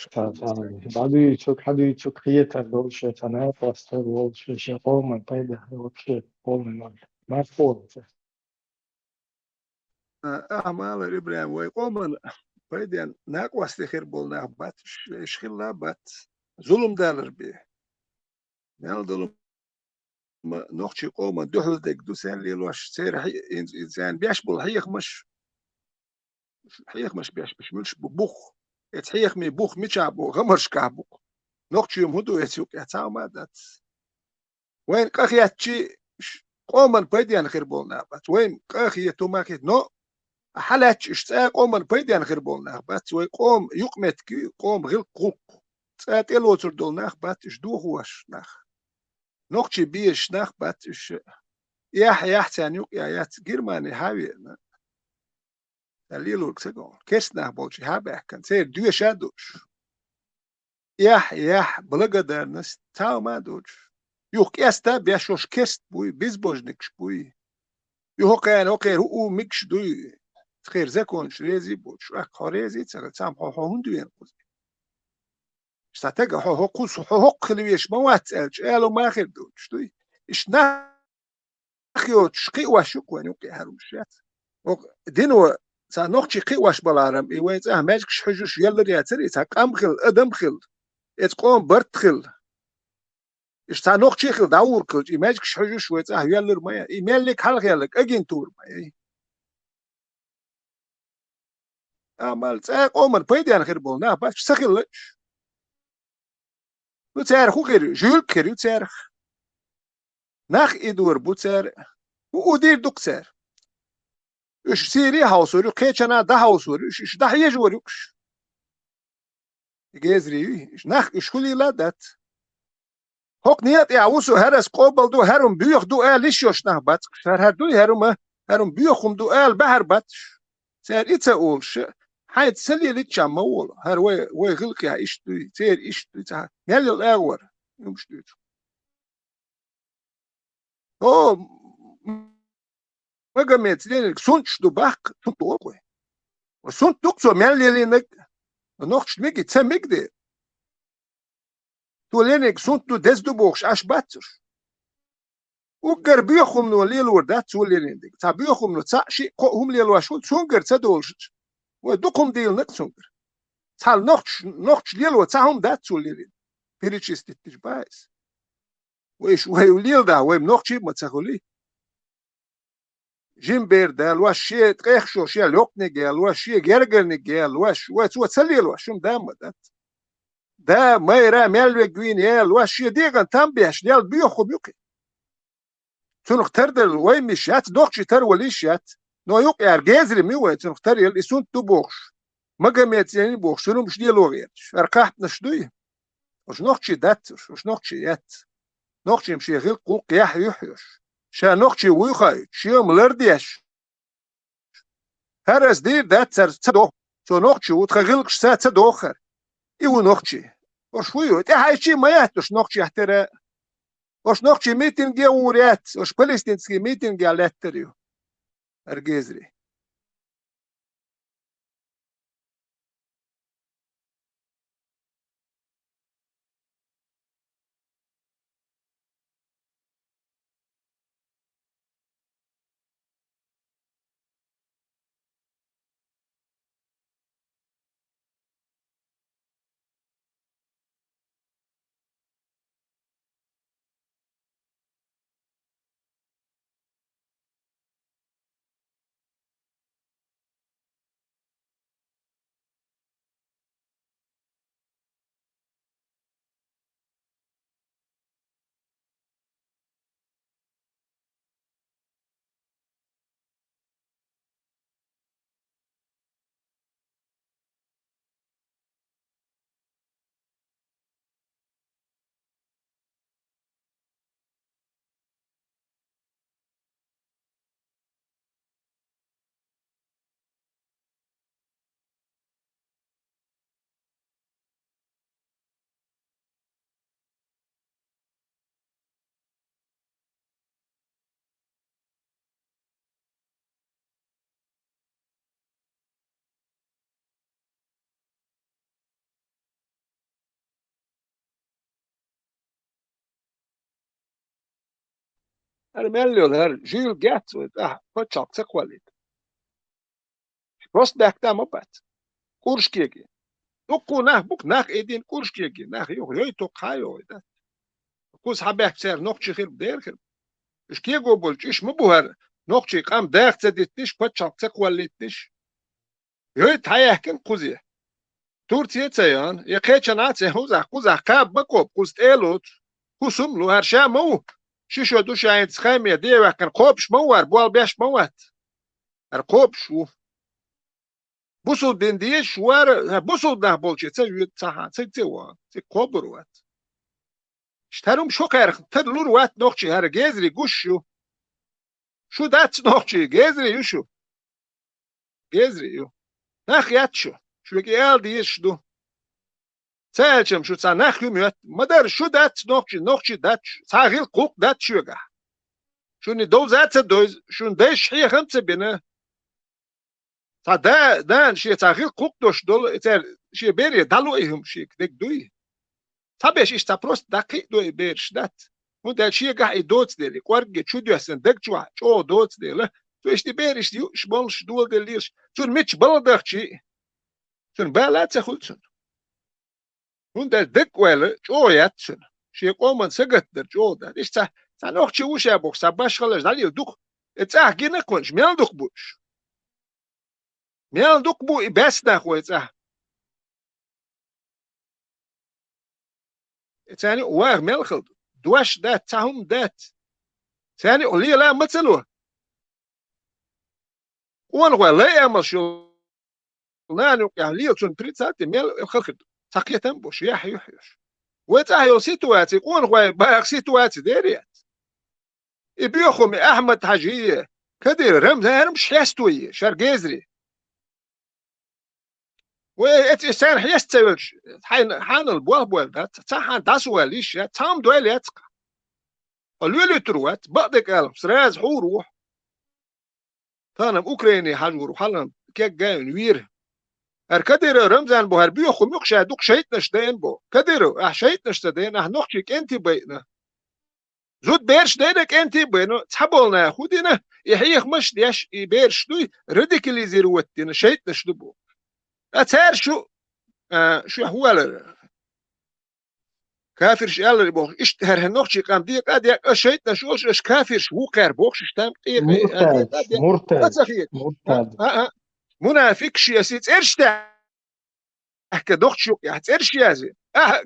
حد يشوف خيتها دولشة أنا فاستر دولشة شيء قوم بيده وكشة قوم ما فوق أعمال إبراهيم ويقوم بيدين ناق واستخير بولنا بات شخلا بات ظلم دالر بيه نال ظلم نوخشي قوم دحل دك دوسان ليلوش سير إنسان بيشبل حيخ مش بيشملش ببوخ يتحيخ مي بوخ ميشابو غمرش كابوك نوخشي يوم هدو يتسوك يتساو ما دات وين قاخياتشي قوم بيدين خير بولنا بات وين قاخيتو ماكيت نو حالات اشتاق قوم بيدين خير بولنا بات ويقوم يقمت كي قوم غير قوق تسات الوتر دولنا بات اشدو هوش ناخ نوخشي بيش ناخ بات اش يح تانيوك يات جرماني هاوي الليلو كسجون كسنا بولشي هابه كان سير دوي شادوش يح بلغدر نس تاو ما دوش يوك يستا بيشوش كست بوي بيزبوجنكش بوي يوك يعني اوكي هو ميكش دوي خير زكونش ريزي بوش اك خوريزي تسال سام هون دوين استاتك هو قوس هو خليش ما واتسالش قالوا ما خير دوش دوي اش ناخيو شقي واشوك ونوكي هروشات دينو سا نوخشي قي واش بالارم اي وين اه ماجكش حجوش يلا رياتري تا قامخل ادمخل اتقوم برتخل اش تا نوخشي خل داور كل اي ماجكش حجوش وين اه يلا ما اي مالك حلق يلك اجين تور ما مال تا قوم بيدي انا خير بولنا باش سخل وتعرف خو غير جول كيرو تعرف ناخ ادور بوتر ودير دوكسر اش سيري هاوسوري قيچنا ده هاوسوري اش ده يجوريكش جزري اش ناخ اش كلي لادت هوك نيات يعوسو هرس قوبل دو هرم بيخ دو ليش يشنه بات هر دو هرم بيخم دو بحر بات سير يتقولش حيت سلي ليتشا مول هر وي غلقي ايش دو سير ايش دو يلي الاغور يمش دو او مجمع تلين سونش دو باك سونت اوكو وسونت دوكسو مالي لينك نوخش ميجي تسميك دي تولينك سنتو دزدو بوخش اش باتر وقر بيخم نو ليل وردات تولينين دي تا بيخم نو تا شي هم ليل واشول سونجر تدولش ودوكم ديل نك سونجر تا نوخش ليل وتاهم دات تولينين بيريتشيس تتجبايس ويش ويوليل دا ويم نوخشي ما تسخولي جيمبير دا الواش شي تقيخشو شي لوقني قال الواش شي جرجرني قال الواش وتسلي الواش شم دام دات دا ما يرى مال وجوين يا الواش شي ديغن تنبيش ديال بيخم يوكي تنخ تردل وين مشات دوخشي تر وليشات نو يوك يار جازري ميوه تنخ تر يل اسون تبوخش ما قامت يعني بوخش شنو مش ديال وغير ارقاحت نشدوي وش نوخشي داتر وش نوخشي يات نوخشي مشي غير قوق يحيوش شا نوخشي ويخاي شي ملرديش هرس دير دات تدو سو نوخشي وتخغلقش سات تدوخر ايو نوخشي وش ويو تي هايشي ما يهتش نوخشي يحترى وش نوخشي ميتنجي وريات وش فلسطينسكي ميتنجي على التريو ارجيزري انا مالي هر جيل جات فتشاق تقواليت روست باك تام بات كورش كيكي دوكو ناخ بوك ناخ ايدين كورش كيكي ناخ يو يوي تو خايو ده كوز حباك سير نوخشي خير بدير خير اش كيغو بولش اش مبوهر نوخشي قام داخ تديتش فتشاق تقواليتش يوي تايحكن قوزي تورتي تيان يقيتشناتي هوزا قوزا كاب بكوب قوز ايلوت كوسملو هرشا مو شيشو دوش عين تخيمية ديوه كان قوبش موار بوال بيش موات قوبش بوصل دين ديش وار بوصل ده بولشي تسوي تصحى تسوي قبروات اشترم شو كارخ تدلور وات نوخشي هر جزري قشو شو دات نوخشي جزري يشو جزري يو نخيات شو كيال ديش دو سالشم شو تصنخ يوم مدار شو دات نوخشي دات صاغيل قوق دات شوغا شو ندوز ات دوز شو ندش هي خمسة بنا دا دان شي صاغيل قوق دوش دول شي بيري دالو ايهم شي دك دوي طبيش ايش تبروست دقيق دوي بيرش دات مو دا شي قاع دوت ديلي قورج شو دوسن دك شو دوت ديله تو ايش دي بيرش دي شبولش دول دليش شو ميتش بلدخ شي شو بالات تخلصن هون ده دك ولا جو ياتسن شي قومن سقط در جو ده ايش تا نوخ شي وش ابوك سباش خلص دالي دوك اتاه جينا كونش ميال دوك بوش ميال دوك بو بس ده خو اتاه ثاني واه ميال خلد دوش ده تاهم دات ثاني قولي لا مثلو وان ولا يعمل شو نانو يعني تون بريتات ميال خلد ساقيتن بوش يحيوش وتاهيو سيتواتي قون غواي باق سيتواتي ديريات يبيخم احمد حاجيه كدير رمز مش حيستوي شرقيزري وإتسان حيستوي حان البوال ده تحان داسوال ليش تام دوال يتقى الويلي تروات بقدك ألف سراز حوروح ثانم أوكراني حجور وحلن كيك جاي نوير كدير رمزان بو بيوخو مخشا دوك شيتنش دين بو كديرو شيتنش دين نوخشيك انت بينا زود بيرش دينك انت بينو تحبولنا خودينا يحيخ مش ديش بيرش دوي ريديكليزي روتينا شيتنش دبو اتسار شو هو كافر شال بوخ اشتهر هنوخشي قام ديك ادي شيتنش اش كافر شو قار بوخش شتام ديك مرتد منافق شي اسيت ارشتا احكي دوخشو ارش يازي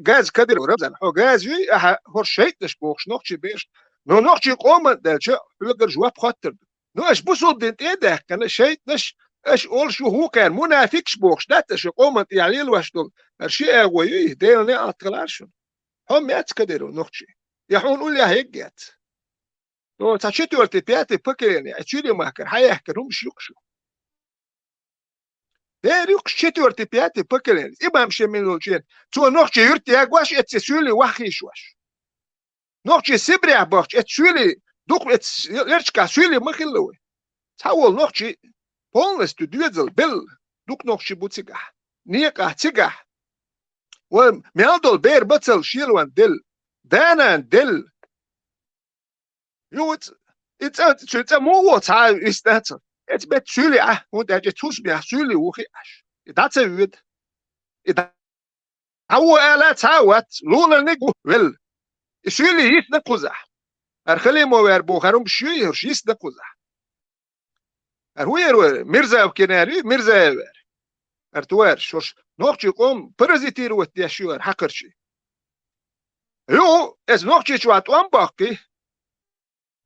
غاز كدر رمزان حو غاز وي هور شيتنش بوخش نوخشي بيش نو نوخشي قوم دالشا لقر جواب خاطر نو اش بوصل دنت ايه كان شيتنش اش اول شو هو كان منافقش بوخش داتش قوم يعني الواشتل ارشي اغوي ديلني اطلعش هم يات كدرو نوخشي يحون قول يا هيجات تو تشيتي ورتي بياتي بكريني اتشيلي ماكر هيحكرهم مش يقشو ديريك شيتي ورتي بياتي بكريني إبا مشي من الوجين تو نوخشي يرتي اغواش اتسولي وخيش واش نوخشي سبري عباش اتسولي دوك يرشكا سولي مخلوي تاول نوخشي بولنس تو دوزل بل دوك نوخشي بوتسيغا نيقا تسيغا وميالدول بير بطل شيلوان دل دانا دل يوت it's مو واتسا استاتر it's بيت سولي وانت اجي توسبيا سولي وخي اش that's a weird هو الا تاوت لولا نيجو ويل سولي يتنقزح ارخلي مو يربو خروم شوي هرش يتنقزح ارهوير ميرزا وكناري ميرزا يوير ارتوار شوش نوخشي قوم برزيتير وتياشيور حقرشي يو از نوخشي شوات وان باقي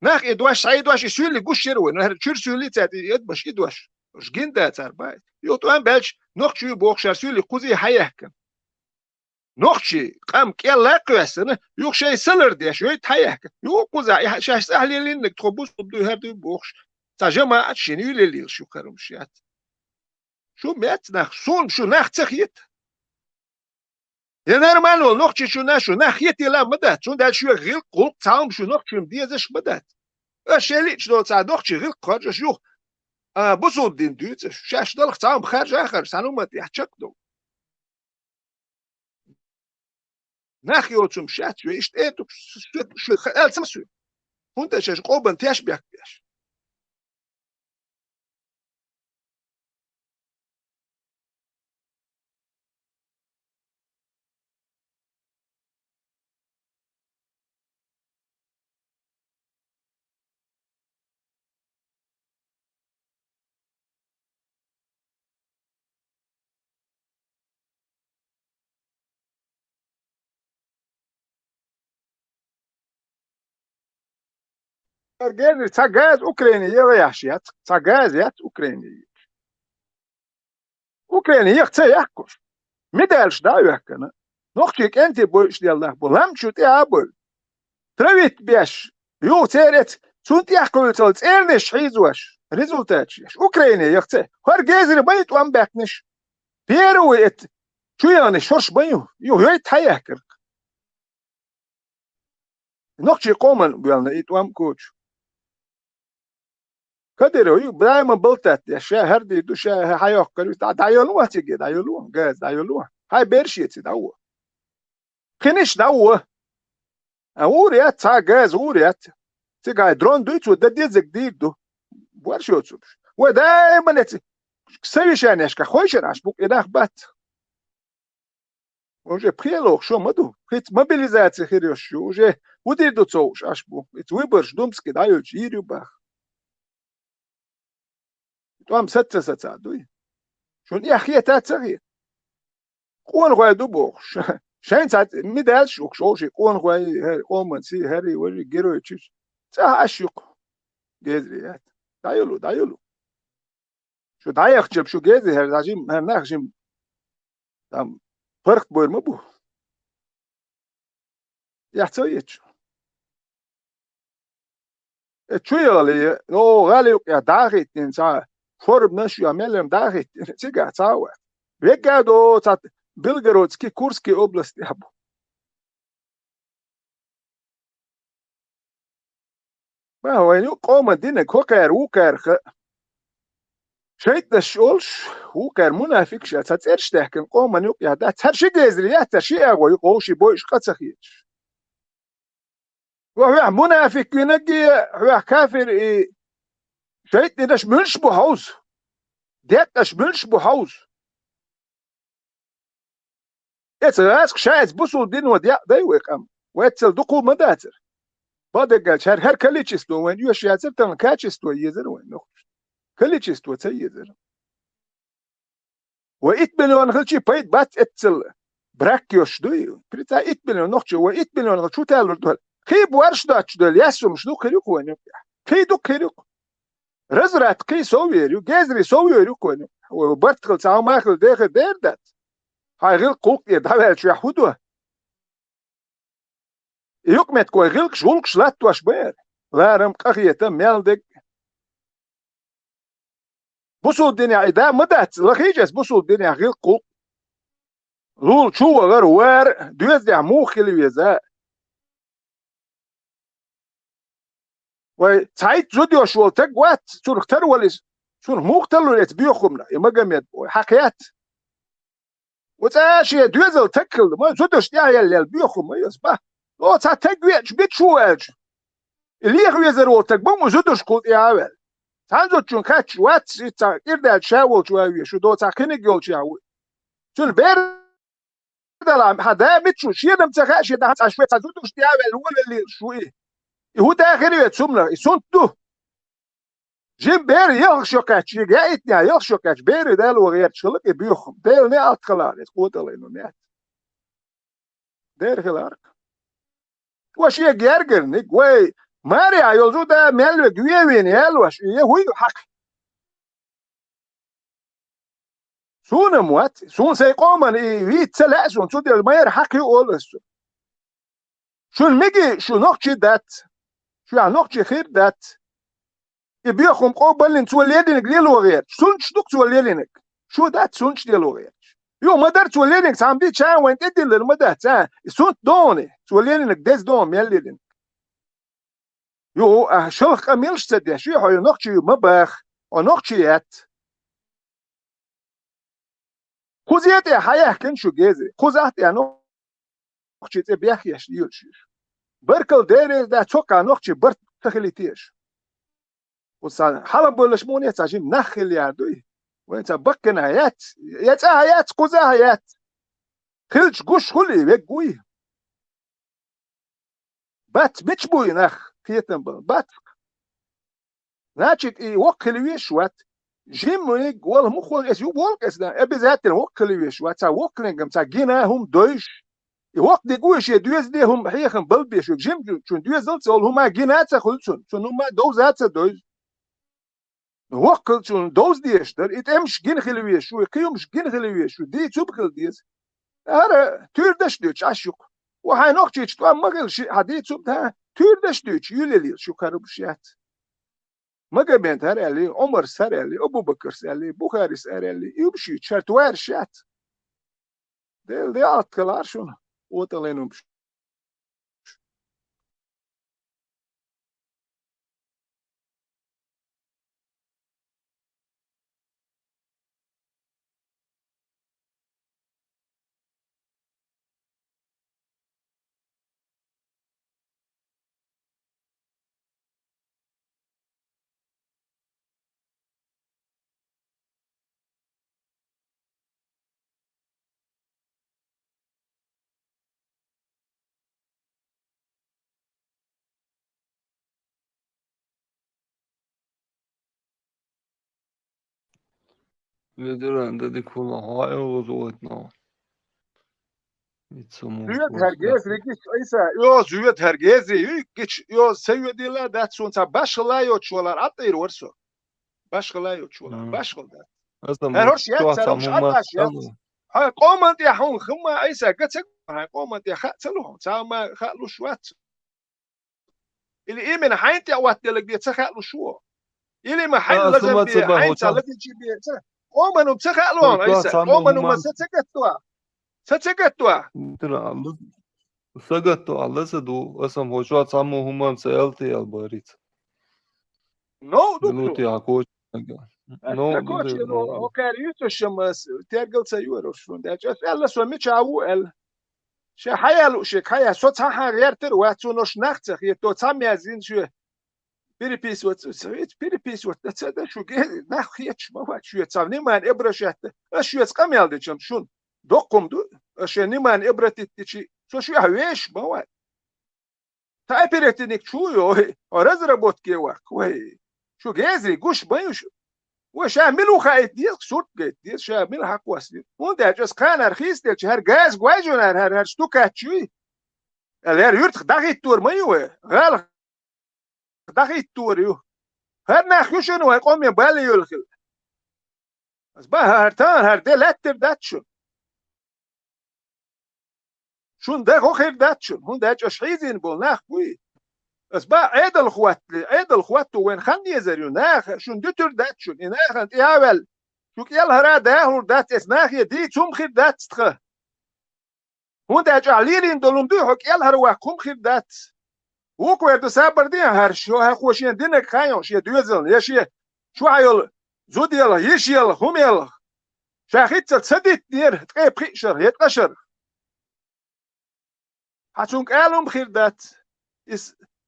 ناخ ادواش سايدواش سولي قشيرو نهر تشير سولي تاتي يدبش ادواش اش جندا ترباي يو توان بالش نوخشي بوخشار سولي قوزي حيحكم نوخشي قام كيلا قيسن يوخشي سلر دي شوي تحيحكم يو قوزا شاش سهل لينك تخبوس بدو هردو بوخش تا جماعة شنو ليل شو كرمشيات شو مات ناخ صون شو ناخ تخيت يا نورمال نوخشي شو ناخيت لا مدات شو دال شو غير قول تاهم شو نوخشي مديزش مدات اشيلي شنو تاع نوخشي غير خرج شو بوصو الدين دوت شاش دلخ تاهم خارج اخر سانو ما يحتشكدو ناخيو تم شات شو ايش ايتو شو السمسو هونت شاش قوبن تياش بياش Ergezi цагаз Ukraynaga yaxshiyat. Цагaziyat Ukraynaga. Ukraynaga yaxkur. Medalsh da yakana. Nochchik enti boş diyallah bu. Lamchut ya bu. Travit besh. Yo teret. Sunt yakul tolts ernish hizwash. Rezultat shish. Ukraynaga yaxtsa. Ergezi bayt wan baknish. Peru et. Şu yani şoş banyo. Yo yoyt hayakır. Nochchik qoman bu yana it wan coach. كدروا دائما بلطت يا شهر دي دو شهر حيوكر دايلوه تيجي دايلوه جاز دايلوه هاي بيرشيت داوه خنش داوه اوريات تا جاز اوريات تيجي درون دوت ودا ديزك ديدو بورشوتش ودائما سوي شانش كخويش راش بوك اداخ بات وجه بريلو شو مدو خيت موبيليزاتي خيريوش شو وجه ودي دو تسوش اشبو اتويبرش دومسكي دايو جيريو باخ توام ستة دوي شون يا أخي تاتسغي قون غاي دوبوخ شين ساعت ميدال شوك شوشي قون غاي قوم سي هاري وجي جيرو يتشوش سا أشيق جيزريات دايلو شو دايخ جب شو جيزي هر داجيم هر ناخشيم تام فرق بوير مبو يحتويتش تشويلي نو غالي يا داغي تنسا Forb naš jamelem dahit, ciga caue. Vega do Belgorodski, Kurski oblasti abu. Ma ovaj nu koma dine kokar ukar شيء olş hu ker münafik şa tat erştehken qoman yok ya da her şey gezri ya her şey agoy qoşi boy şqatsak hiç وهو منافق ينقي هو كافر شيء das mülsch bu haus der das mülsch bu haus jetzt rask şayet busul din ve da yıkam ويتصل دقو مداتر بعد قال شهر هر كليتشستو وين يوش ياسر تن كاتشستو يزر وين نخش كليتشستو تيزر وإت مليون خلشي بايت بات اتسل براكيوش دوي بريتا إت مليون نخشي وإت مليون شو تالر دول خيب ورش داتش دول ياسو مش دو كريوك وين كي دو كريوك رزرات كي سويريو جازري سويريو وين وبرتقل ساو ماخل داخل دير دات هاي غير قوق يدعوها شو يحودوها يقمت كوي غيلك شولك شلات واش بير لارم قخية ميلدك بوصل الدنيا إذا مدت لخيجس بوصل الدنيا غير قوق لول شو غير وار دوز دع موخ اللي يزا وتعيد زوديو شو تقوات شو اختار ولا شو مختلو يتبيخمنا يما جميت حكايات وتاشي دوز تكل ما زودش يا اللي بيخم يسبح لو تتقويش بتشوج اللي يخوي زروتك بمو زودش قلت يا عوال تانزو تشون كاتش وات تا إردال شاول شوية شو دو تاكينك يول شاول شو البير دلام هذا بتشو شيء دم تخاش ده هات عشوائي تزودش يا عوال ولا اللي شوي هو ده آخر يتسمنا يسون دو جيم بير يخشو كاتش يجايتني يخشو كاتش بير ده لو غير شلك يبيخم ده اللي أتخلال يتقوت الله إنه نات ده خلارك وش يجرجر نيك وي ماريا يوزو ده مال جويين يالوش يهوي حق سون موات سون سيقومن ويت سلاسون سود المير حق يقولس شو المجي شو نقشي دات شو نقشي خير دات يبيخم قوبلن توليدنك ليلو غير سونش دوك توليدنك شو دات سونش ديلو غير يو ما دار توليدنك سامدي تشان وين تدي للمدات سونت دوني توليدنك ديس دون ميلدن يو شلخ ميلش تدي شو هو نقشي مباخ ونقشيات خوزيت حياه كن شو جيزي خوزات يا نقشي تبيخ يشيل بركل دير ده توقع نقشي برت تخليتيش وصار حلب ولا شمون يتعجم نخل يا دوي وانت بكن هيات يت هيات قوزا هيات خلش قش خلي بيقوي بات بتشبوي نخ كيتن بات ناتشت اي وكل ويشوات جيم ويق ولا مخول اس يوبولك اس ده ابيزات وكل ويشوات تا وكلنجم تا جيناهم دوش يوق دي قوش دوز دي هم حيخن بلبي شو جيم شو دوز دول هما جينات خلصون شو هما دوزات دوز وقت شو دوز ديشتر اتمش جين خلويه شو يقيمش جين خلويه شو دي تبخل ديز هذا تيردش دوش عشق وهاي نقطة تو ما قال شيء حديث سبتها تيردش دوش يللي شو كربشيات ما قبنت هرالي عمر سرالي ابو بكر سرالي بخاري سرالي يمشي شرطوار شات دي اتكلار شو وطلعنا بش Vedrande di kolla ha jag råd nå. Züvet herkes rekis ise yo züvet herkes geç yo seviyorlar da sonra başkalar yoçuyorlar atlayır orası. Başkalar yoçuyorlar. Başkalar. Her hoş ya sarhoş ataş ya. Ha qomat ya hun khma ise gatek ha qomat ya khatsalu sama khatlu shwat. Ili imin haint ya watdelek bi tsakhalu shwo. Ili ma hayl lazim bi haint salati bi qomanum tsakhalu ise qomanum satsekatwa. satsekatwa. Sagatto alla se du asam hočo samo humam se LTL barit. No, Minuti ako نو كوتش دودي هو كان يتشمس ترجل سيور شون ده جس الله سو ميتشاو ال شي حيالو شي حيا صوت ها غيرتر واتسو نوش نخت يتو تساميازين شو بيريبيس بيريبيس تصدق شو جه نخ يتش ما وات شو تصامني مان ابرشات شو يتقمل دي شون دوقم دو شني مان ابرتي تشي شو هويش ما وات تاي بيرتنيك شو يو رزربوت كي واك وي شو جازري قش بايش وشاملو خايت ديس صوت جيت ديس شامل حق واسي وانت جس كان رخيص ديل هر غاز غواجون هر شتوكات شوي الهر يرتخ داغي تور مايو غال داغي تور يو هر ناخيوشن ويقوم يبالي يلخل بس با هر تان هر دي لاتر داتشون شون ده خير داتشون هون ده جس حيزين بول ناخ بوي بس با عيد الخوات وين خلني يزريو ناخ شون دتر داتشون ناخ انت ياول شوك يلا هرا داهر دات اسناخ يدي توم خير دات تخ هون ده جعليلين دولم دو حك يلا هرا واكم خير دات وك ويردو سابر دي هر شو هخوشين دينك خايون شي دوزل يشي شو عيول زود يلا يش يلا هم يلا شاخيت تصديت دير تقيب خيشر يتقشر حتونك قالهم خير دات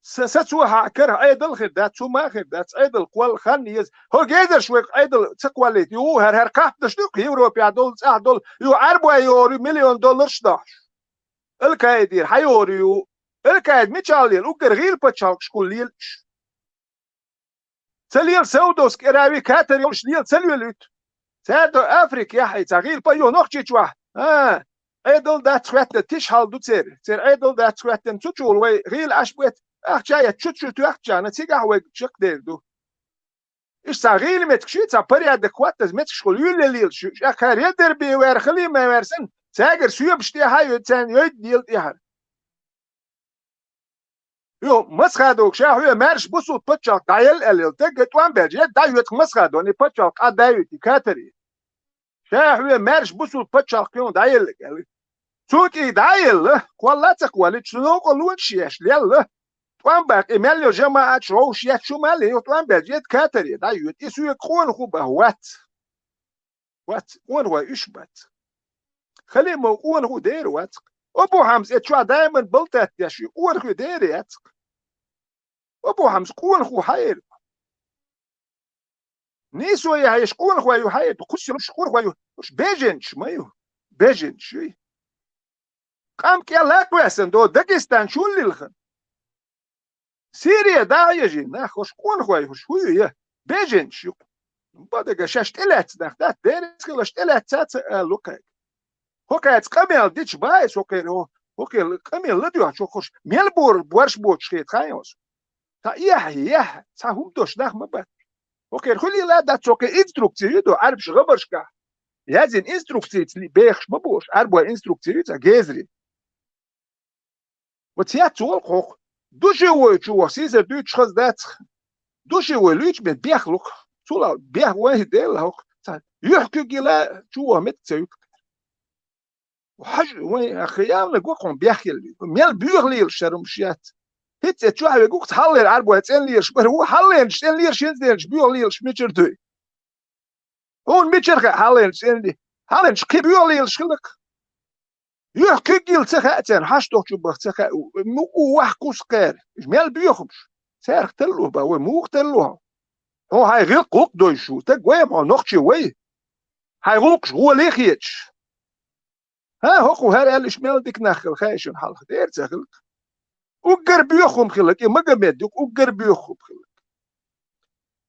ستسوى حكر عيدل خدات شو ما خدات عيدل قوال خان يز هو جيدر شوي عيدل تقواليت يو هر كاف دشتوك يورو بيعدول دول يو 4 يورو مليون دولار شداش الكايدير حيوريو الكايد ميتشاليل وكر غير بتشالك شكون ليلش تليل سودوس كراوي كاتر يوم شليل تليلوت سادو افريك يا حي تغير بايو نوخشي جوا عيدل دات سوات تشحال دو تير عيدل دات سوات تشول وي غير اشبوت اخجايا تشوتشو تو اخجانا تيغا وي تشق ديردو ايش صغير متكشي تابري ادكوات متكشول يليل شو اخر يدر بي ور خلي ما ورسن ساغر سوي بشتي هاي تان يديل يهر يو مسخادوك شاهو مارش بوسو بتشال دايل ال تك توان بيجي دايوت مسخادو ني بتشال قدايوت كاتري شاهو مارش بوسو بتشال كيون دايل توكي دايل كوالاتك وليت شنو قولون شيش ليل توان باك ايميليو جماعه شو شيش شو مالي توان بيجي كاتري دايوت يسوي كون خو بهوات وات وين هو يشبت خلي مو وين هو دير وات ابو حمز اتشوا دائما بلتات يا شي وين هو دير يات ابو حمز قول خو حير نيسو يا هيش قول خو يو حير بخش مش قول خو مش بيجنش مايو بيجنش قام كي لا كويسن دو داغستان شو اللي الخن سوريا دا يجي ناخش قول خو شو يا بيجنش بعد شاش تلات دخلت دير سكلش تلات سات لوكاي هوكايت قامل ديش بايس هوكي قامل لديو شو خوش ميلبور بورش بوتش خيت خايوس تا يح تا هم دوش نخ مبات اوكي خلي لا دا توكي انستركتير دو عربش غبرشكا يازين انستركتير لي بيخش مبوش اربو انستركتير تا جيزري وتيات تول خوخ دوشي وي تشو سيزر دو تشخص دات دوشي وي لوتش بيت بيخلوك تولا بيخ واحد ديل هوك يحكي كلا تشو مت تسيك وحاج وين خيام لقوكم بيخيل ميل بيغليل شرمشيات هيت تشو حاجه قوت حلل عربو تسلير شبر هو حلل تسلير شنزل بيغليل شميتشر دوي هون ميتشر حلل تسلي حلل شكبيغليل شلك يحكي جيل تخاتن حاشتو تشبخ تخا مو وحكوس قير ميل بيخمش سارخ تلو با ومو تلو هو هاي غير قوق دويشو تقوي ما نختشي وي هاي غوقش هو ليخيتش ها هوكو هر قالش ميل ديك نخل خايشون حلق دير تخلك وقر بيخم خلك ما قمدك وقر بيخم خلك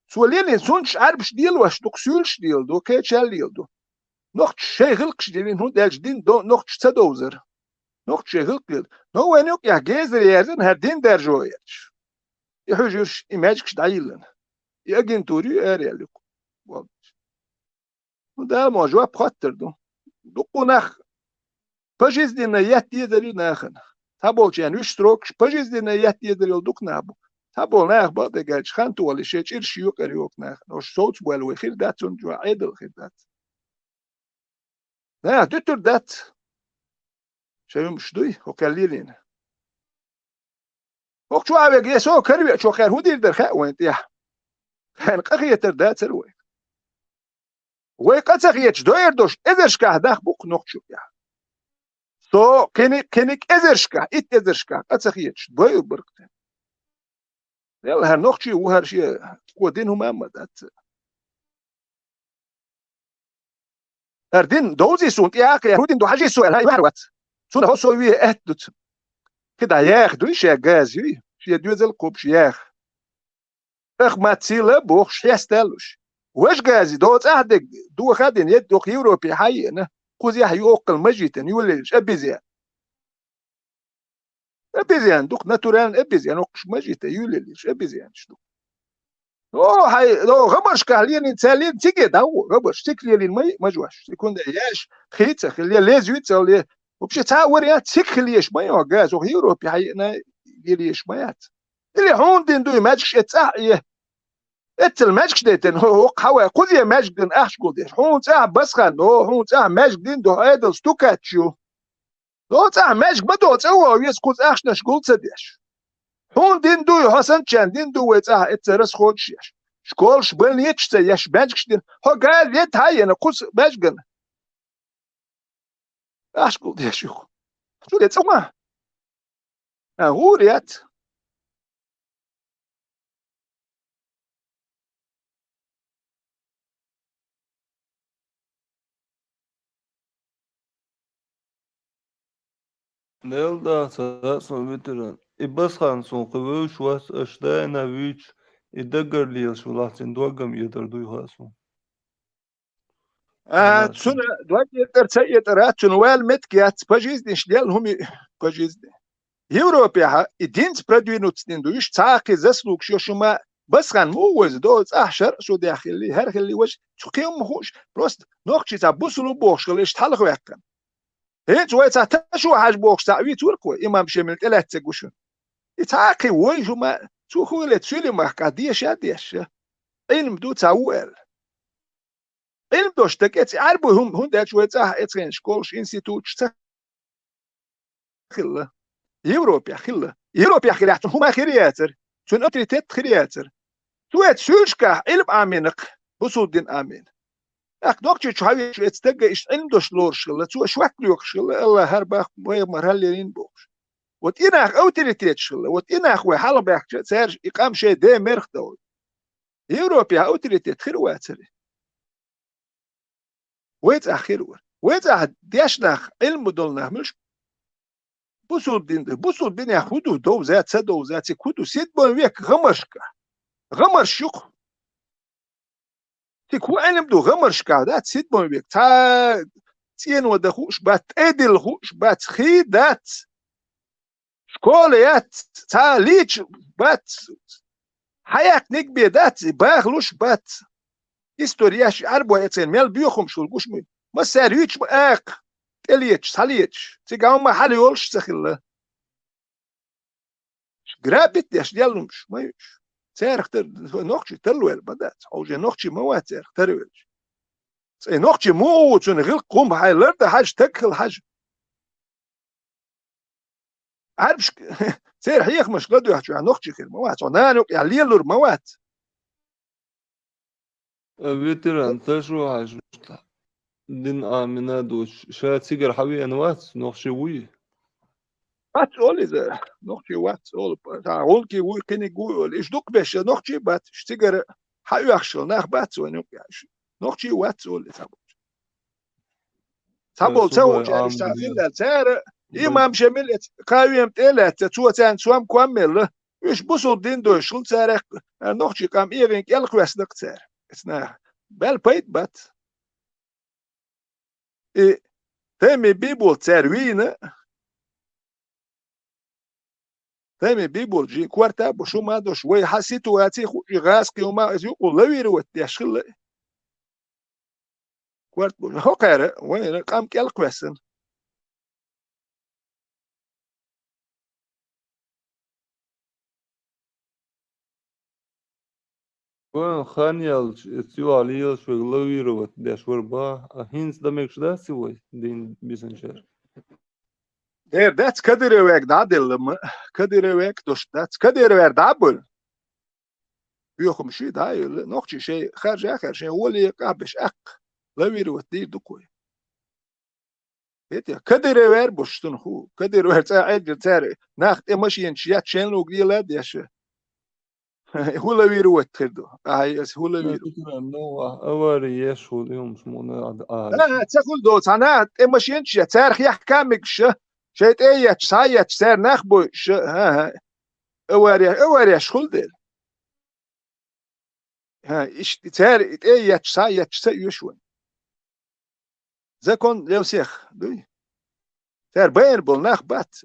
سولين سونش عربش ديل واش دوك سولش ديل دو كيتشال ديل دو نوخت شي غلقش ديلين هون دالش دين دو نوخت تدوزر نوخت شي غلق ديل نو وينوك يا جيزر يازن هردين درجويتش يحوجوش إيماجكش دايلن يأجن توري أريالك وده موجوع بخطر دوكو نخ بجيز دينا ياتي داري ناخن تابوش يعني يشتروكش بجيز دينا ياتي داري دوك نابو تابو ناخ بعد جالش خانتو ولا شيء إرشيوك أريوك ناخن وش صوت بوالوي خير داتون جوا عيدل خير دات لا دتر دات شايف مش دوي وكاليلين وقت شو عم يسوع كربي شو خير هو دير درخاء وين تيح كان قخية تردات سروي وقتخيتش دويردوش ازرشكا داخ بوك نوكشو يا سو كنك ازرشكا ازرشكا قتخيتش دوير بركت يلا هنوكشي وهرشي ودين هم امدات اردين دوزي سونت يا يهودين دو حاجه سؤال هاي واحد سونا هو سوي اهدت كده ياخدوا شي غازي شي دوزل كوب شيخ اخ ما تسيله بوخ شيستلوش واش غازي دوت اهدك دو خدين يد دو يوروبي حينا خوزي حيوق المجيتن يولش ابيزيان ابيزيان دوك ناتورال ابيزيان وقش مجيت يولش ابيزيان شنو هاي لو غمرش كالين تسالين تيجي داو غمرش تكلين ما جواش يكون ياش خيتة خليه لازويت ولا وبشي تاور يا تكليش ما يوغاز ويوروبي حينا يليش مايات اللي هون دين دو ماجش اتساح اتل ماجش ديتن هو قهوة قضية ماجدن احش قضيش هون تاع بسخن هون تاع ماجدين دو ايدل ستوكاتشو دو تاع ماجد ما دو تاو يسكوت احش نشقول تديش هون دين دو حسن چند دين دو تاع اترس خودشيش شكولش بلنيتش ياش ماجش دين هو قال يت هاي انا قص ماجدن احش قضيش شو دي تسمع غوريات Nelda son veteran. Ibashan son qawush was ashdana wich idagar liel shulatin dwagam yadar hasun. تسونا دلوقتي يقدر تسيطرات تنوال متكيات باجيز نشليل هم باجيز يوروبيا الدينز برادوي نوتسنين دويش تاقي زسلوك شما بس كان موز دوز احشر شو داخلي هر خلي وش تقيم مخوش بروست نوقتي تا بوسلو بوخش ليش تحلق ويقن هيت ويتا تشو حاج بوخش تاوي توركو امام شمل تلات تقوشن يتاقي وي شما تشوخو اللي تشيلي محكا ديش ديش علم دو تاوال علم دوش تكيت عربو هم داش ويتا اترين شكولش انستيتوت خلا يوروبيا خلا يوروبيا خلا هم خرياتر تون اوتريتيت خرياتر تويت سوشكا علم امينق بوسود دين امين اك دوكتي تشاوي تستجا ايش عندوش لورش لا تو شوكليوك شلا الله هرباخ موي مرهلين بوش وتيناخ اوتريتيت شلا وتيناخ وحال باخ سير اقام شي دي مرخ دول يوروبيا اوتريتيت خرواتر ويت اخر ويت ديشناخ علم دولنا مش بوسود دين ياخدو دو ذات سدو ذات كودو سيد بون ويك غمرشوك تكو علم دو غمرشكا دات سيد بون ويك تا تين ودخوش بات ادل خوش بات خيدات شكوليات تا ليش بات حياك نكبي دات باغلوش بات هيستورياش عربو يتين ميل بيوخم شولقوش مي ما ساريوش باق تليتش ساليتش تيقاو ما حالي يولش تخيل جرابت ياش ديالهمش ما يوش سارخ نوختي تلويل بدات او جي نوختي موات سارخ ترويل نوختي موت ونغيل قوم هاي لرد حاج تكل حاج عارفش سارح يخمش قدو يحكي عن نوختي خير موات ونانوك يعني ليلور موات Veteran تشو حاج دين آمنا دوش شاید سيجر حوي انوات نوخشي وي بات اول إذا نوختي وات اول تعولكي وي كني جوي إيش دوك بيش نوختي بات اشتجر حيو أخشل ناخ بات ونوك يعني نوختي وات اول تابول تاو جاري شافيل تار إمام شمل قاويم تلات تسوتان سوام كوامل إيش بوصل دين دوش شل تارك نوختي كام إيرين يلق وسنك تار اسنا بل بيت بات إيه تامي بيبول تاروين تامي بيبول جي كوارتا بشو ما دوش وي حسيتو واتي غاس كيوما يقول لوير وتيشخل كوارت بول هو قارئ وين قام كيال كويسن وين خانيال تيو عليال شو لوير وتداش وربا هينس دمك شدا سوي دين بيسنجر Der dat kadirewek dadel kadirewek dosh dat kadirewer dabul يوخم شي دايل نوخشي شي خارج اخر شي هو اللي قابش اق لويرو دي دكوي هيتيا كدر وير بوشتن هو كدر وير تاعد تاري ناخت ماشي ينشيات شين لو قيلاد ياش هو لويرو تخدو هاي هو لويرو فكرة إنه أوري يشو اليوم شمونا لا تقول دوت أنا ماشي ينشيا تاريخ يحكامك شيت ايه سايت سير نخبو ها اوري شغل ديل ها ايش تار ايه سايت سيوشون زكون لو سيخ دوي تار بين بول نخبات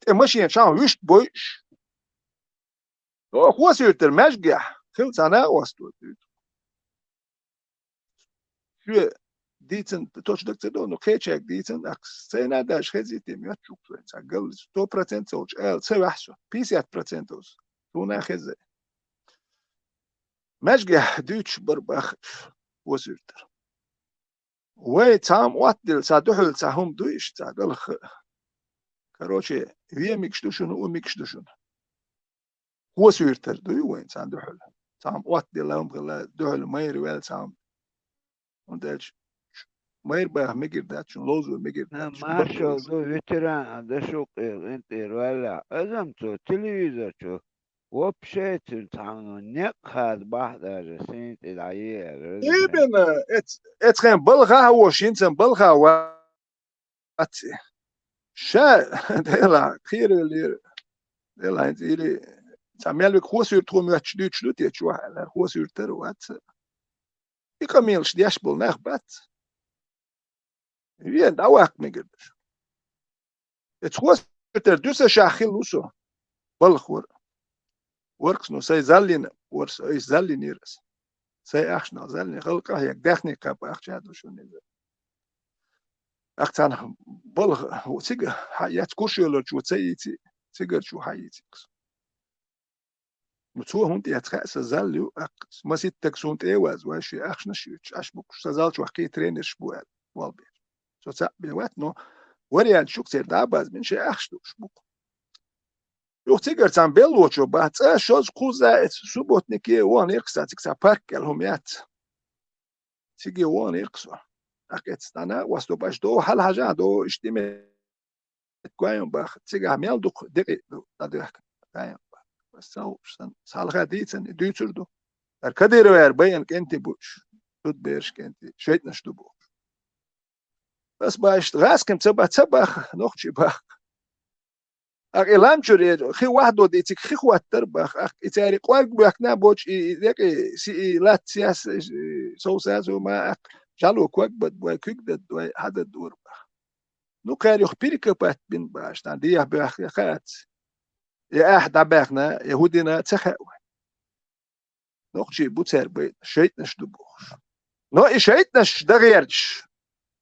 ماشي شان ويش بوش هو سيرتر مشجح خلص انا واسطو شو ديتن توش دكتور نو كيتشك ديتن اكس سينا داش خزيتي ميات شوك قال 100% سوش ال سوي احسن 50% تونا خزي مشجح دوتش بربخ وسيرتر وي تام واتدل سادوحل ساهم دويش تاقل كروشي هي ميكشدوشن وميكشدوشن هو سيرتر دوي وين سادوحل تام واتدل لهم غلا دوحل ماير ويل تام وندلش ماير باه ميجر داتشن لوزو ميجر داتشن مارشال دو ويتران ده شوق انت ولا ازم تو تلفزيون تو وبشيت تعمل نقهد بعد رسينت العيال ابن اتخن بلغا هو شينتن بلغا وات شا دلا خير اللي دلا انت اللي تعمل لك هو سير تو ماتش دوتش دوت يتشوا هو سير تر وات يكملش دياش بول نخبات ين دواك ميجر اتخوس تر دوسا شاخيل وسو بلخور وركس نو سي زالين ورس اي زالين يرس سي اخشنا زالين خلقه هيك داخني كاب اخشاد شو نزل اختان بلغ وتيجا حيات كوشي لو شو تسيتي تيجا شو حياتي متو هونت يتخاس زاليو اقس ما سيت تكسونت ايواز واشي اخشنا شي اشبك زال شو حكي ترينر شبوال والبي سو تسع بوقت نو وريان شو كثير داباز من شي اخشدو شبك يو تيجر تام بيلوتشو بات شوز كوزا سوبوتنيكي وان يركساتك سا بارك الهميات تيجي وان يركسو اكيد انا واستو باش دو هل حاجه دو اشتمي كوين باخ تيجي عميل دو دقي دو كاين بس سالغا ديتن دوتردو الكدير وير بين كنتي بوش تود بيرش كنتي شيت نشتو بو بس باش غاس كم تبخ نوخشي باخ اقلام شوري خي واحد وديتك خي خوات تربخ اتاري قواك بيحنا بوش ديك سي لات سياس سوساس وما جالو كواك بد بوي كيك دد هذا الدور بخ نو كان يخبرك بات بين باش ديه بخ خات يا احد عباخنا يهودنا تخاوي نوخشي بوتر بيت شيتنش دبوخ نو شيتنش دغيرش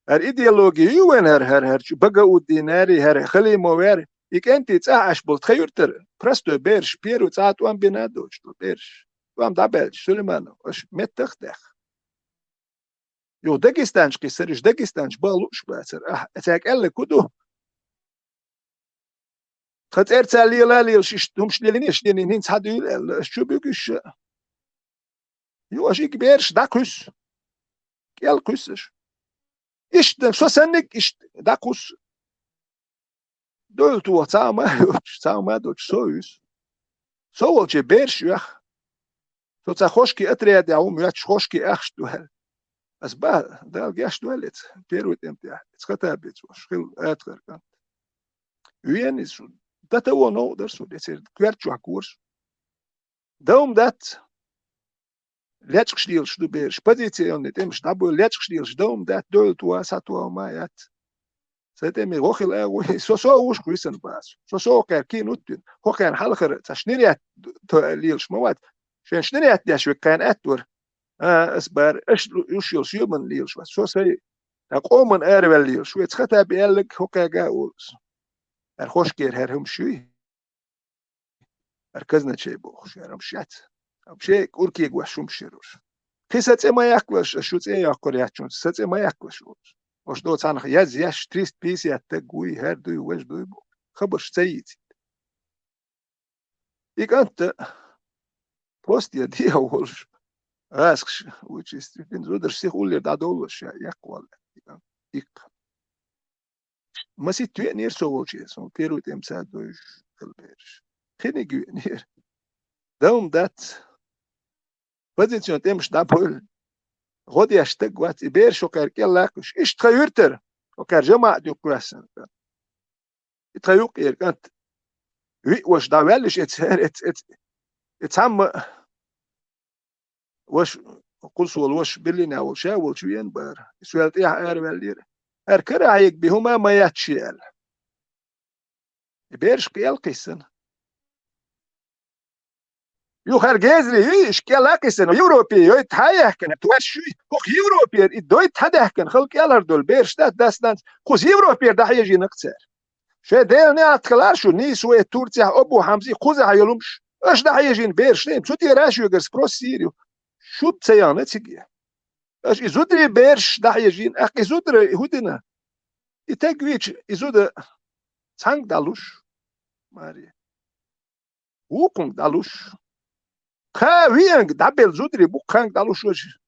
الايديولوجي وين هر بقى وديناري هر خلي مواري ik enti tsaach bol tkhayurter presto bersh piero tsat wan binado sto bersh wan dabel sulemano osh mettachtach yo dagestanch kiserish dagestanch balush baser etak elle kudu khat ertsali lali shishtum shlelini shleni nin tsadu shubugish yo ashik bersh dakus kel kusish ish so sennik ish dakus دولت هو تاما دوش سويس سوالجي بيرش يخ تو تخوشكي اتريد يعوم ياتش خوشكي اخش دوهل بس با دال جاش دوهلت بيروت امتياح اتخطابت وشخيل اتخر كانت وين يسو داتا هو نو درسو يصير كويرتشو حكورس دوم دات لاتش شديل شدو بيرش بازيتيون نتمش دابو لاتش شديل دوم دات دولت هو ساتو مايات سيتمي روخيل اغوي سو وش كويسن باس سو كان نوتن هو كان حلقه تشنيريات ليلش مواد شن شنيريات داش كان اتور اسبار اش يوشيل شيومن ليلش سو سي قومن ارول ليلش ويتختا بيلك هو كاغا اولس الخوش كير هرهم شوي مركزنا شي بوخ شرم شات شي كوركي غوشوم شيروش خيسات ما ياكلش شو تي ياكل ياتشون سات ما ياكلش وش دو تانخ ياش تريست بيسي اتقوي هردوي وش دوي بو خبرش سيدي إيك أنت بوست يدي أولش Askš, učis, fin zudar sich ulir da dolus, ja, wala. Ik. Masit tuye nir so volches, on peru tem sa dois kalbers. Geen gu nir. Daarom dat position tem stapol. Rodi ashtag wat iber shoker kelaksh. Ish tkhayurter. Okar jama du krasan. Itrayuk kant. Wie was da welish it's ham was قلص والوش بلنا وشا والشوين بار سؤال يا اربلير اركر هيك بهما ما يتشيل بيرش قيل قيسن يو خرجزري ايش قيل قيسن يوروبي يتحيح كان توشي هو يوروبي الدويت هذا كان خلق يالر دول بيرش داستان خوز يوروبي ده يجي نقصر شو ده نه اتكلار شو نيس و تركيا ابو حمزي خوز هيلومش اش ده يجي بيرش نيم شو تيراش يجرس بروسيريو شو تسيانه تيجي اش ازودري بيرش ده يجين اخ ازودري هودنا يتقويش ازود سانك دالوش ماري وكم دالوش خا وينك دابل زودري بوكانك دالوش وش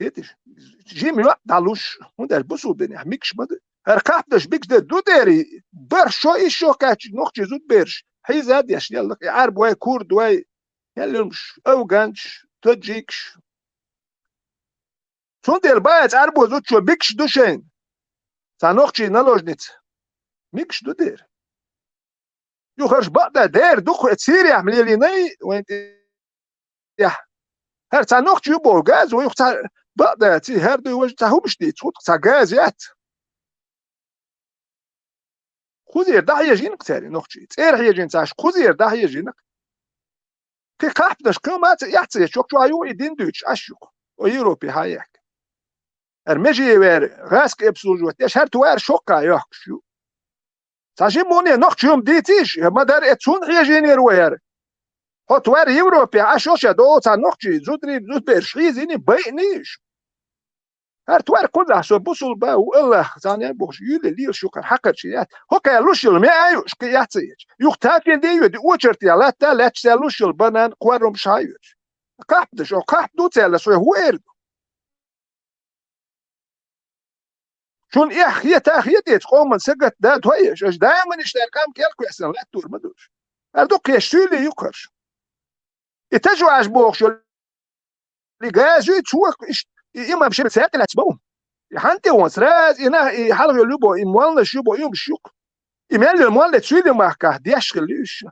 يتش جيم لا دالوش وندر بوسو بني ميكش مد اركابدش بيكس ده دودري برشو ايشو كاتش نوخش زود بيرش هي زاد ياش يلا عرب واي كورد واي يلمش اوغانش تجيكش سوندر بايت عربو زود شو بيكش دوشين سانوخشي نالوجنيت ميكش دودر يخرج بقى دير دخل تسيري عمليه لي ني وانت يا هر سانوخشي يبو غاز ويختار بقى تي هر دو وجه تاهو مش دي تفوت غاز يات خذير ده يجينك تاري نوخشي تير يجين تاش خذير ده يجينك كي قاعدش كما يحتي شوك شو ايو يدين دوتش اشوك ويوروبي هايك ارمجي وير غاسك ابسوجو تاش هر توار شوكا يحشو تاجي موني نوخشيوم ديتيش ما دار اتسون يجيني روير هو توار يوروبي اشوش دو تا نوخشي زودري زود برشي زيني بينيش هر توار كل سو بوسول با والله زاني بوش يل لي شوكر حقر شيات هو كيلوشل ما ايوش كياتي يختافين دي ودي اوچرت يا لا تا لا تسلوشل بنان قوارم شايوش قاعدش او قاعدو تالا سو هو شون اخيه تاخيه قوم سقت ده تويش اش دائما اشتركام كيلكو يحسن لا تور مدوش اردوك يشتولي يقرش يتجوا عجبوك شو اللي جاجو تشوك إما مش بسات لا تبون يحنتي وسراز إنا حلق يلبو إموال شوبو يوم شوك إمال الموال تشيل ما كه ديش خليش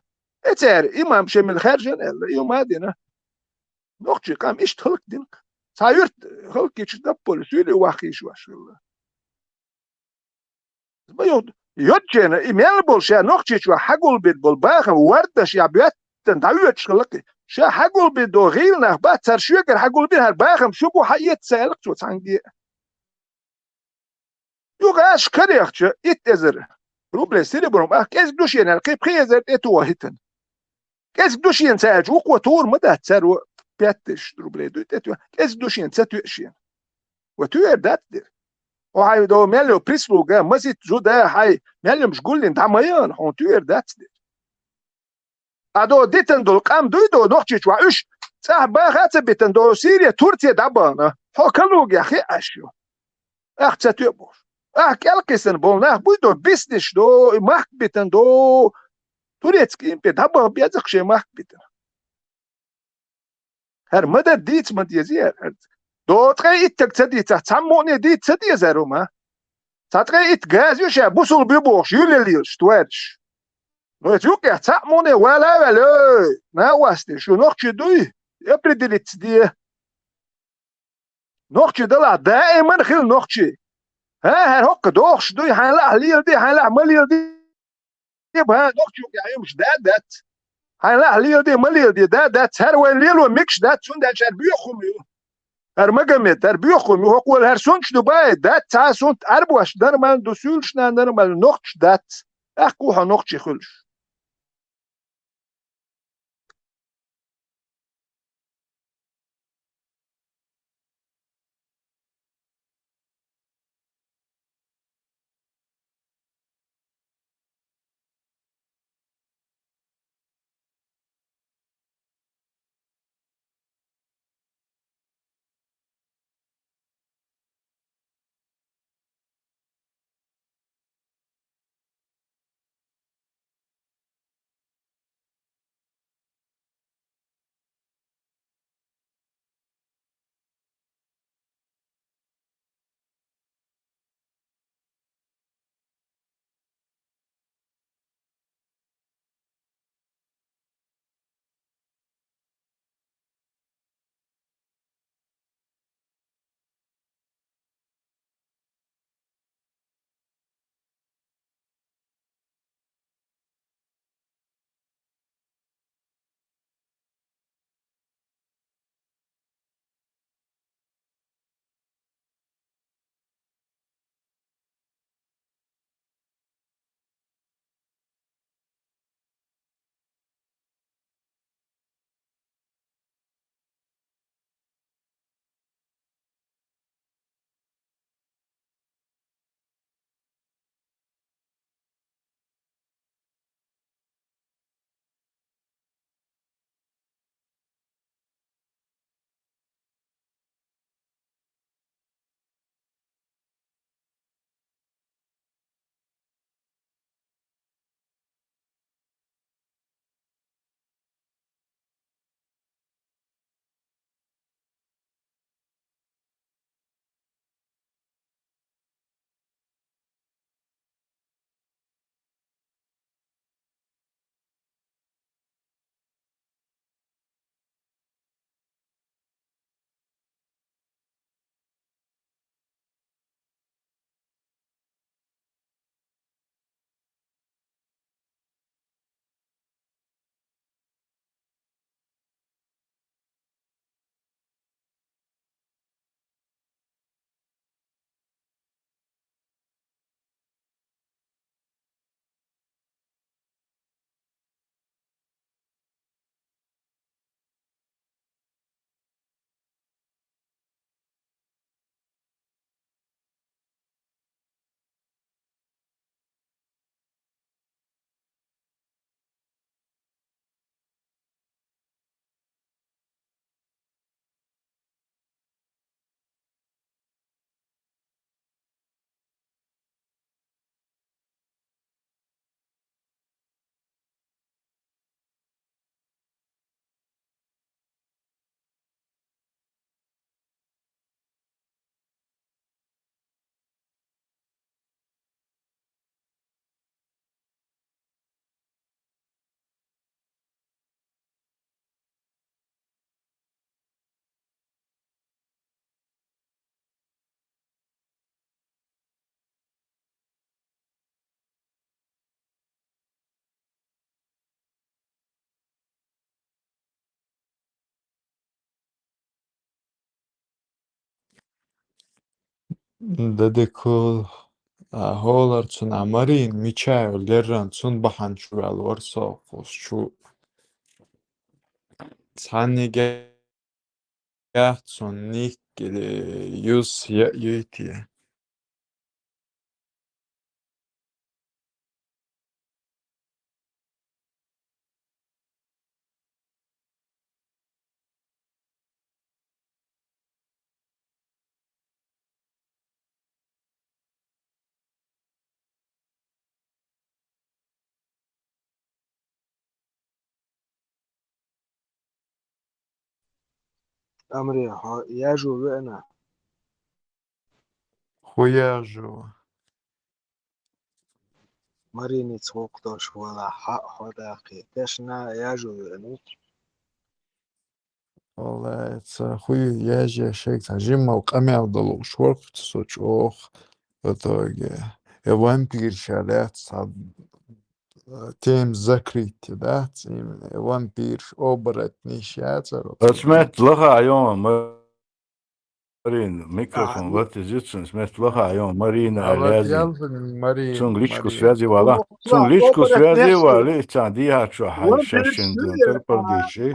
إتر إما مش من الخارج إلا يوم هادينا نقطة كام إيش تخلق دينك سايرت خلق يشتبول سيلي واخيش واش الله بيود يوتشنا إمال بولشا نقطة شو حقول بيت بالباخ وردش يا بيت تنتعيش خلقي شا حقول بدو غيرنا بات ترشيكر حقول بها الباخم شوفوا حيت سالك تو تانجي يوغاش كريخش اتزر روبل سيربرم كيس دوشين القيب خيزر اتو هيتن كيس دوشين ساج وقوة تور مدى تسارو بيتش روبل دو اتو كيس دوشين ساتوشين وتوير داتدر وهاي دو ميلو بريسلو جا مزيت زودا هاي ميلو مش قولين دعميان هون توير داتدر ادو ديتن دول قام دويدو نوخشيش واش صح باخات بيتن دو سيريا تورتيا دابانا هو كلوج يا اخي اشيو اخ تاتيبوش كالكسن بولنا بويدو بيسنش دو ماك بيتن دو توريتسكي بي دابا بيازق شي ماك بيتن هر مدى ديت مد يزير دو تغي اتك تدي تسموني ديت تدي زاروما تغي اتغاز يوشا بوصل بيبوش يوليليش توارش نوتيوك يحتموني ولا ناوستي شو نوخشي دوي يبردلت دي نوخشي دلع دائما خير نوخشي ها هوك دوخش دوي هنلا ليل دي هنلا مليل دي يبقى نوخشي يعني مش دات هنلا ليل دي مليل دي دات هر وين ليل وميكش دات سون دات بيخم هر مجمت هر بيخم هو هر سونش دبي دات تا سون اربوش درمان دوسولش نرمال نوخش دات اخو نوخشي خلش دديكو هولر تون عمرين ميشاو ليران تون بحان شو على ورصاق شو تاني جاه تون نيك يوس يأيتي أمري ياجو بأنا خويا جو مريني تسوقتوش ولا حق حداقي تشنا ياجو بأنا والله خويا ياجي شيك تجمع وقمع ضلو شورك تسوش اوخ وطاقة وامبير شالات صاد تيم زكريت دات وامبير اوبرت نيشات سمعت لها يوم مارين ميكروفون بات جيتسون سمعت لها يوم مارين عبد لازم يلفن مارين تونغليشكو مارين связи вала تونغليشكو связи вали цандиha чо хай шашин терпардиши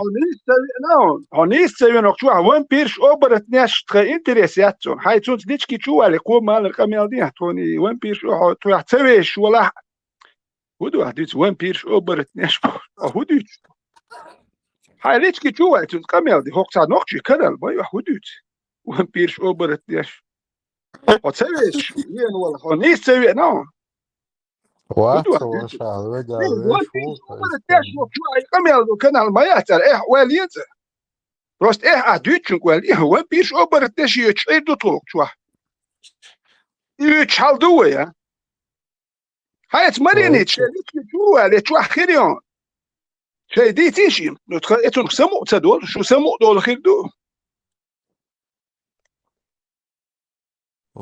هونيستوي نقطوع وين بيرش أوبرت ناش تخ إنتريسياتون هاي تون تديشكي شو على قوم مال القميل دي هتوني وين بيرش أو تو تسويش ولا هدو هديت وين بيرش أوبرت ناش هدوت هاي ليشكي شو على تون قميل دي هوك صار نقطي كذا باي هدوت وين بيرش أوبرت ناش هتسويش ين ولا هونيستوي نو هدو واتس هديت وش على وجه وين ليش بيرش هو أوبرت ناش شو على قميل كان الميات إيه واليت Rost adütçünk wel ihwe bir ober teşiç edu toluk çwa. Üç haldu ya. Hayat marini çelik çwa le çwa khirion. Şey di tişim. Nutqa etun samu tadol şu samu dol khirdu.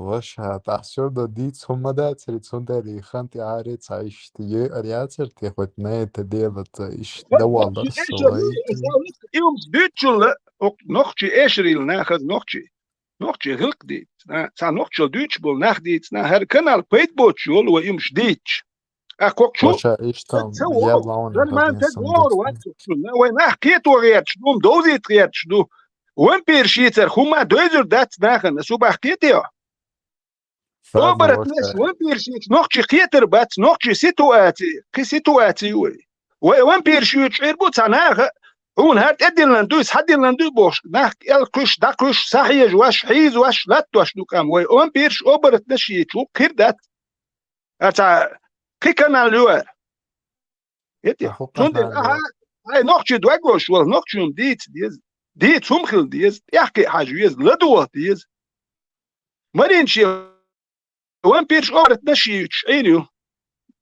وش هتحسب ده دي ثم ده تريتون ده ريخانتي عاري تعيش تيه أرياتر تيخوت ناية تديلة تعيش ده والله Nokçi eşeri الصلايتي iums dütçül nokçi eşril nakhad nokçi. Nokçi hilk dit. Sa nokçi dütç bol nakh dit na her kanal peyt boçul ve iums ditç. Akokçu وش إيشتم تصور يلا غير ما هذا انت ينسم تدور دوتن وين حكيت وغيرتش دوم دوزي تغيرتش دو وين بيرشيتر هما دوزر دات ناخن سو بحكيتي فازا اوبرت وش ناس وين بيرشيت نوخشي خيتر بات نوخشي سيتواتي كي سيتواتي وين بيرشيت شيربو تناغ هون هات ادين لاندوس حدين لاندو بوش ناخ الكش داكش صحيح واش حيز واش لا توش دو كام وين بيرش اوبرت نشيت شو كيردات اتا كي كان الوار يتي أخوك تون دي نالو هاي نوخشي دواغوش ولا نوخشي ديت سمخل ديز يحكي حاجويز لدوه ديز مرين شي وين بيرش اوبرت نشي عينيو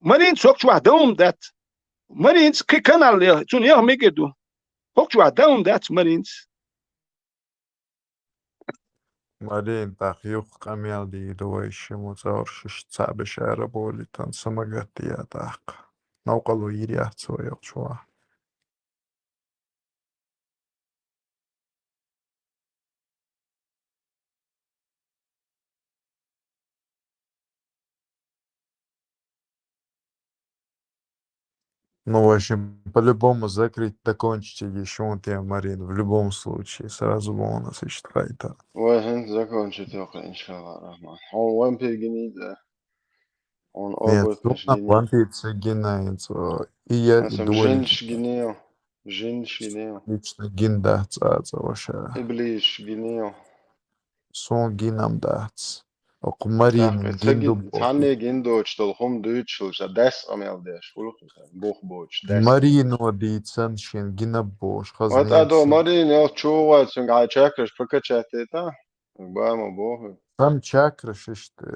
مرين سوكش وحدهم دات مرين كي كانال تون ياه ميجدو هوكش وحدهم دات مرين مارين تاخيوخ قميال دي دويش مزارشش تعب شعر بولي تن سمجت يا تاق نوقلو يري أحتوى يقشوا Ну, в общем, по-любому закрыть докончите еще ты, Марин, в любом случае, сразу бонус и считайте. وين закончить только إن شاء الله الرحمن هو وين بيجني ده он Нет, обувь тут مش на гини вампирце гинается, и я, и اسم дуэлить. جنش جنيو Лично гинда цаца вообще. إبليش جنيو Сон гинам дац. Оку تحقي Марин гинду бохи. تعني جندوش تلخم دوتشل دس أميال ديش فلوخ بوخ بوش دس Марину дицен шин гина бош, وات أدو хазнец. مرين يو تشوات سنقع تشاكرش بكتشاتيتا باما بوخ Там чакраш ишte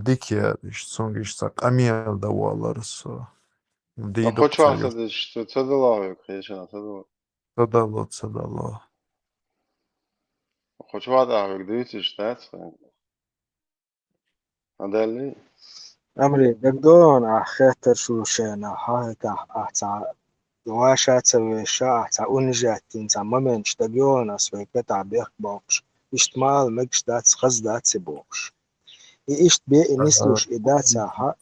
дикия иш сонгиш сак амиел да валарсо. Дидок أخوش واحدة цайо. ديش تدلاوي خيشنا تدلاوي Цадало. أخوش واحدة عوك دوتش دس هذا أمري دقدون خاطر شو شينا هاي أحتا دواشا تسويشا أحتا أونجاتين تما منش دقيون أسوي قطع بيخ بوكش اشتمال مكش دات خز دات سبوكش إيش بي نسلوش إدا ساحة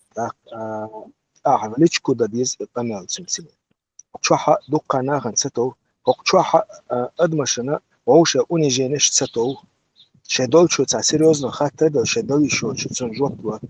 أعملش كودا ديز قنال سمسمين وشوحة دقا ناغن ستو وشوحة أدمشنا ووشة أونيجينش ستو شدول شو تاع سيريوزно خاطر دول شدول شو تنجوت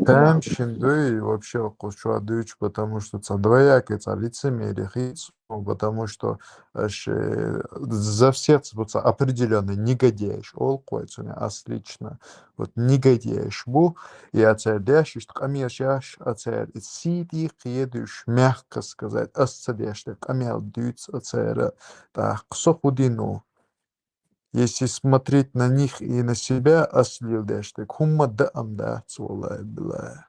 Там Шиндуи вообще Кушуадыч, потому что это двоякое лицемерие, потому что за все определенный негодяйш, олкойцуне, отлично, вот негодяйш бу, и оцердяш, что камешаш, оцер, сиди, едешь, мягко сказать, оцердяш, камел дюц, оцер, так, сохудину. Если смотреть на них и на себя, ослил дэштег, хумма да амда, бля.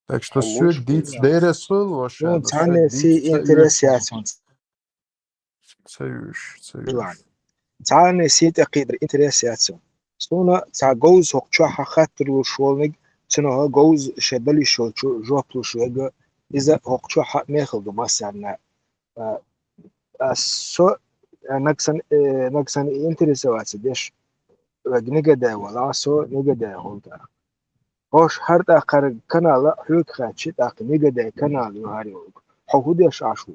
Так что Хамуш сюк диц дэресул, Ну, лошадо, цане сюк си диц интересиацион. цаюш. Цане си тaqidr интересиацион. Стуна ца гоуз хокчуха хаттру шолник, цено гоуз шедали шолчу жоплу шуега, إذا هوقشوحة ماخذ مثلا سو نقصن انترسوات ديش نقدا ولا سو نقدا هولدا هوش هر داقر كنال حوك خاتشي داق نقدا كنال يهاري حهودي شاشو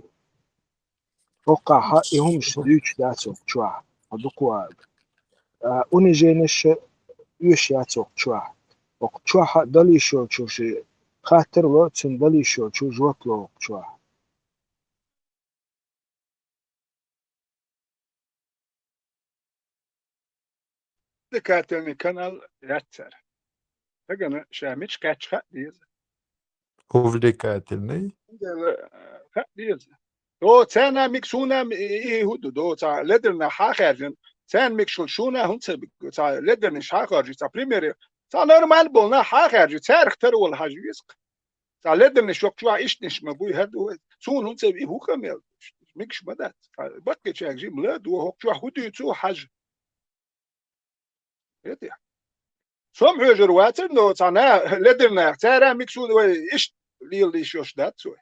وقعها يهمش ديوش داتو شوا هدوكوا اونيجينش يوش ياتو شوا وقشوحة دالي شو تشوشي خاطر لو تندالي شو تشو جوطلو شوا دكاترني كانال ياتر تجنا شامش كاتش خديز Увлекательный. خديز دو تانا ميكسونا يهودو دو تا لدرنا حاخرجن تان ميكشل شونا هنت تا لدرنا حاخرج تا بريمير تا نورمال بولنا حاخرج تاريخ ترول حاجيسق تا لدرنا شوكوا ايشنش مبوي هدو سون هنت هو كمل ميكش بدات بقى تشاك جيم لا دو هو هودو تو حاج يدي سوم هجر واتر نو تانا لدرنا تارا ميكسون ايش لي شوش دات سوي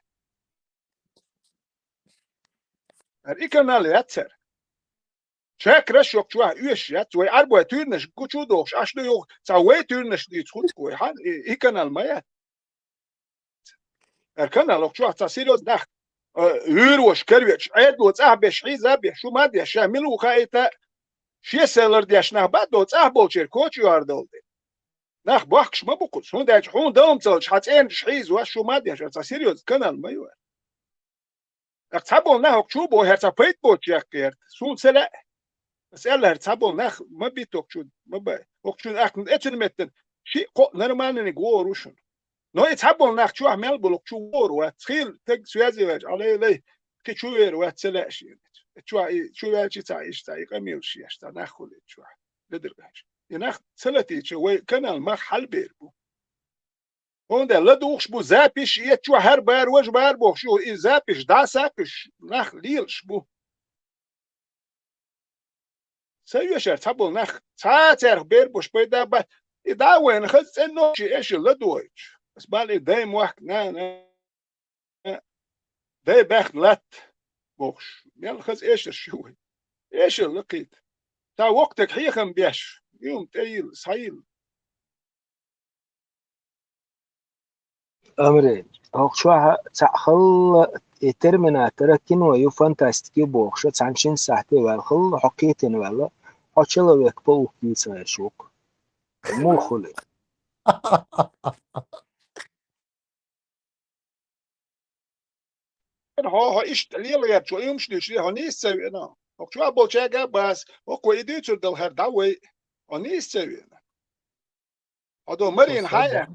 إيكنا لاتر شاك رش يوكشوا يوش يات وي أربعة تورنش كوشو دوش أشلو يوك سوي تورنش دي تخوت كوي حال إيكنا المايات أركنا لوكشوا تسيروز دخ يروش كرويش عيدو تصاحبش عيزابي شو ما دي شاملو خايتا شي سيلر ديش نه بعد دو تصاحبول شير كوتش ياردول دي نخ بوخش ما بقول هون داش هون دوم تلش حتين شحيز وشو ما دي تسيروز كنا المايوه اقتبل نه شو بو هرتا بيت بو تشكير سون سلا اسال هرتبل نه ما بيتوك شو ما با وقتون اكن اتنمتن شي قو نرمانني غوروشن نو اتبل نه شو عمل بلوك شو ورو تخيل تك سوازي واج علي لي كي شو ورو تسلا شي شو واجي تعيش تاي قميل شي اشتا ناخذ شو بدرجه ينخ سلتي شو كان ما حل بيربو هون ده لا دوخش بو زابش يتشو هر بار وج بار بو شو إي زابش دا سابش نخ ليلش بو سيوشر تابل نخ تاتر بير بوش بيدا با إدا وين خز إنه شي إيش لا دويش بس بالي دايم واحد نا داي باخ لات بوش يلا خز إيش شو إيش لقيت تا وقتك حيخم بيش يوم تايل صايل أمري هوكشوها تأخل ترميناتر كينو يو فانتاستيكي بوخشة تعنشين ساعتي والخل حقيتين ولا حشلا ويكبو كيسا يشوك مو خلي ها إيش ليلا يرجع يمشي ليش ها نيسوي أنا هوكشوها بولشاجا بس هوكو يديتر دل هرداوي ونيسوي هذا مرين حياة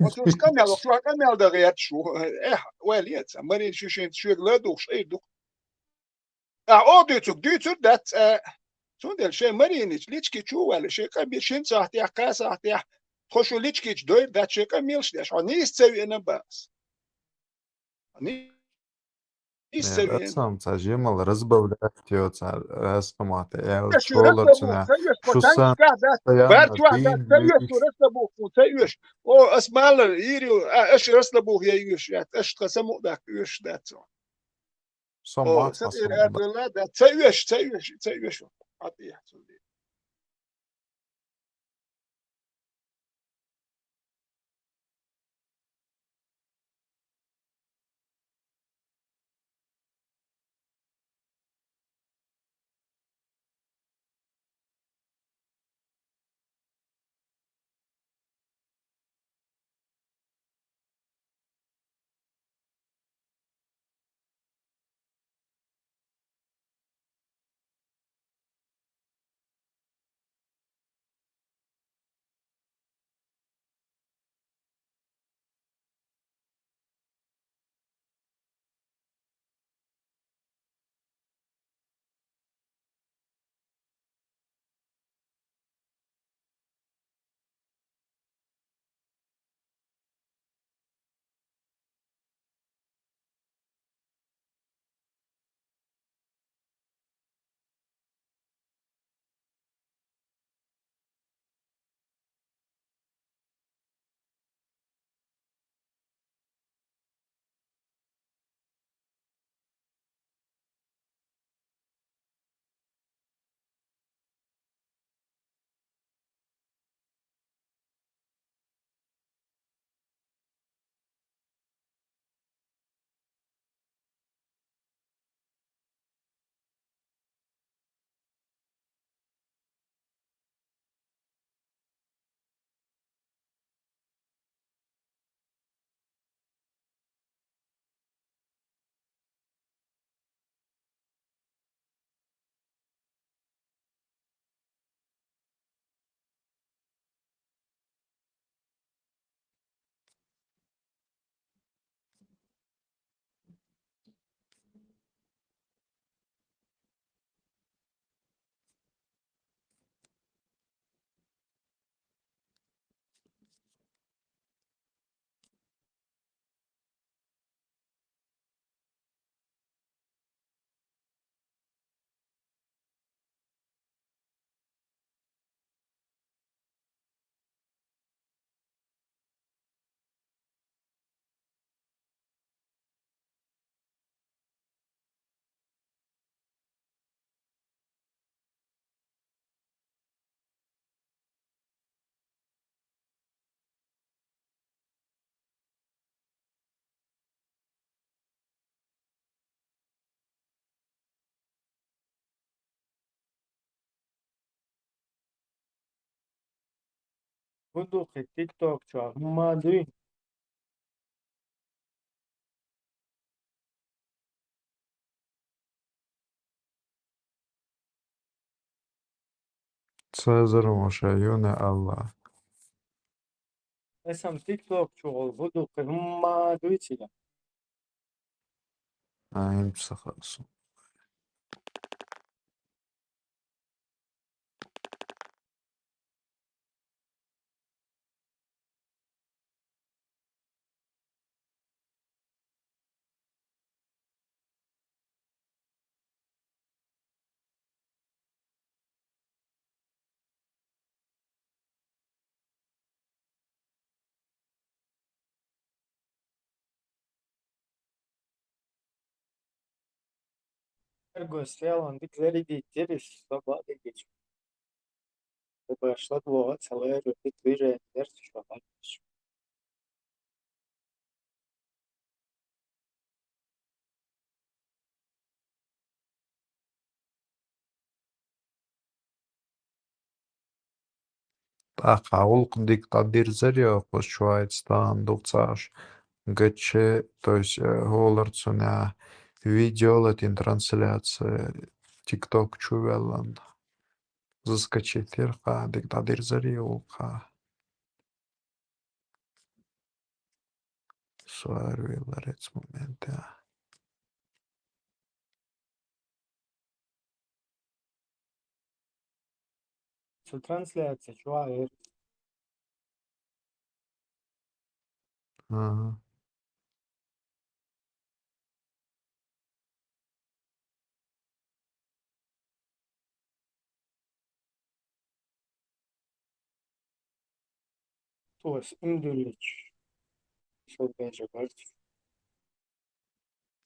وتوش كمل وشو كمل ده غير شو وليت مرين شو شو غلادوش أي دوك ديتك دات شو ده الشيء مرين ليش كي شو ولا شيء كبير شين ساعتي ساعتي خشوا ليش كي دوير دات شيء كملش ده شو نيستوي أنا بس Да, сам зажимал, разбавлять ее, распоматы. Я вот شو школу رسبو цена, سيش что بوتانش сам قاعد постоянно بارتوا قاعد سيش رسبو سيش او اسمال يريو ايش رسبو هي يوش ايش قسمو ذاك يوش ذات сам او мат سير масом. ادولا ذات سيش عطيه بدو تيك توك شو ما دوين Цезарь Мошаюне Аллах. اسم تيك توك شغل بدو ما دويتي Аим псахасу. Ergo سيالان ديك زاري دي تيرس صبا دي جيش باشلاد لغات سلاير وديك بيجا درس شو عارف Ахаулк диктатор заря Швейцарстан дуцаш гче, то есть голларцуня видео латин трансляция TikTok чувелан заскочить ирха диктатор заря улха сварви ларец моменте. شو трансляция شو عارف Ага. то есть индулич شو بيجا برضه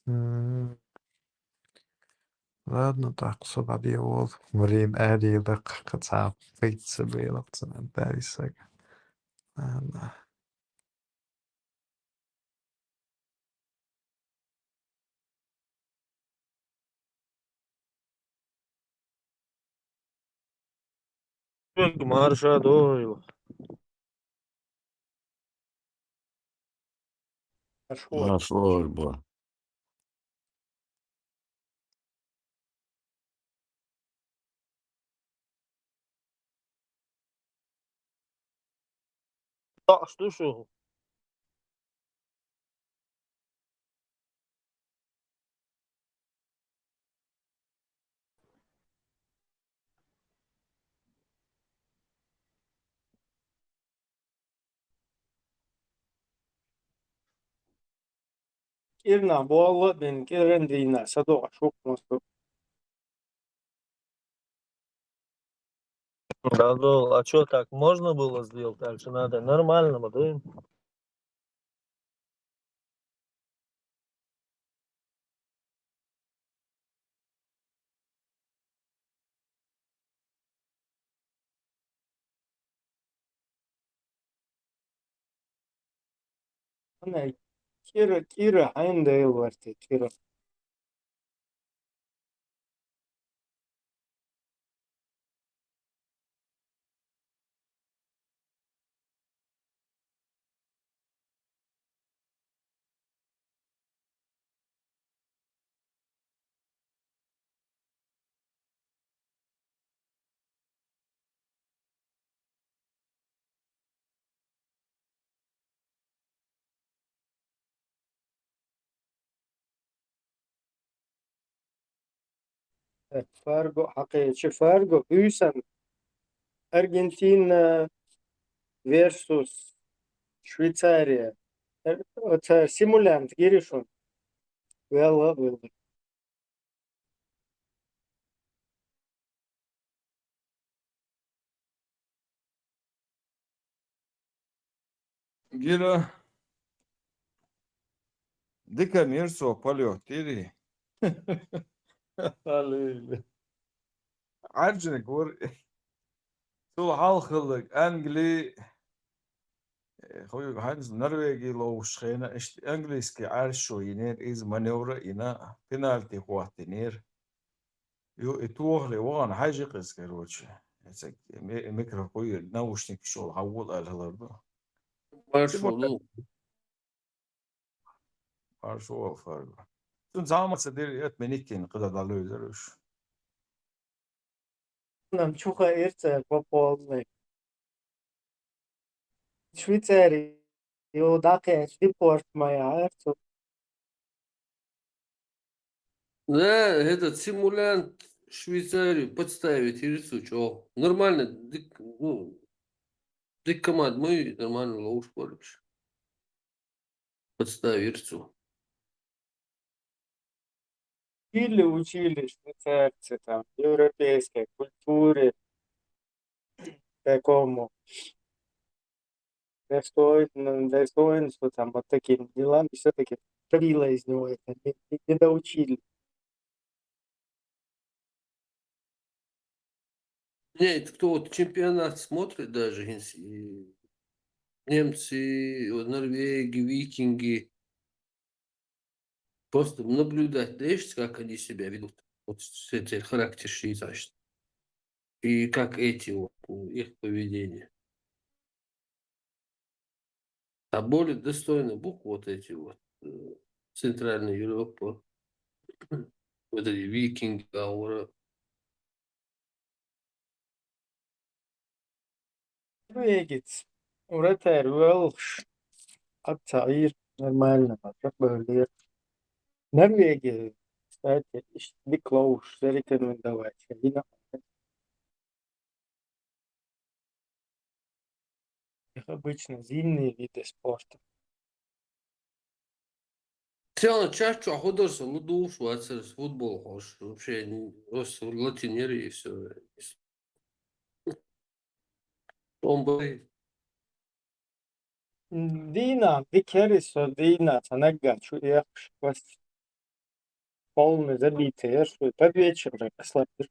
М, Ладно, так, собади ол. Время арилак кацап пицца белок цена дарисак. Ладно. марша дойл أشوار مشهور با طقس شو إرنا بوالله بين كيرن دينا صدق شوك مصر Радул, а что так можно было сделать? Дальше надо нормально, да? أنا كيرا عين دايل ورتي كيرا فارجو حقيقي فارجو هيسن أرجنتين versus Швейцария это симулянт гиришон والله والله Gira dika mirso palio tiri. Hallelujah. عرجنك ور تو حالخلك انجلي خوي هانز نرويجي لو شخينا اشت انجليسكي عارشو ينير از مانيورا انا بنالتي خواتينير يو اتوغلي وغان حاجة قسكروتش ميكرو قوي ناوشنيك شو هقول الهلال Marshall. شو فرق زعما صدير اتمنيكين قدر دالو يزروش Nam çok erce popolne. Швейцарии. Его дакеш репорт моя эрцо. Да, этот симулянт Швейцарию подставить Ирицу, чё? Нормально, дик команд мы нормально лоуш порыш. Подставь Ирицу. Учили швейцарцы там, европейской культуре, такому достоинству, там, вот таким делам, все-таки пробило из него это, не доучили. Нет, кто вот чемпионат смотрит даже, и немцы, вот Норвегии, викинги, просто наблюдать, знаешь, как они себя ведут, вот с этим характер швейцарский, и как эти вот, их поведение. А более достойно букв вот эти вот, Центральная Европа, вот эти викинги, аура. Norvegiets. ورثها Welsh. التغيير нормально, как бы Норвегия, кстати, Big Low зарекомендовать. Их обычно зимние виды спорта. Целый час, что ходорся, луду, швейцарец, футбол, хош, вообще, просто латинеры и все. Бомбай. Dina, bir kere Dina تنقل شو يخش بس полный забитый, что под вечер послабее.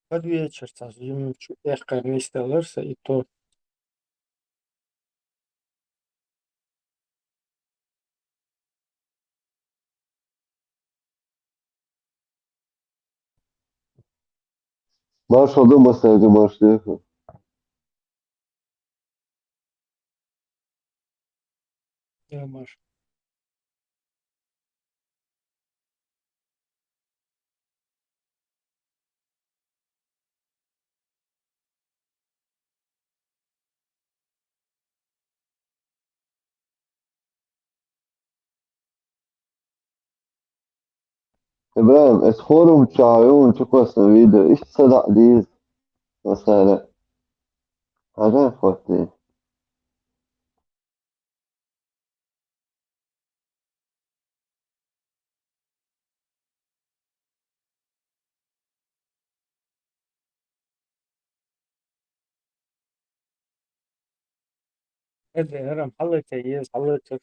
Под вечер ему ехка вместе лырса и то. Marshall doма sevdi Marshall. Я Маш. إبراهيم اسخورهم تشاعون شكوى سويدة إيش صدق ديز مثلا هذا خوتي هذا هرم حلت يس حلت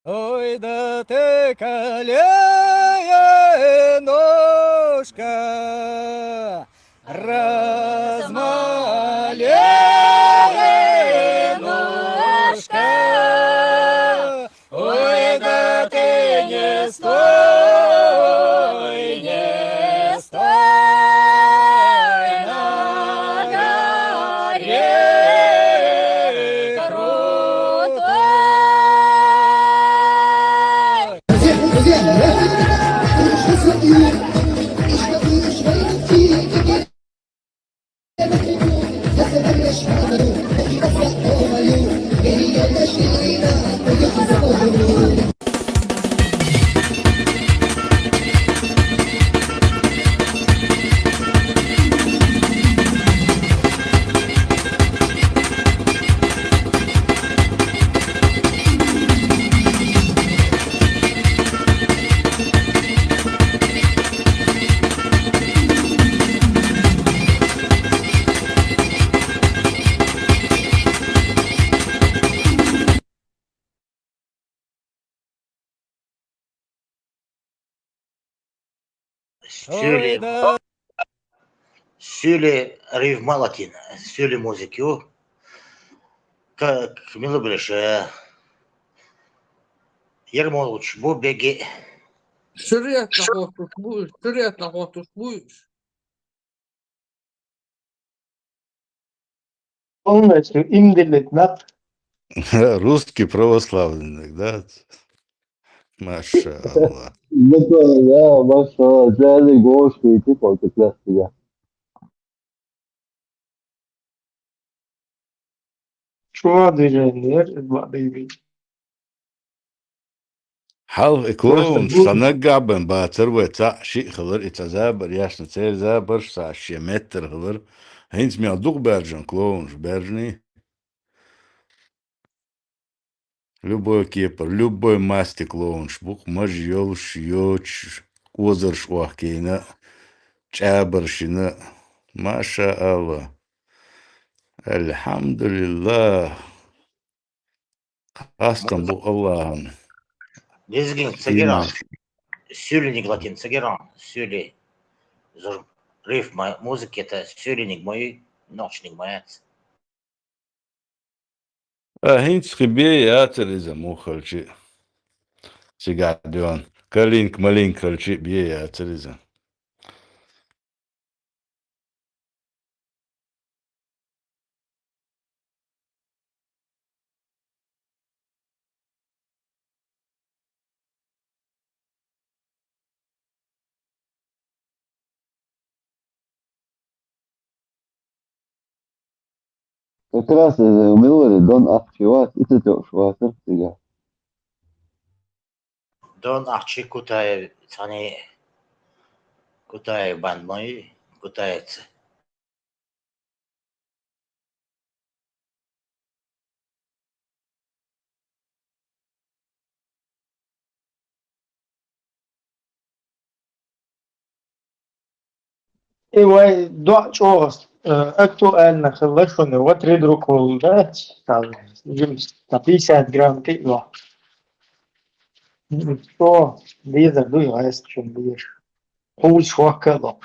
Ой, да ты колея ножка, размалея ножка, ой, да ты не стой, не стой на горе Сюли Рив Малатин, сюли музыки, как Милобриш, Ермолович, Бубеги. Шариат нахватуш будешь, шариат нахватуш будешь. Полностью имделет над Русский православный, да? Маша Аллах. Да, маша, джали, гошки, типа, как раз тебя. Чува движение, бадыви. حل Просто كلون سنقابن باتر تا شيء خضر اتزابر ياش نتير زابر سا شي متر خضر هينز ميا دوغ برجن كلونش برجني любой кепер, любой масти клоунш, бух маж йолш йоч, козырш уахкейна, чабаршина, маша Аллах. Альхамдулиллах. Астан бу Аллахан. Дизгин, Има. Цагиран. Сюлиник латин, Цагиран. Сюли. Рифм музыки это сюлиник мой, ночник мой. هينز خبيه ياتر إذا مو خلشي سيقعدون كالينك مالينك خلشي بيه ياتر إذا Как раз умиловали Дон Ахчеват, и ты тоже шватер, тебя. Дон Ахчи Кутай, Тани Кутай банд мой, Кутается. Ивай, два чогось. Актуально хелешоне, вот редрукол, да? Там, на 50 грамм пива. Что, виза, дуйгайс, чем будешь. Пусть швакало.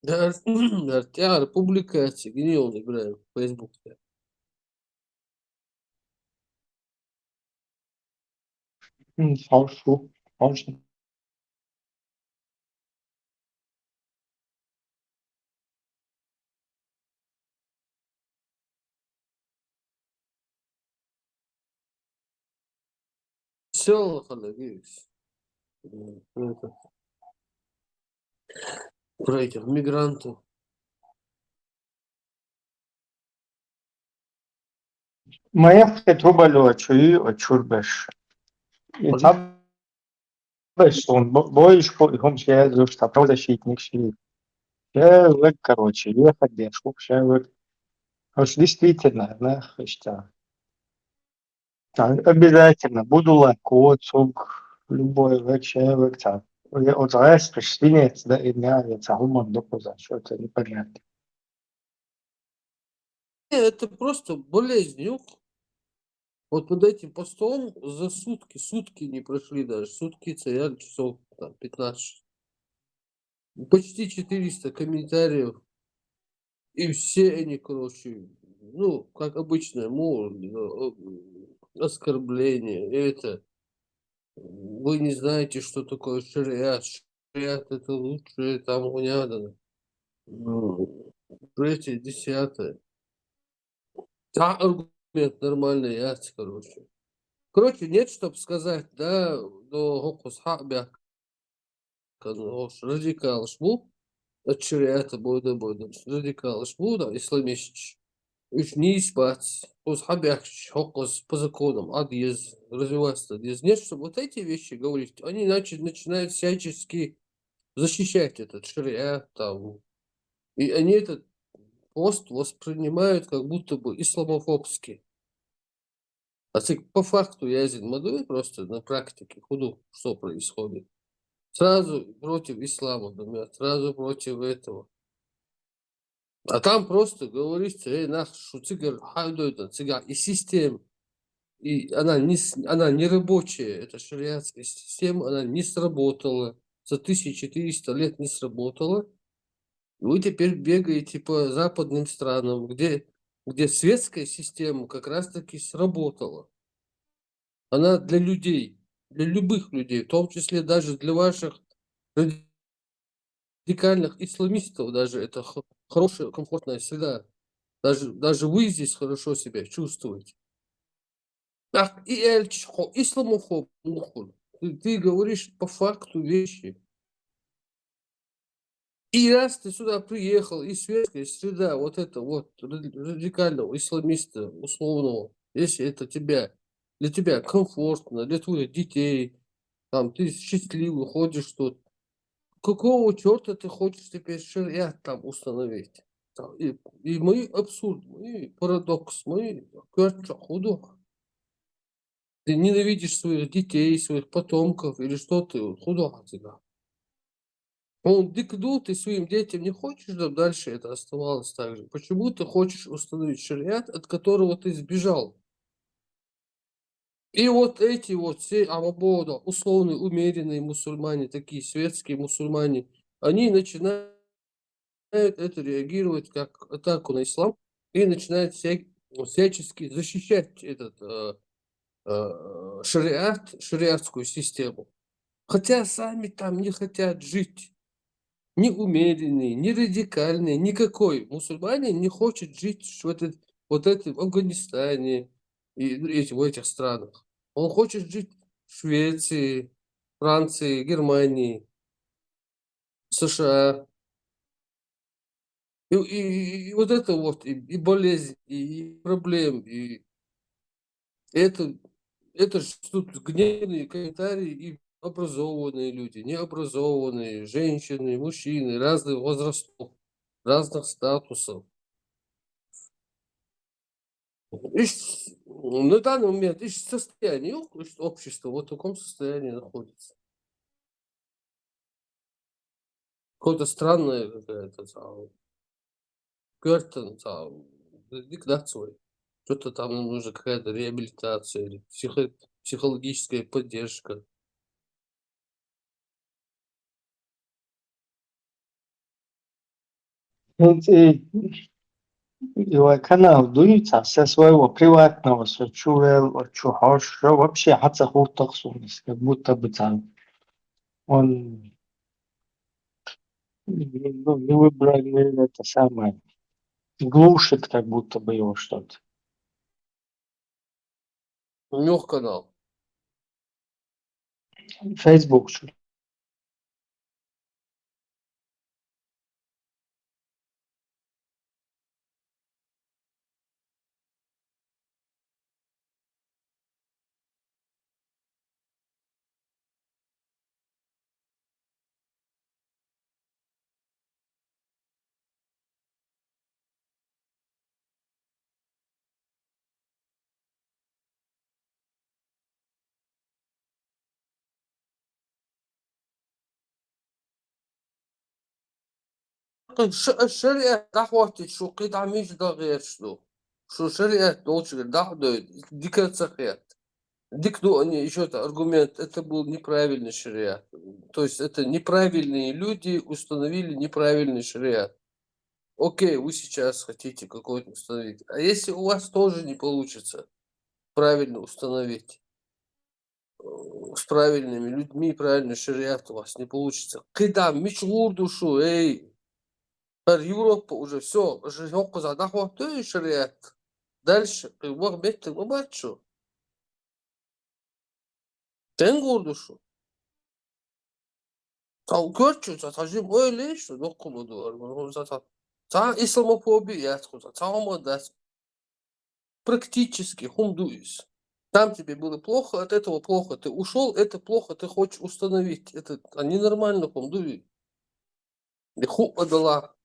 Артиар публикация, где он играет в Фейсбуке. Хорошо, хорошо. Все, надеюсь. Это, про этих мигрантов. Моя трубалю, чуи, очурбеш. И там, он боишь, он сейчас, что правозащитник, шли. Человек, короче, ехать, бешку, человек. Уж действительно, знаешь, что обязательно буду лакоцуг, любой человек, там. Вот раз свинец, да, и мясо, гуман допуза, что это непонятно. Это просто болезнь, юг. Вот под этим постом за сутки не прошли даже, сутки царят часов там, 15. Почти 400 комментариев. И все они, короче, ну, как обычно, оскорбление. Это вы не знаете, что такое шариат. Шариат это лучшее, там понятно. Третье, десятое. Да, аргумент нормальный, ясно, короче. Короче, нет, чтобы сказать, да, до Хокус Хабя, радикал шму, от шариата бойда, радикал шму, да, исламист. Уж не спать, Хокус по законам, адъез, развиваться, адъез. Нет, чтобы вот эти вещи говорить, они начинают всячески защищать этот шариат, там, И они этот пост воспринимают как будто бы исламофобский. А по факту язин мадуй просто на практике худу, что происходит. Сразу против ислама, например, сразу против этого. А там просто говорится, нах, что цигар, хайдойда, цигар, и система, и она не рабочая, это шариатская система, она не сработала, за 1400 лет не сработала. Вы теперь бегаете по западным странам, где светская система как раз-таки сработала. Она для людей, для любых людей, в том числе даже для ваших радикальных исламистов, даже это хорошая, комфортная среда. Даже вы здесь хорошо себя чувствуете. Так, и исламофоб, ты говоришь по факту вещи. И раз ты сюда приехал, и светская среда, вот это вот радикального исламиста условного, если это для тебя комфортно, для твоих детей, там ты счастливый, ходишь тут, какого черта ты хочешь теперь шариат там установить? И мы абсурд, мы парадокс, мы худо. Ты ненавидишь своих детей, своих потомков, или что ты худо от тебя? Он дикду, ты своим детям не хочешь, чтобы дальше это оставалось так же. Почему ты хочешь установить шариат, от которого ты сбежал? И вот эти вот все авабода, условные, умеренные мусульмане, такие светские мусульмане, они начинают это реагировать как атаку на ислам и начинают всячески защищать этот шариатскую систему. Хотя сами там не хотят жить. Ни умеренный, ни радикальный, никакой мусульманин не хочет жить в Афганистане и в этих странах. Он хочет жить в Швеции, Франции, Германии, США. И вот это вот, и болезнь, и проблем, и это же тут гневные комментарии и образованные люди, необразованные, женщины, мужчины, разных возрастов, разных статусов. На данный момент состояние общества вот в таком состоянии находится. Какое-то странное какая-то диктация. Что-то там нам нужна какая-то реабилитация или психологическая поддержка. Канал дуется со своего приватного сочувствия, вообще как будто бы там он не выбрали это самое, глушит как будто бы его что-то. У него канал. Facebook. الشريعة دعوة شو قيد عميش دا غير شو شريعة долче дахду дикацахет. Дикну они еще это аргумент, это был неправильный шариат. То есть это неправильные люди установили неправильный шариат. Окей, вы сейчас хотите какой-то установить. А если у вас тоже не получится правильно установить, с правильными людьми, правильный шариат у вас не получится. Кидам, мичгур душу, эй, Европа уже все, живёт задахва, то и шариат. Дальше, его бетте мабачу. Тенгур душу. Тау көрчү, затажим öyle işte dokumudu. Та исламофобия, практически хундуис. Там тебе было плохо, от этого плохо. Ты ушел, это плохо, ты хочешь установить. Это ненормально хундуи. Лиху адала.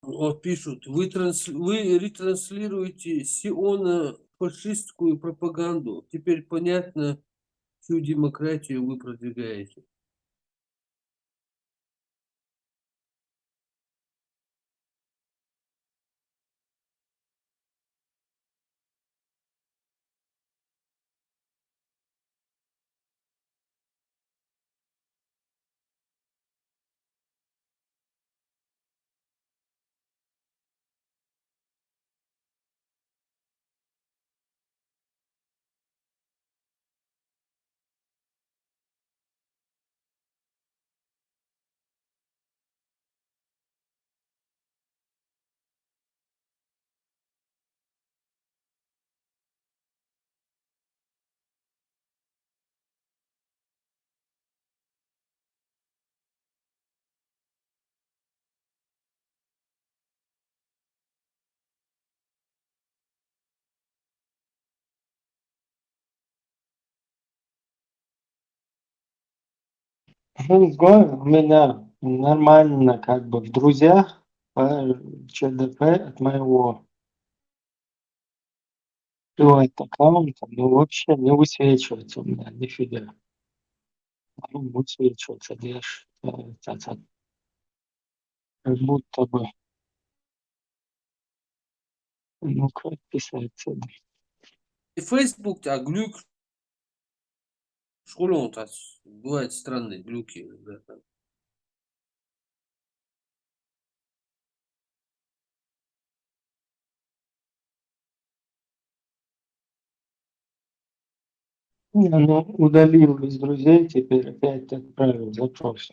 Вот пишут, вы ретранслируете сионо-фашистскую пропаганду. Теперь понятно, чью демократию вы продвигаете. У меня нормально как бы в друзьях по ЧДП от моего аккаунта, но вообще не высвечивается у меня нифига. Ну, высвечивается, лишь как будто бы, ну как писать это. И Facebook, а глюк, школу он так, бывают странные глюки. Да. Не, ну, удалил из друзей, теперь опять отправил запрос.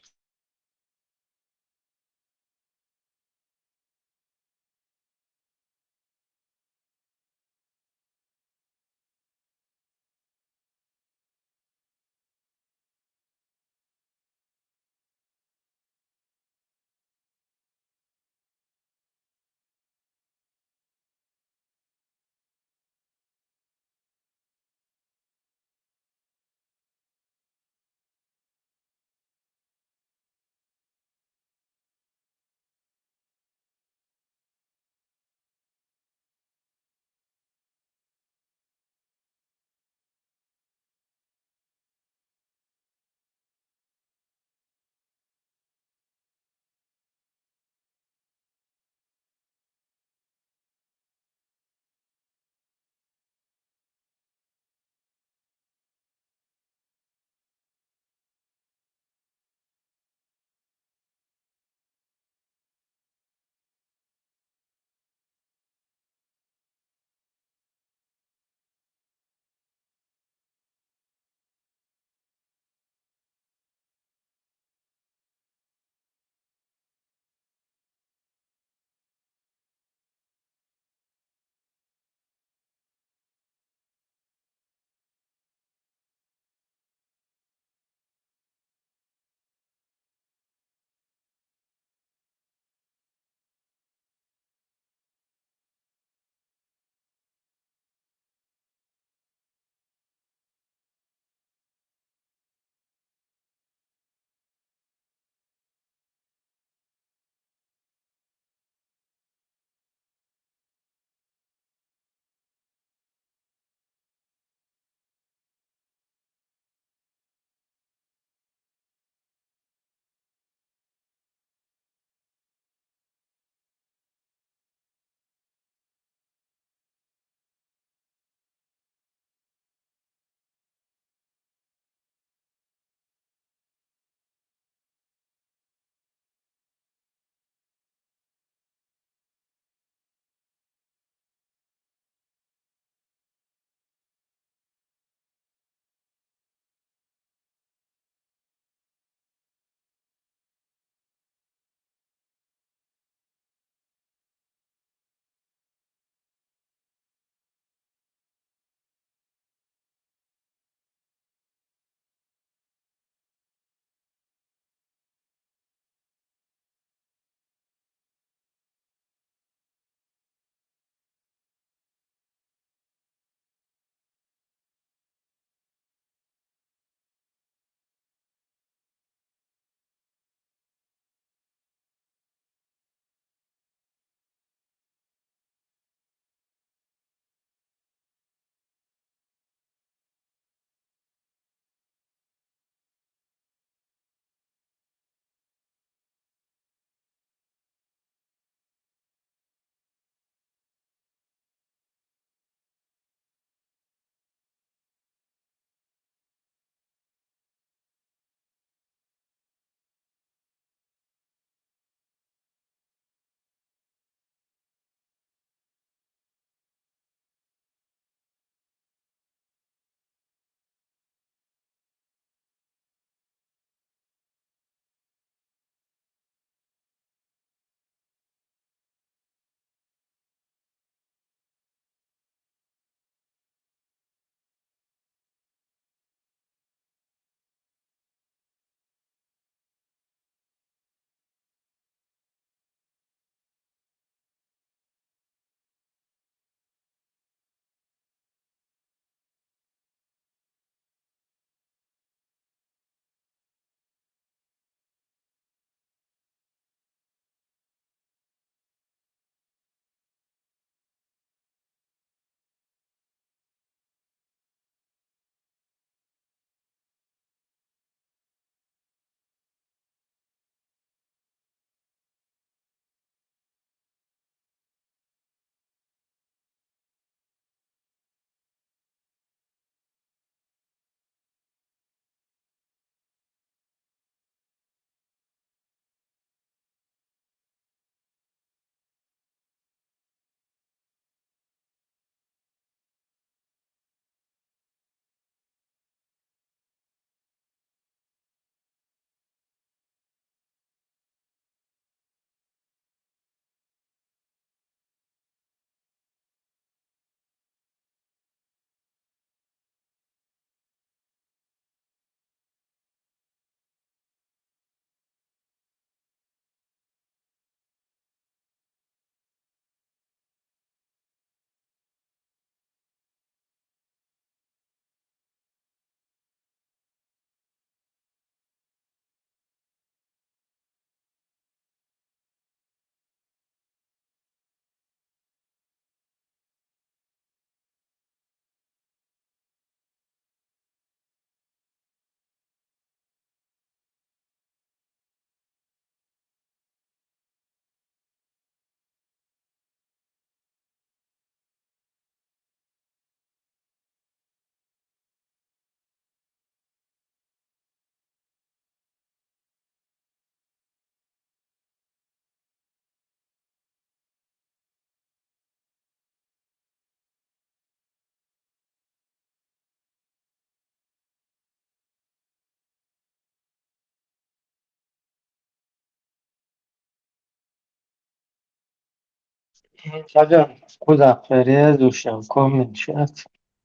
حاجة خذها فريز وشاوكم شات.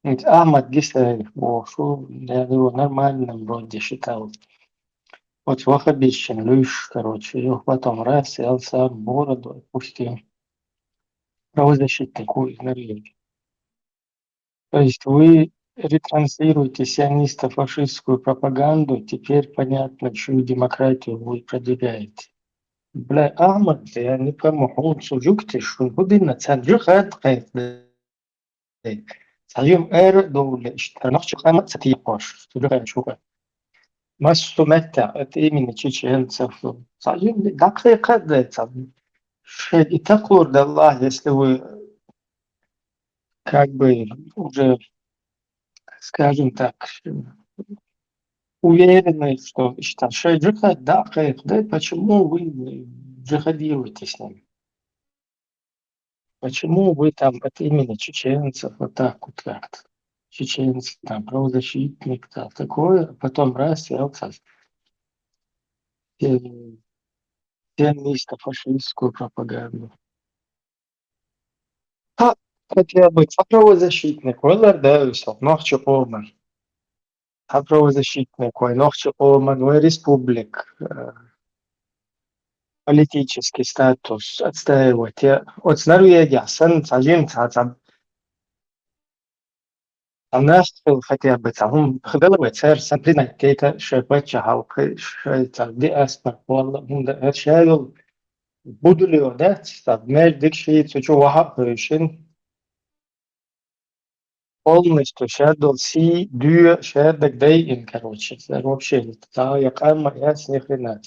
انت أحمد جسر وشو ده нормально вроде считал. Вот выходишь, лишь, короче, и потом раз, селся, бороду, отпустил. Правозащитнику игнорировать. То есть вы ретранслируете сионисто-фашистскую пропаганду, теперь понятно, чью демократию вы продвигаете. Бля, Ахмад, я не пойму, он сужуктиш, что година цаджихат хайт. Сальем дولة اشترناخش خامة ستيقاش سجل شوفه ما استمتع именно чеченцев. Сальем дقيقة ده и такой Allah, если вы как бы уже, скажем так, уверены, что джихад, да, почему вы джихадируете с ним? Почему вы там от имени чеченцев вот так вот как-то? Чеченцы, там, правозащитник, там, такое, потом раз, я вот сионисто-фашистскую пропаганду. А, хотя бы, правозащитник, вылардаюся, нохчу олман. А правозащитник, нохчу олман, республик, политический статус отстаивать. Вот с Норвегии, الناشطة хотя бы هم خبروا صار سنتين كيتا شبكة halkı diaspora والله هم ده شايل بدلوا ده стабмердик شيء تشو واحد için полностью шадл си дюя шадок дейин короче вообще я кама я с них хрена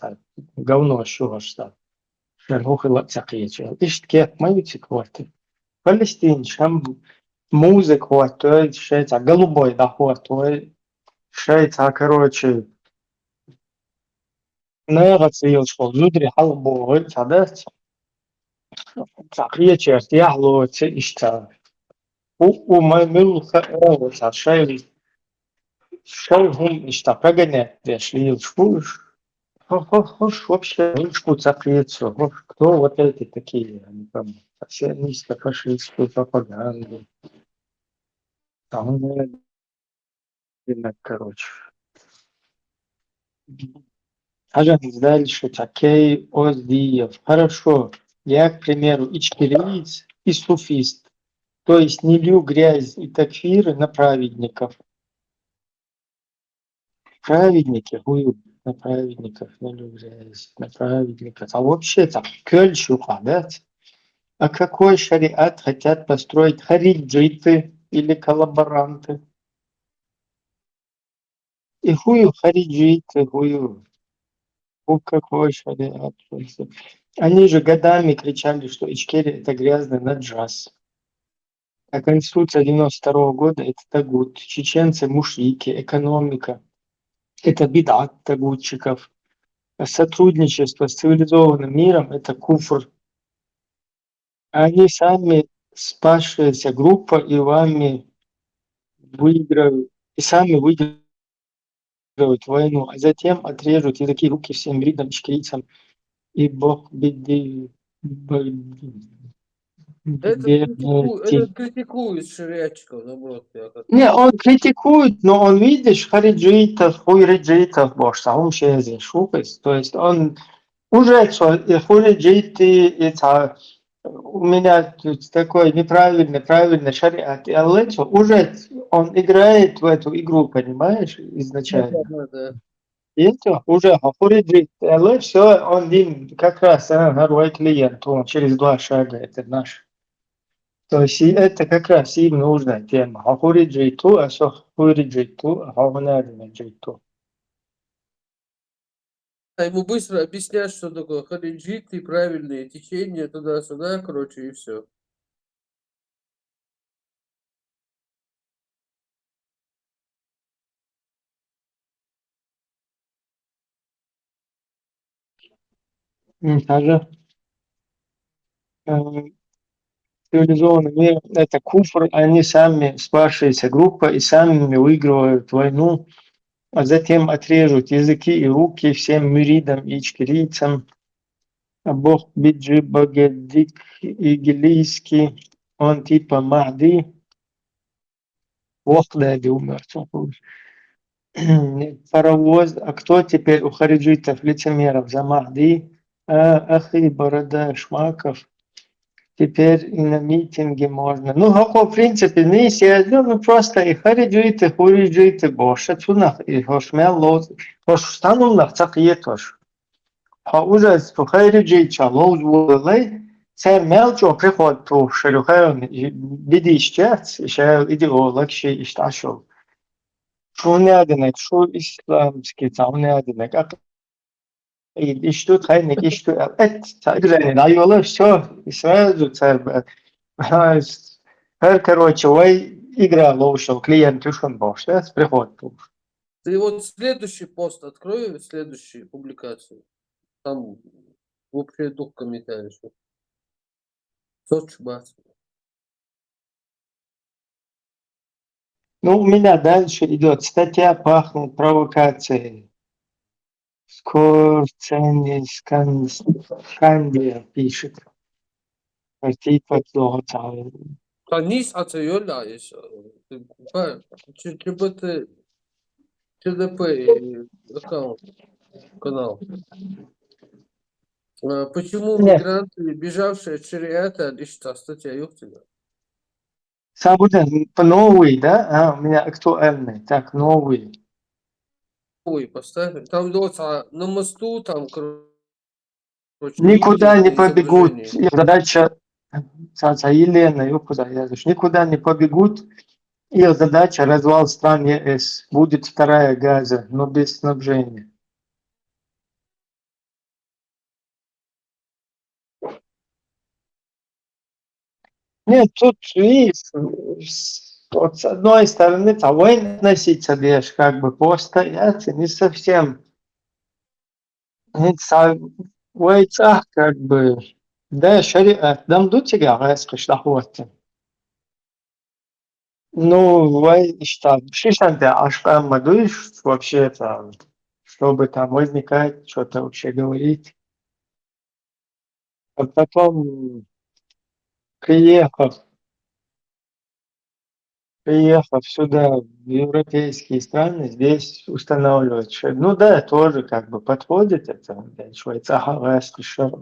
говно шо что шанух лацакиечел ишт кет маютик вот Палестин шам музык хватает, шесть, голубой доход, шесть, короче, نغسل شغل جدري حلبو تعدات تعقية ارتياح لو تشتا وما ملخ شاي هم اشتاقنا дошли шпуш хош вообще шпу цакриется кто вот эти такие они там сионисто-фашистскую пропаганду там короче Ажан дальше такей оздиев. Хорошо. Я, к примеру, ичкерийц и суфист. То есть не лью грязь и такфиры на праведников. Праведники, хую, на праведников, не лью грязь, на праведников. А вообще там кёльчуха, да? А какой шариат хотят построить хариджиты или коллаборанты? И хую хариджиты, хую. Какой шариат? Они же годами кричали, что Ичкерия это грязный наджас. А Конституция 92 года это тагут. Чеченцы мушрики, экономика. Это бидат тагутчиков. А сотрудничество с цивилизованным миром это куфр. Они сами спасшаяся группа и вами выиграют. И сами выиграют войну, а затем отрежут языки руки всем видам ичкерийцам. И Бог беды. Это критикует шариатчиков, наоборот. Не, он критикует, но он, видишь, хариджитов, хуйриджитов, боже, он шезе шукас. То есть он уже хуриджиты, это у меня тут такой правильный шариат. И уже он играет в эту игру, понимаешь, изначально. Да. И это уже хуриджит. Все, он им как раз горой клиент, он через 2 шага, это наш. То есть это как раз им нужная тема. Хуриджиту, а все хуриджиту, а хуриджиту. А ему быстро объяснять, что такое хариджиты, правильные течения, туда-сюда, короче, и все. Даже цивилизованный мир это куфр, они сами спасшаяся группа и сами выигрывают войну, а затем отрежут языки и руки всем мюридам и ичкерийцам. Бог биджи богадик английский, он типа Махди, Вахдади умер. Паровоз, а кто теперь у хариджитов, лицемеров за Махди? Ахи, Борода, Шмаков. Теперь и на митинге можно. Ну, в принципе, не сидят, ну, просто и хариджиты, хуриджиты, боша, цунах, и хошмел лоз, хош станулах, цакиетош. уже по хариджича лоз волей, цер мелчо приход по шерухаем, бидищец, еще идеолог, ще ишташов. Шо неаденек, шо исламский, там неаденек, İşte kaynak işte güzel ayolu все сразу короче ой игра лошел клиент ушел бош да приход. Ты вот следующий пост открой, следующую публикацию. Там вообще дух комментариев. Соцбас. Ну, у меня дальше идет статья пахнет провокацией. Скорцени Скандия пишет. Типа плохо. Танис ацайола есть. ЧДП аккаунт, канал. Почему мигранты, бежавшие от шариата, лишь статья, ёптина. Сабута новый, да? А, у меня актуальный. Так, новый. Ой, поставь. Там на мосту, там, короче, Никуда не митинг, побегут. изображение. Их задача, Елена, никуда не побегут. Их задача развал стран ЕС. Будет вторая Газа, но без снабжения. Нет, тут видишь, вот с одной стороны, того и относиться лишь как бы постоять, не совсем. Войцах как бы, да, шариат, дам до тебя, раз кышлахуатты. Ну, что, шишанте, аж там мадуешь вообще там, чтобы там возникать, что-то вообще говорить. А потом, приехав сюда, в европейские страны, здесь устанавливать, что, ну да, тоже как бы подходит это, швейцарский шар.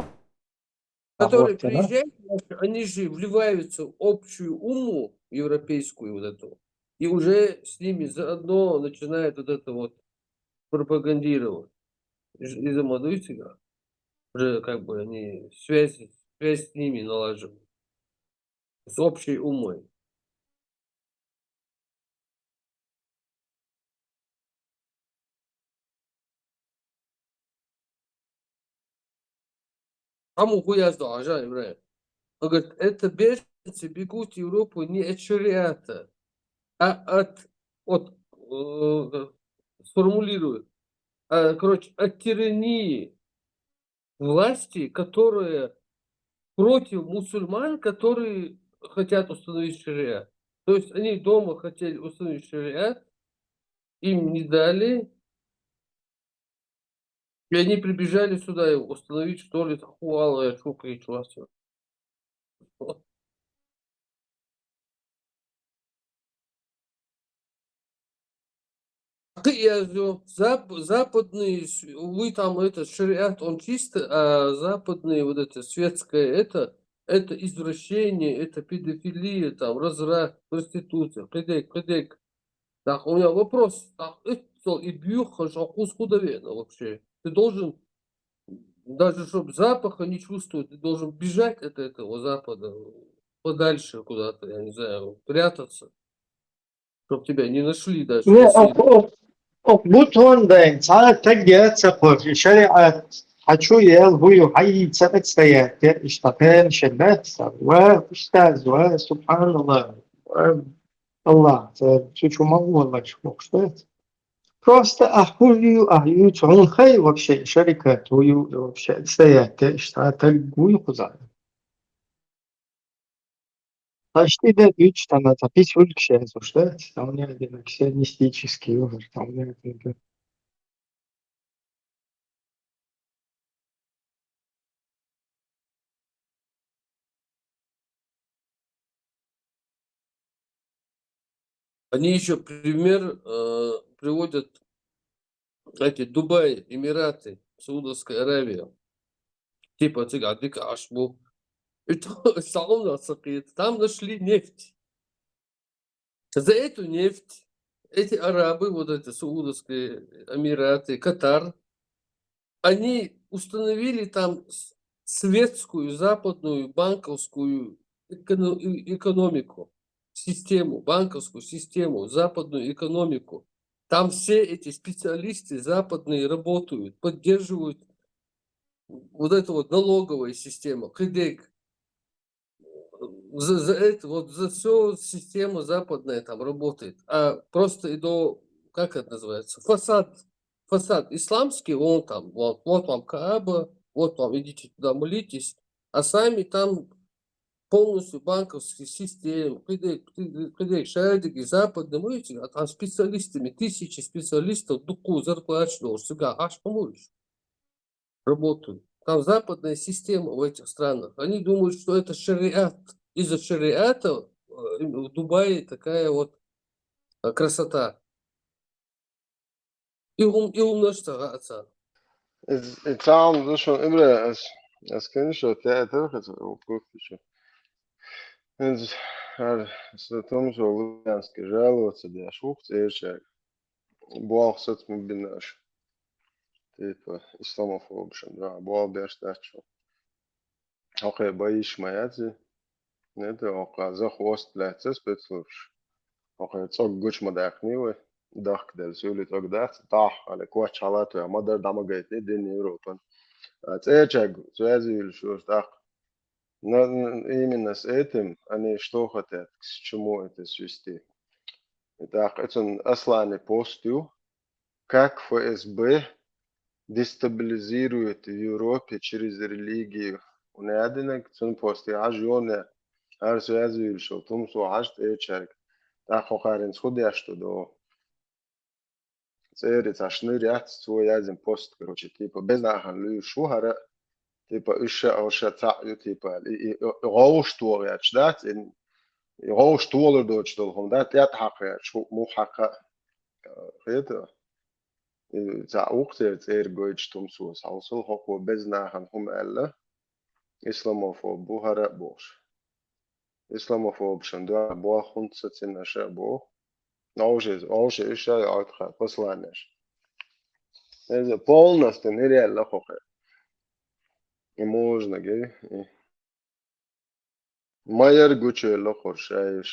Которые Вот, да? приезжают, они же вливаются в общую уму европейскую вот эту, и уже с ними заодно начинают вот это вот пропагандировать. Из-за Мадуйцега уже как бы они связь с ними налаживают. С общей умой. Кому хуя сдал, Ажан Ибраим? Он говорит, это беженцы бегут в Европу не от шариата, а от сформулируют, короче, от тирании власти, которые против мусульман, которые хотят установить шариат. То есть они дома хотели установить шариат, им не дали, и они прибежали сюда установить, что ли, хуала, шука и чуваса. Западный, вы там это шариат, он чисто, а западные вот это светское, это извращение, это педофилия, там, разврат, проституция, кредек. Так, у меня вопрос, так, это и бьюха, шакус худовена вообще. Ты должен, даже чтобы запаха не чувствовать, ты должен бежать от этого запада подальше куда-то, я не знаю, прятаться, чтобы тебя не нашли даже. Не, Если... Бутонден, тагется по шариат. Хочу я бую хай цапет стоять, иштакен шебетса, ustaz, субханаллах, Аллах, чуть могу что просто ахую он хай вообще шарикат, вообще стоять, иштата гую куза. Почти до 3 тана, запись уликшая, что там не один мистический угол, там не один. Они еще пример приводят эти Дубай, Эмираты, Саудовская Аравия. Типа цыгадик ашбу. Это сауна сакит. Там нашли нефть. За эту нефть эти арабы, вот это Саудовские Эмираты, Катар, они установили там светскую, западную, банковскую экономику, систему, банковскую систему, западную экономику. Там все эти специалисты западные работают, поддерживают вот эту вот налоговую систему, кредит. За это, вот за всю систему западная там работает. А просто и до, как это называется, фасад исламский, он там, вот вам Кааба, вот вам идите туда молитесь, а сами там полностью банковские системы, кредит, шарики, западные, видите, а там специалистами, тысячи специалистов, дуку, зарплачного, всегда, аж помоешь, работают. Там западная система в этих странах. Они думают, что это шариат. Из-за шариата в Дубае такая вот красота. И умножится отца. Там, ну что, Ибра, конечно, это круто. С том, что Луганский жалуется, да, шухт, и человек. Буал соцми бинаш. Типа, исламофобшен, да, буал бештачу. Окей, боишь моязи. Это окей, за хвост, блядь, спецслужб. Окей, цок гуч мадахнивы. Дах, да, сюли цок дах, тах, але квач халату, я мадар дамагайт, дин Европан. Это человек, связи или что, так. Но именно с этим они что хотят, к чему это свести. Итак, это асланы посту, как ФСБ дестабилизирует в Европе через религию. У неадинок цун посты ажёне, ар связи или что, том что ажт человек. Так хохарин сходя что до. Церец ашны ряд свой язин пост, короче, типа без нахан лю шухара. Типа еще цаю типа и роуштур я чдать in роуштур дочь долгом да я хакя шу мухака это и за ухте цергойч тумсу саусул хоко без нахан хум элла исламофоб бухара бош исламофоб шанда бо хунцатин наша бо науже еще отха посланешь это полностью нереально хока и можно гей Майер Гучелlo Хоршайш.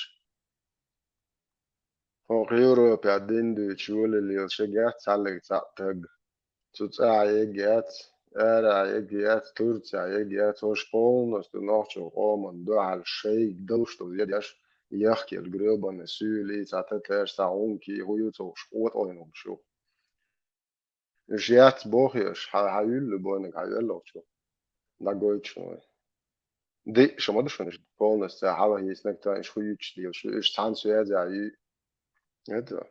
Хох Европе один дучул или шагат салик цатаг. Цуцая гят, эра гят, Турция гят, хош полностью ночью оман дуал шейк дол, что едешь яхкел гребаный сюли, цататер саунки, хуются шкот ойном шо. Жят бохеш, хаюль бойник хаюль шо. Нагойчно. دي شو ما شو полностью هوا есть некоторые шуючие что есть шансы я и это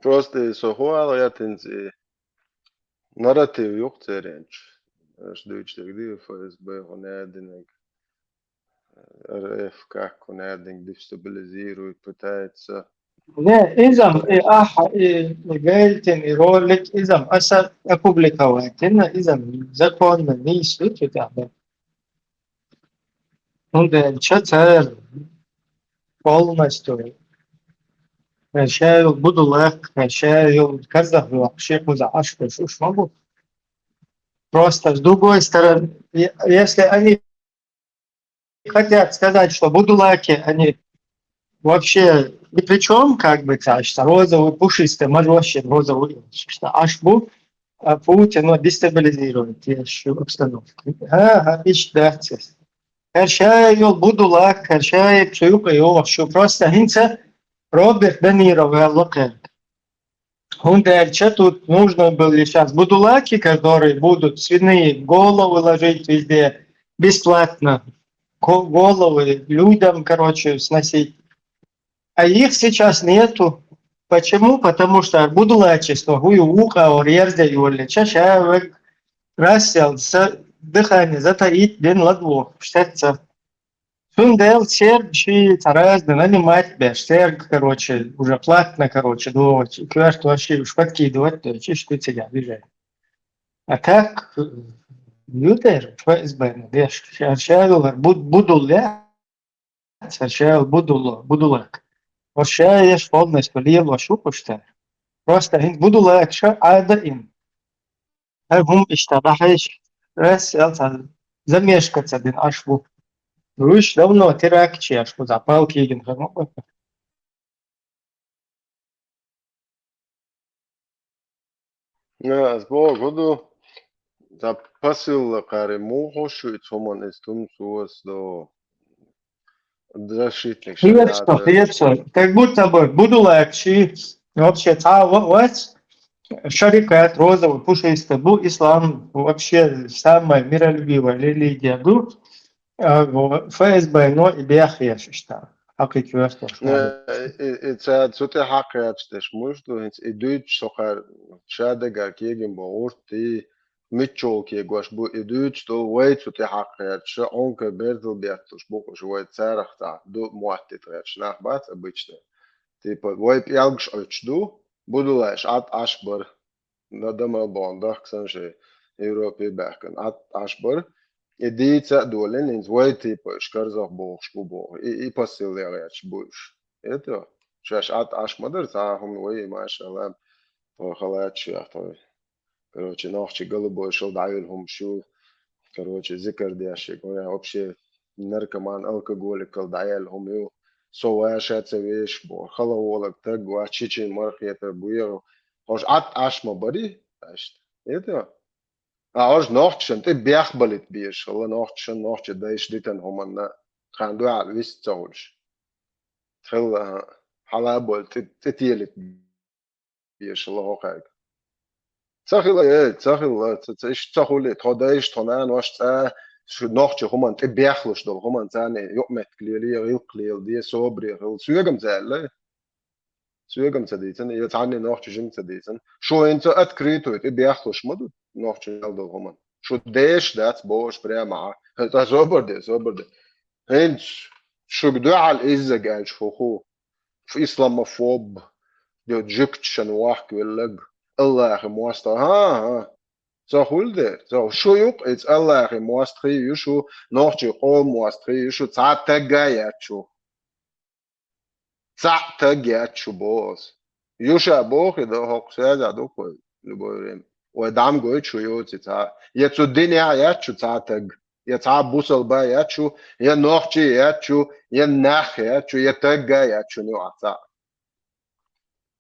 просто сохуало я тензи нарратив yok теренч ждуть тогда ФСБ он один РФ как он один дестабилизирует пытается لا إذا قلت إن رولك إذا أثر أبوبليكوات هنا إذا زكون من نيس وتتعب هند الشتر полностью решаю буду легко решаю каждый вообще музашка что могу просто с другой стороны если они хотят сказать что буду лаки они вообще ни при чем, как бы, что розовый пушистый, морощий розовый, что аж Путин дестабилизирует обстановку. Ага, ищдаться. Herşey yol budulak, herşey psuyuk yok, şu просто hinца Роберт Даниров Локер. Что тут нужно было сейчас? Будулаки, которые будут свиные головы ложить везде бесплатно. Головы людям, короче, сносить. А их сейчас нету. Почему? Потому что будулачество, гую уха, орьерде юли, чашавек, рассел, дыхание, затаить, день ладво, штется. Сундел, серг, чи, таразды, нанимать, беш, серг, короче, уже платно, короче, думать, кваш, вообще, уж подкидывать, то чи, что тебя бежать. А так, ютер, ФСБ, беш, сейчас, будуля, сейчас, будулак. Вообще, полностью, лево, шупушта. Просто هند بدو لكشة عادة إن هم اشتبهش رأس يلتا زميش كتسدين أشبو روش давно теракчи أشبو запал киген خدمة Ja, es war gut. Da passil kare mohošu цоман истум суас до дашитник шагата. Хиепсо, как будто бы буду лакчи вообще вот шарикат розовый пушистый был ислам вообще самая миролюбивая религия был ФСБ но и бяхия считаю حقيقي واسطة It's a hackers musst du ins Deutsch sogar schade gegen Borti Mitchell ki gwash bu Deutsch do wait zu der hackers onke Bertel Bertus buch so tsarachta do muatte trech nach bat обычно типа wait ялгш очду буду лаш at ashbar на дома бондах ксанже Европе бахкан at ashbar Едица долен ins wait типа шкарзах бух шкубо и посил яч буш это шаш at ashmадер за хум вей машалла халач яхтой короче нахчи голубой шел даилхум шу короче зикр дяшик вообще наркоман алкоголик даилхум ю сова шаце веш бо халаволак так гуачичин мархета буер хош at ashma бади это Аж нахчен те бяхбалит биш, ала нахчен нахче дэш дитэн хоманна ханду ал вис цаулш. Хэл халабол те тиелит биш ала хохайг. Цахила иш цахуле тодэш тонан ваш ца шу нахче хоман те бяхлуш дол хоман цане юкмет клили рил клил ди собри рил суегам зэллэ. Суегам цадитэн я цане нахче жим цадитэн. Шо энцо открыто те бяхлуш модут nog dol homan. Šo deš dat boš prema. Ta zobrde. Hens šugdu al izzagaj šfuhu. Islamofob. Jo juktshan wahk willag. Allah moasta. Ha. Så hulde. Så šo juk it's Allah moastri yushu nog je qom moastri yushu tatagayatchu. Tatagayatchu boss. Yusha boh da hoqsa da dokol. Luborim. ودعم جويت شو يوتي تا يتو الدنيا ياتشو تاتج يتع بوصل با ياتشو يا نوختي ياتشو يا ناخ ياتشو يتجا ياتشو نوعتا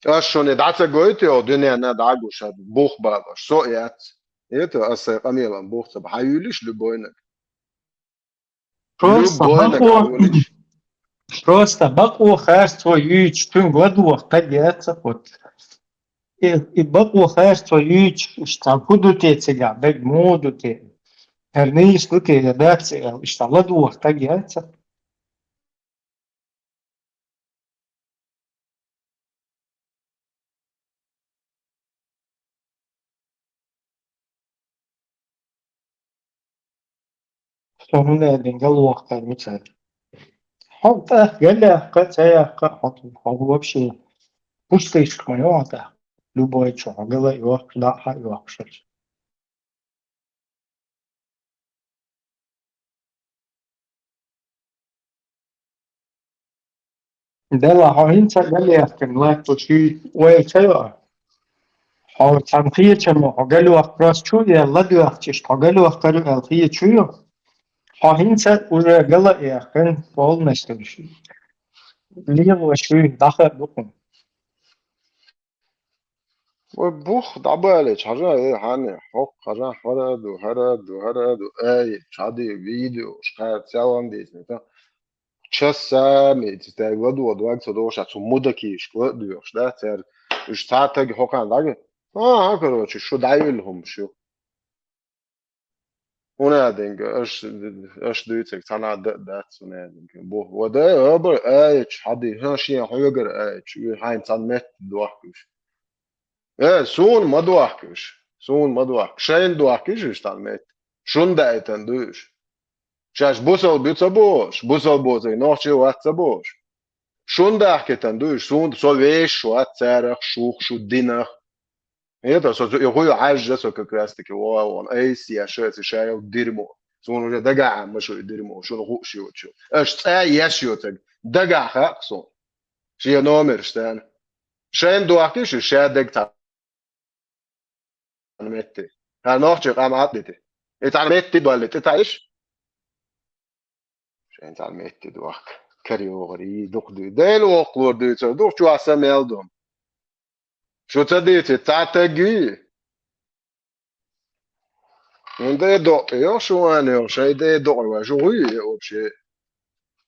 اشون دعتا جويت يو الدنيا ندعجو شاد بوخ بادش سو يات يتو اسي قميلا بوخ تب حيوليش لبوينك Просто баку харство юич тун году тагяца вот и баку харство юич что буду те цега бег моду те herni sluke редакция что ладу тагяца что هنا دينجلو مثلا حتى قال قد سيقع вообще пустышка моё да любой что говорю да вообще ده لا هين قال لي كان لا تشي ويتوا هو تنقيه كما قال له راس شو يلا دو اختش قال له اختار الخيه شو هين уже قال يا كان полностью ليه شو دخل بكم وبوخ دعبالك حاجة ايه هاني حق حاجة هرد اي شادي فيديو شقات سوام ديسني تا часами ты воду отвагся до шату мудаки шкла дюш да цер уж татаг хокан даг короче что даил хум шу ونادين اش دويتك تنا دات ونادين بو ودا ابر ايش حدي هاشي هيجر ايش هاين تنت دوحكش سون ما دوحكش سون ما دوحكش شين دوحكش اش تنت شون دايتن دوش شاش بوسل بيتسبوش بوسل بوزي نوشي واتسبوش شون داحكتن دوش سون سولويش واتسارخ شوخ شو دينخ Это, что я говорю, аж что как раз таки, он, эй, я шел дерьмо. Сон уже дага, мы что дерьмо, что он хуже что. Аж я что так, дага хак сон. Что я номер штан. Шем дуахти, что ша дэг там метти. А ночью там атлеты. Это метти балет, это иш. Шем там метти дуах. Кариори, духды. Дел оклор дыца, дух чу асамелдом. Что цадите, татаги. ده دق یا شو أنا شيء ده دق وجوهي أو شيء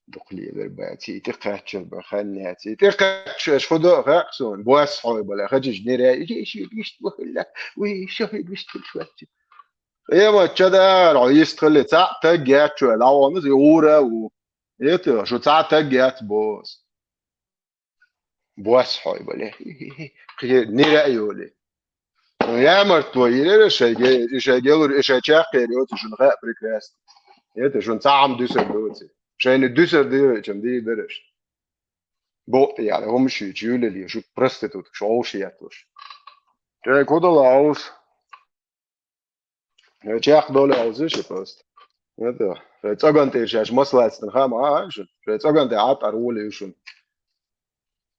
دقلي بالباتي تقتش بخناتي تقتش خدا خاصون بواس حوي بلا خجج نرى إيش ولا ويش يش شوية يا ما كذا رئيس خلي تجات شو العوام زيورة و يتو شو تجات بواس حوي بلا نرى يولي يا مرتوي شيء جالور شيء شاقي ريوت شو نغاء بريكاست يت شو نتعم دوسر دوتي شيء الدوسر دي كم دي درش بوت يعني هم شو جول اللي شو برستوت شو أوش ياتوش جاي كودا لاوس جاك دولا أوزيش بس يت تأجن تيجي مسلات تنخام عايش تأجن تعات أرولي شو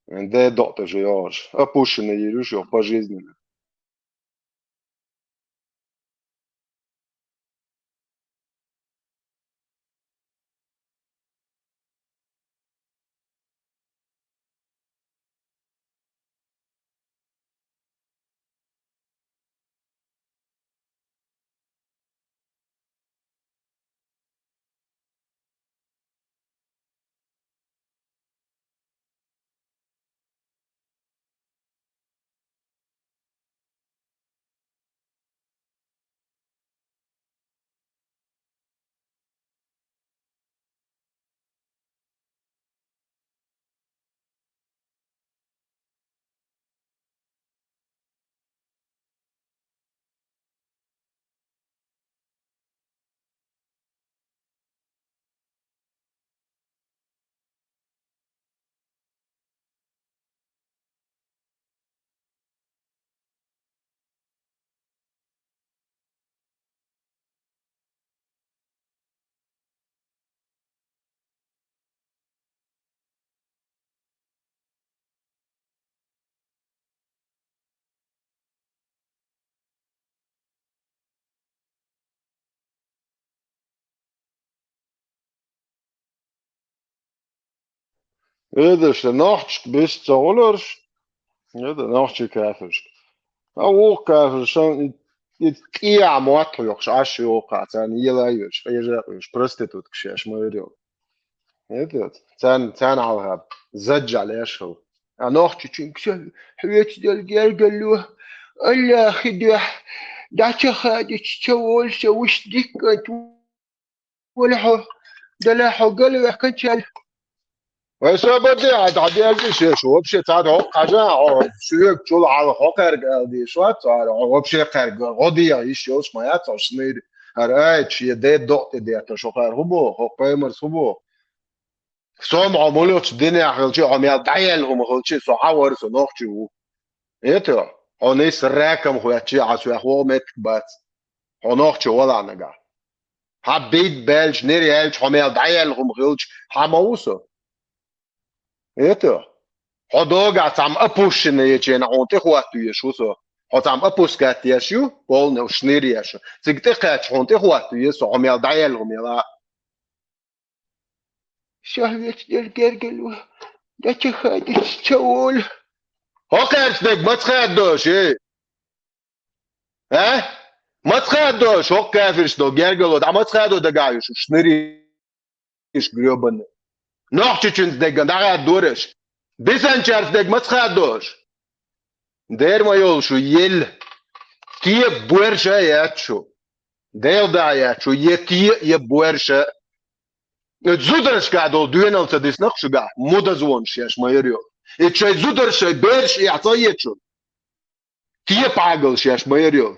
ده دوت جياش أبوش نيجي شو بجيزنا هذا شو نحكي بس تقولش هذا نحكي كافش أو كافش شان يتقيع موت يخش عش يوقع تاني يلا يش يش برستوت كشاش ما يريو هذا تان على هاب زج على إيش هو أنا نحكي شو حياتي دل قالوه الله خدوه دعك خادك تقول شوش ديك ولا دلها قالوا كنت ويسا بدي عاد يجي شو بشي تعال حاجة شو يقول على حقر دي شو تعال وبشي قرق غادي يعيش يوش ما يعطش نيد هراي شي ده دوت دي شو قار هو قيمر هو سوم عملوش الدنيا خلشي عم يدعيلهم خلشي سو حور سو نوخشي هو ايتو هونيس راكم خواتشي عسو هو متبات هونوخشي ولا نجا حبيت بالج نيريالج عم يدعيلهم خلشي حماوسو ايتو هدوغا تام أبوش نيجي نعونتي خواتو يشوسو هتام أبوش كات يشو بول نوشنيري يشو تيجي قات هونتي خواتو يسو عميل دايلهم يلا شهوت الجرجلو ده تخادي تقول هوكرت دك ما تخادوش ايه ها ما تخادوش هوك كافرش دو جرجلو ده ما تخادو ده قايش شنيري ايش جريبن نوخ تشنز دك ده دورش بيسان شارس دك ما تخادوش دير ما يول شو يل كيف بورشا ياتشو Дейлдая, что е больше. Зударшка дол дуэнался деснах шуга, мода звон шеш майорё. И чай зударша берш и атаечу. Тие пагал шеш майорё.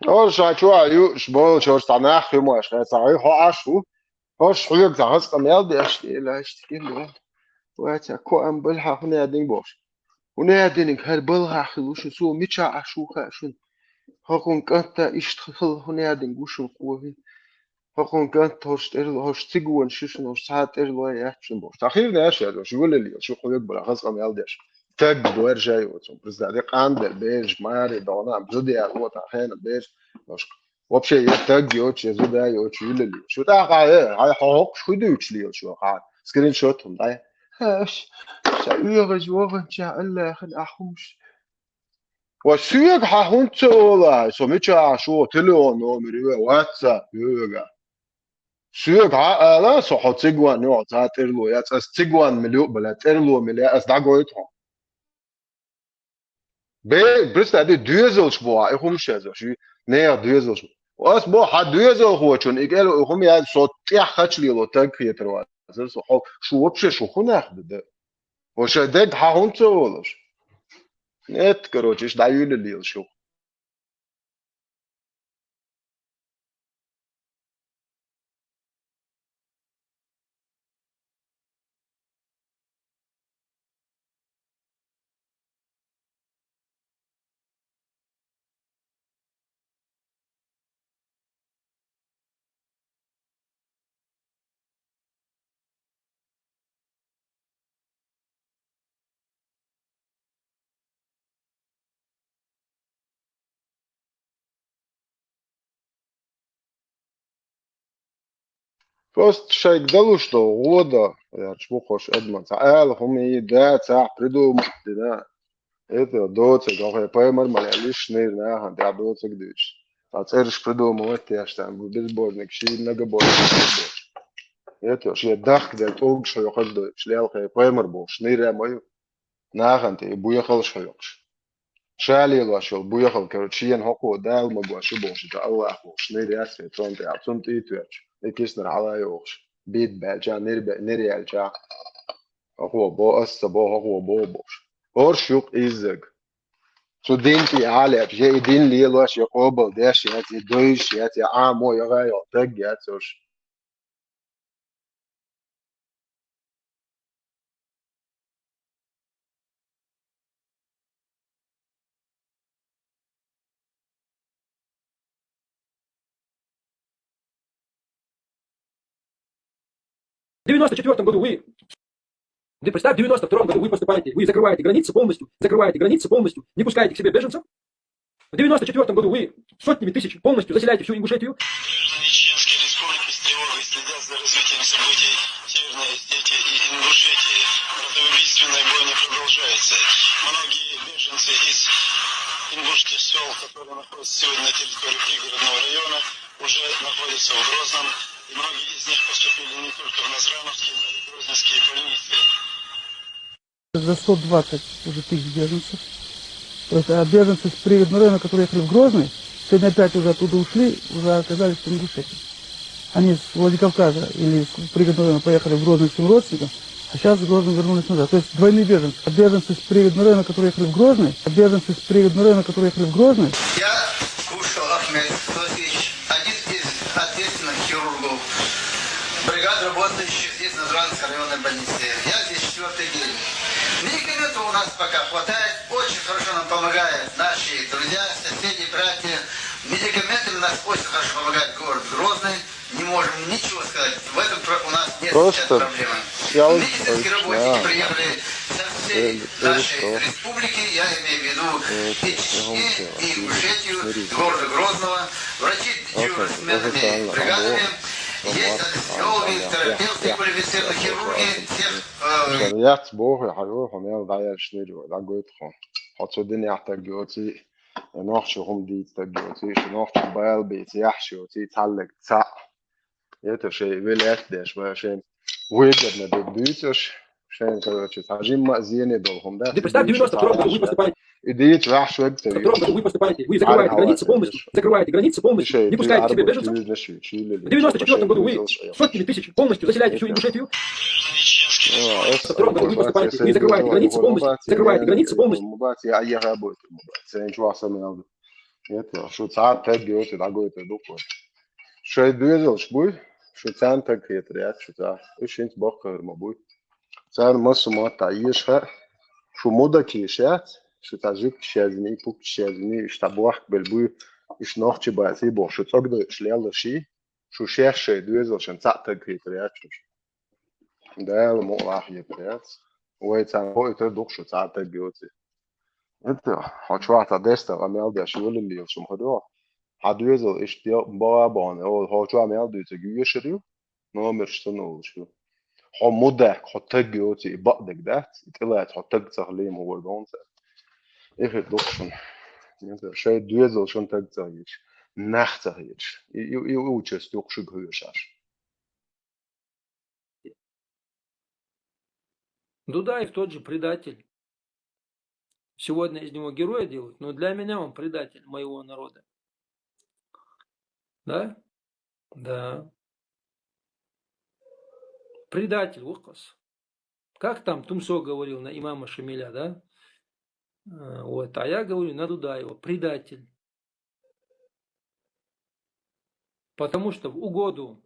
Ош ачуа ю шбол чорстанах юмаш, хацай хоашу. Хош хуйк захас камел деш илаш тикин. Вата ко ам بالها هنا دين بوش. هنا دين هر بالها خلوش سو ميچا اشوخه شون. هاكون كانتا اشتخل هنا دين بوشن قوي. هاكون كانت هوش تيغون شوشن هوش ساعات ارلو يحشن بوش. تاخير ناش يا شو يقول لي شو خويك بالخص قام دش. تاج دوار جاي وتم بس دقيق عند البيج ماري دونا بزودي يا هو تاخين البيج مش вообще يتاج يوتش يزودا يوتش يقول لي شو تاقع هاي حقوق شو دوتش لي شو قاعد سكرين شوتهم داي هاش سأيغز وغنشا الله خن أحوش وسيق حهونت ولا سميتشا شو تلو نومري واتساب يوغا سيق لا صحو تيغوان نو تاترلو يا تس تيغوان مليو بلا ترلو مليا اس داغويتو بي برست ادي دوزلش بوا اخوم شازو شي نير دوزلش واس بو حد دوزل هو چون ايغل اخوم يا صوت يحخلي لو تاكيتروا زو حو شو вообще شو خناخد وش دك حهونت ولاش нет короче ايش دايل اللي شو Просто шайк дало что года, я чмо хош Эдмонс, هم يدا تاع придумать, да. Это доцек, اه поймар малялиш нерна, хан да доцек дыш. Ацерш придумывать я штам безбожник, ши многобожник. Это ж я дах да толк что я хожу, шлял хай поймар бош, нера мою. Нахан ты буехал шайокш. Шали лошел, буехал, короче, ен хоку дал могу ошибошь, это Аллах бош, нера свет, он ты абсолютно ты твич. يكسر على يوش بيت بالجا نري الجا هو بو أصبو هو بو بوش أرشوق إزق سو دينتي على بجي دين لي لوش يقابل داش ياتي دويش ياتي عامو يغايو تق ياتوش В 94 году вы представь, в 92 году вы поступаете, вы закрываете границы полностью, не пускаете к себе беженцев. В 94 году вы сотнями тысяч полностью заселяете всю Ингушетию. Граждане Чеченской Республики с тревогой следят за развитием событий в Северной Осетии и Ингушетии. Братоубийственная бойня продолжается. Многие беженцы из ингушских сел, которые находятся сегодня на территории пригородного района, уже находятся в Грозном. И многие из них поступили не только в Назрановские, но и в Грозненские больницы. За 120 уже тысяч беженцев. То есть, а беженцы с пригородного района, которые ехали в Грозный, сегодня опять уже оттуда ушли, уже оказались в Ингушетии. Они с Владикавказа или с пригородного района поехали в Грозный к своим родственникам, а сейчас с Грозным вернулись назад. То есть двойные беженцы. А беженцы с пригородного района, которые ехали в Грозный, Я Кушал Ахмед Владимирович, один из ответственных хирургов, бригад, работающих здесь на Назранской районной больнице. Я здесь 4-й день. Медикаментов у нас пока хватает, очень хорошо нам помогают наши друзья, соседи, братья. Медикаментами нас очень хорошо помогает город Грозный. Не можем ничего сказать. В этом у нас нет сейчас проблемы. Медицинские работники приехали со всей всей нашей республики, я имею в виду и Чечни, и Ингушетию, города Грозного, врачи дежурными бригадами, есть анестезиологи, терапевты, квалифицированные хирурги, всех Шариат Бог حلو هم ضايع شنو لا قلت خو حتى الدنيا تجوتي نوخش هم دي تجوتي نوخش بايل بيت يحشوتي تعلق تاع يتشي ولايات داش وشين ويجدنا دبيتش شين كروتش تعجين مأزيني دولهم ده Ты представь, в 92 году вы поступаете. идите ваш швед В 92 году вы поступаете. Вы закрываете границы полностью, не пускаете к себе беженцев. В 94 году вы сотнями тысяч полностью заселяете всю Ингушетию. В 92 году вы поступаете. Вы закрываете границы полностью. Я работаю. Ничего особенного. Это что царь так делает, так говорит, доктор. Что двигал, что что царь так это, что царь. Очень богатый мабуть. Царь массу таишха. Что мода кишет, что тажик кишезни, пук кишезни, что бог бельбу, и что ночи бази бог, что тогда шлял ши, что шерше двигал, что царь так это. Да, ему лахи это. Ой, царь, это дух, что царь так делает. Это, а что это деста, а мел де швели ли, что мы هدوزل اشتياق بابان او هاچو عمل دویت گویه شریو نامرشت نولشو ها مدک ها تگیوتی بعدك ده طلعت ها تگ تغليم هو البونس إيه دوشن يعني شيء دوزل شون تگ تغيش نخ تغيش يوجس دوشو غيشاش Дудаев тот же предатель. Сегодня из него героя делают, но для меня он предатель моего народа. Да? Да. Предатель, Укас. Как там Тумсо говорил на имама Шамиля, да? Вот. А я говорю на Дудаева, предатель. Потому что в угоду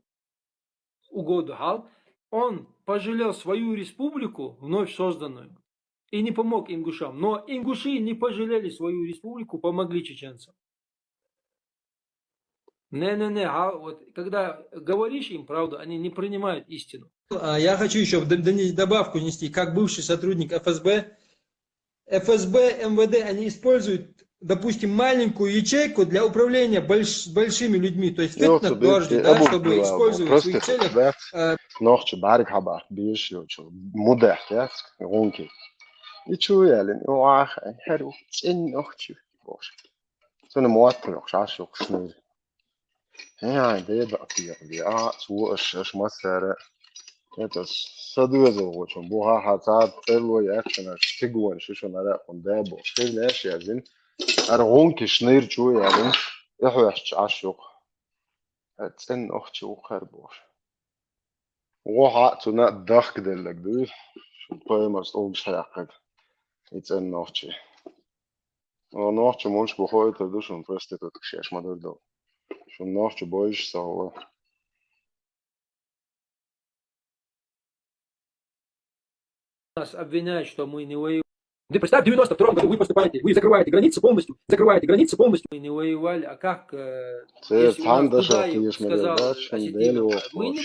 Хал он пожалел свою республику, вновь созданную, и не помог ингушам. Но ингуши не пожалели свою республику, помогли чеченцам. Вот когда говоришь им правду, они не принимают истину. Я хочу еще добавку нести, как бывший сотрудник ФСБ. ФСБ, МВД, они используют, допустим, маленькую ячейку для управления большими людьми. То есть фитнес дожди, да, чтобы использовать в своих целях. Ночь барик хаба, бишь, мудах, я, гонки. И чуяли, ах, херу, цень ночью, боже. Це не можна, шаш, шнур. Ja, det är ja, så är massor. Это садуезо очень. Буха хатат, эло яхтана, стигуан, шишона да, он да бо. Шевляш язин. Аргонки шныр чуй язин. Яхуяш ашук. Цен охчи ухарбош. Уха туна дах делек ду. Поемас олгшаяқад. Цен охчи. Он охчи мунш бухой таду шун просто тут кшеш мадурдо. Шун охчи бойш сауа. Нас обвиняют, что мы не воевали. Ты представь, в 92 году вы поступаете, вы закрываете границы полностью. Мы не воевали, а как, если у нас Дудаев сказал осетинам, мы не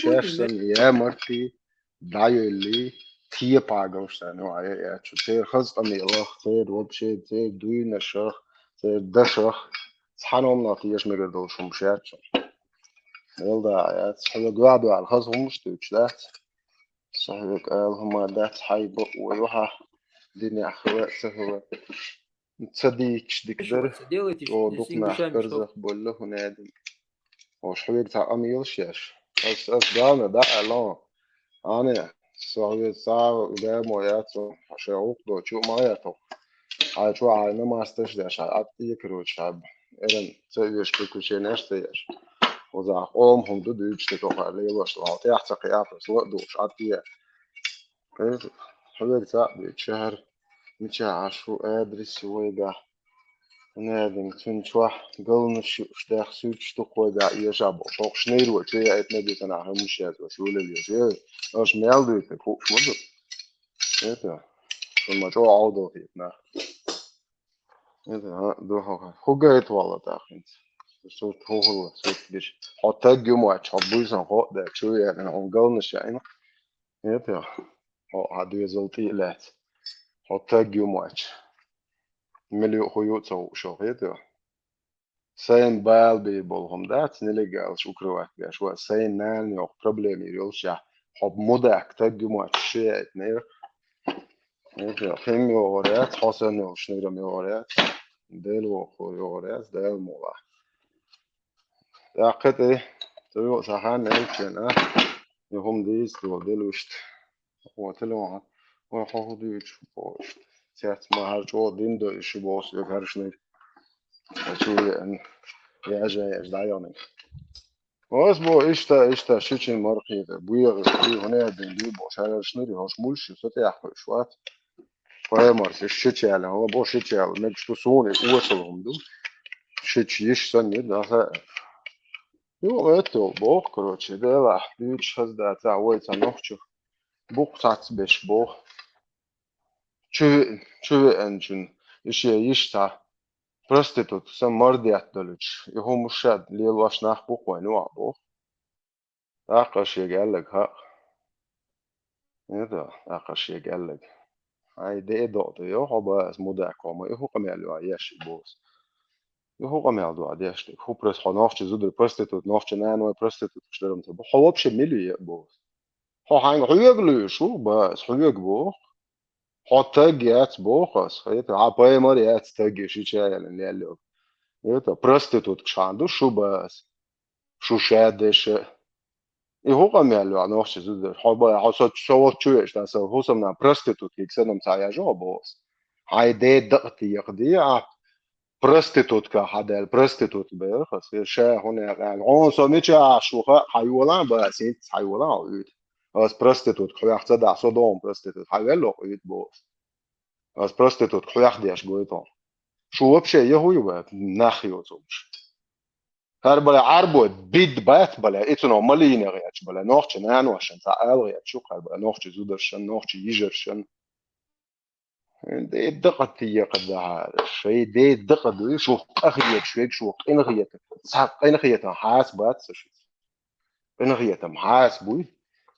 будем... دايلي تيه باغوشتا نو اي اتش تي خص امي الله تي وبشي تي دوين الشخ تي دشخ صحنهم نطيش ميردو شمشات يلا يا صحيح قاعدوا على الخصم مش تشلات صحيح قال هما دات حيب وروحه دنيا اخوات سهو تصديقش دكدر او دقنا كرزخ بقول له نادم وش حبيب تاع امي يلشيش اس قالنا ده اعلان أنا سوي صار قدام وياتو عشان عقده شو ما ياتو على شو على ما استشدش على أبتي كروت شعب إذن تيجي كل شيء نشتيش وذا قومهم ضد يجتكوا عليه وش لا تحت قيافة سواء دوش أبتي حبيت تعبي شهر متشاع شو أدرس ويجا نادم تنشوا قلنا شو اشتاق سوتش تقوى يجابو طوق شنير وشيء اتنبي تنعه مشيات وسؤول اليوم اش ميالدو تكو شمدو ايتا ثم جو عودو فيتنا ايتا دوها خوغيت والله تاخنت صوت هو صوت بيش حتى جمعة حبوزن هو ده شوية انا قلنا شيء ايتا هو عدو يزلطي لات حتى ماتش مليو خيوط سو شوقيته سين بال بيبولهم دات نلقى شكرا شو سين نان يو بروبلم يروشا حب مدك تجي ماتش شيء نير نير خيم يوريات حسن وشنيرم يوريات ديل وخو يوريات ديل مولا يا تلو سخان نيكنا يهم ديس تو دلوشت وتلو وحو ديش بوشت سيات ما هرجو دين دو إيش بوس يفرشني أشوي أن يجي أجدعياني واس بو إشتا شيء مرقي بويا هنا دين بوش هذا شنو هوش مولش فتح شوات فاهمر شيء على هو بو شيء على نجتو سوني وصلهم دو شيء يش سنة ده يو это бог короче да бич хазда تعويت نوخچو بوق تاعت بيش بوق چو انجن يشتا prostitut sam mordiyat doluç يهو مشاد لي واش ناخ بوق وينو بوق اقش يقلق ها هذا اقش يقلق هاي دي دوت يو هو بس موداكو يهو قمالو ياش بوس يهو قمالو عاديش هو برس خناخ زود prostitut ناخ نانو prostitut شلرم تبو هو بش ملي بوس هو هانغ هيغلو شو بس هيغ بوق حتى جات بوخس هيت عباية مريات تجي شيء يعني اللي قالوا هيت prostitut كشاندو شو بس شو شادش يهو قمالو عناخ زود حبا حسات شوات شويش تاسو هو سمنا prostitut يكسنم تايا جو بوس هاي دي دقتي يقضي prostitut كهذا prostitut بيرخص شا هنا يعني عون سميتش شوخة حيوان بس انت حيوان as prostitut خویخ صدا صدام prostitut حیوان لقیت باز as prostitut خویخ دیش گویتام شو بشه یه هوی باید نخیوزمش هر بله عربو بید باید بله ایتونو مالینه غیچ بله ناخچه نانوشن تا آل غیچ شو قل بله ناخچه زودرشن ناخچه یجرشن ده دقت يقدر هذا الشيء ده دقت شو أخيك شويك شو قين غيتك صار قين غيتك حاسبات شو قين غيتك حاسبوي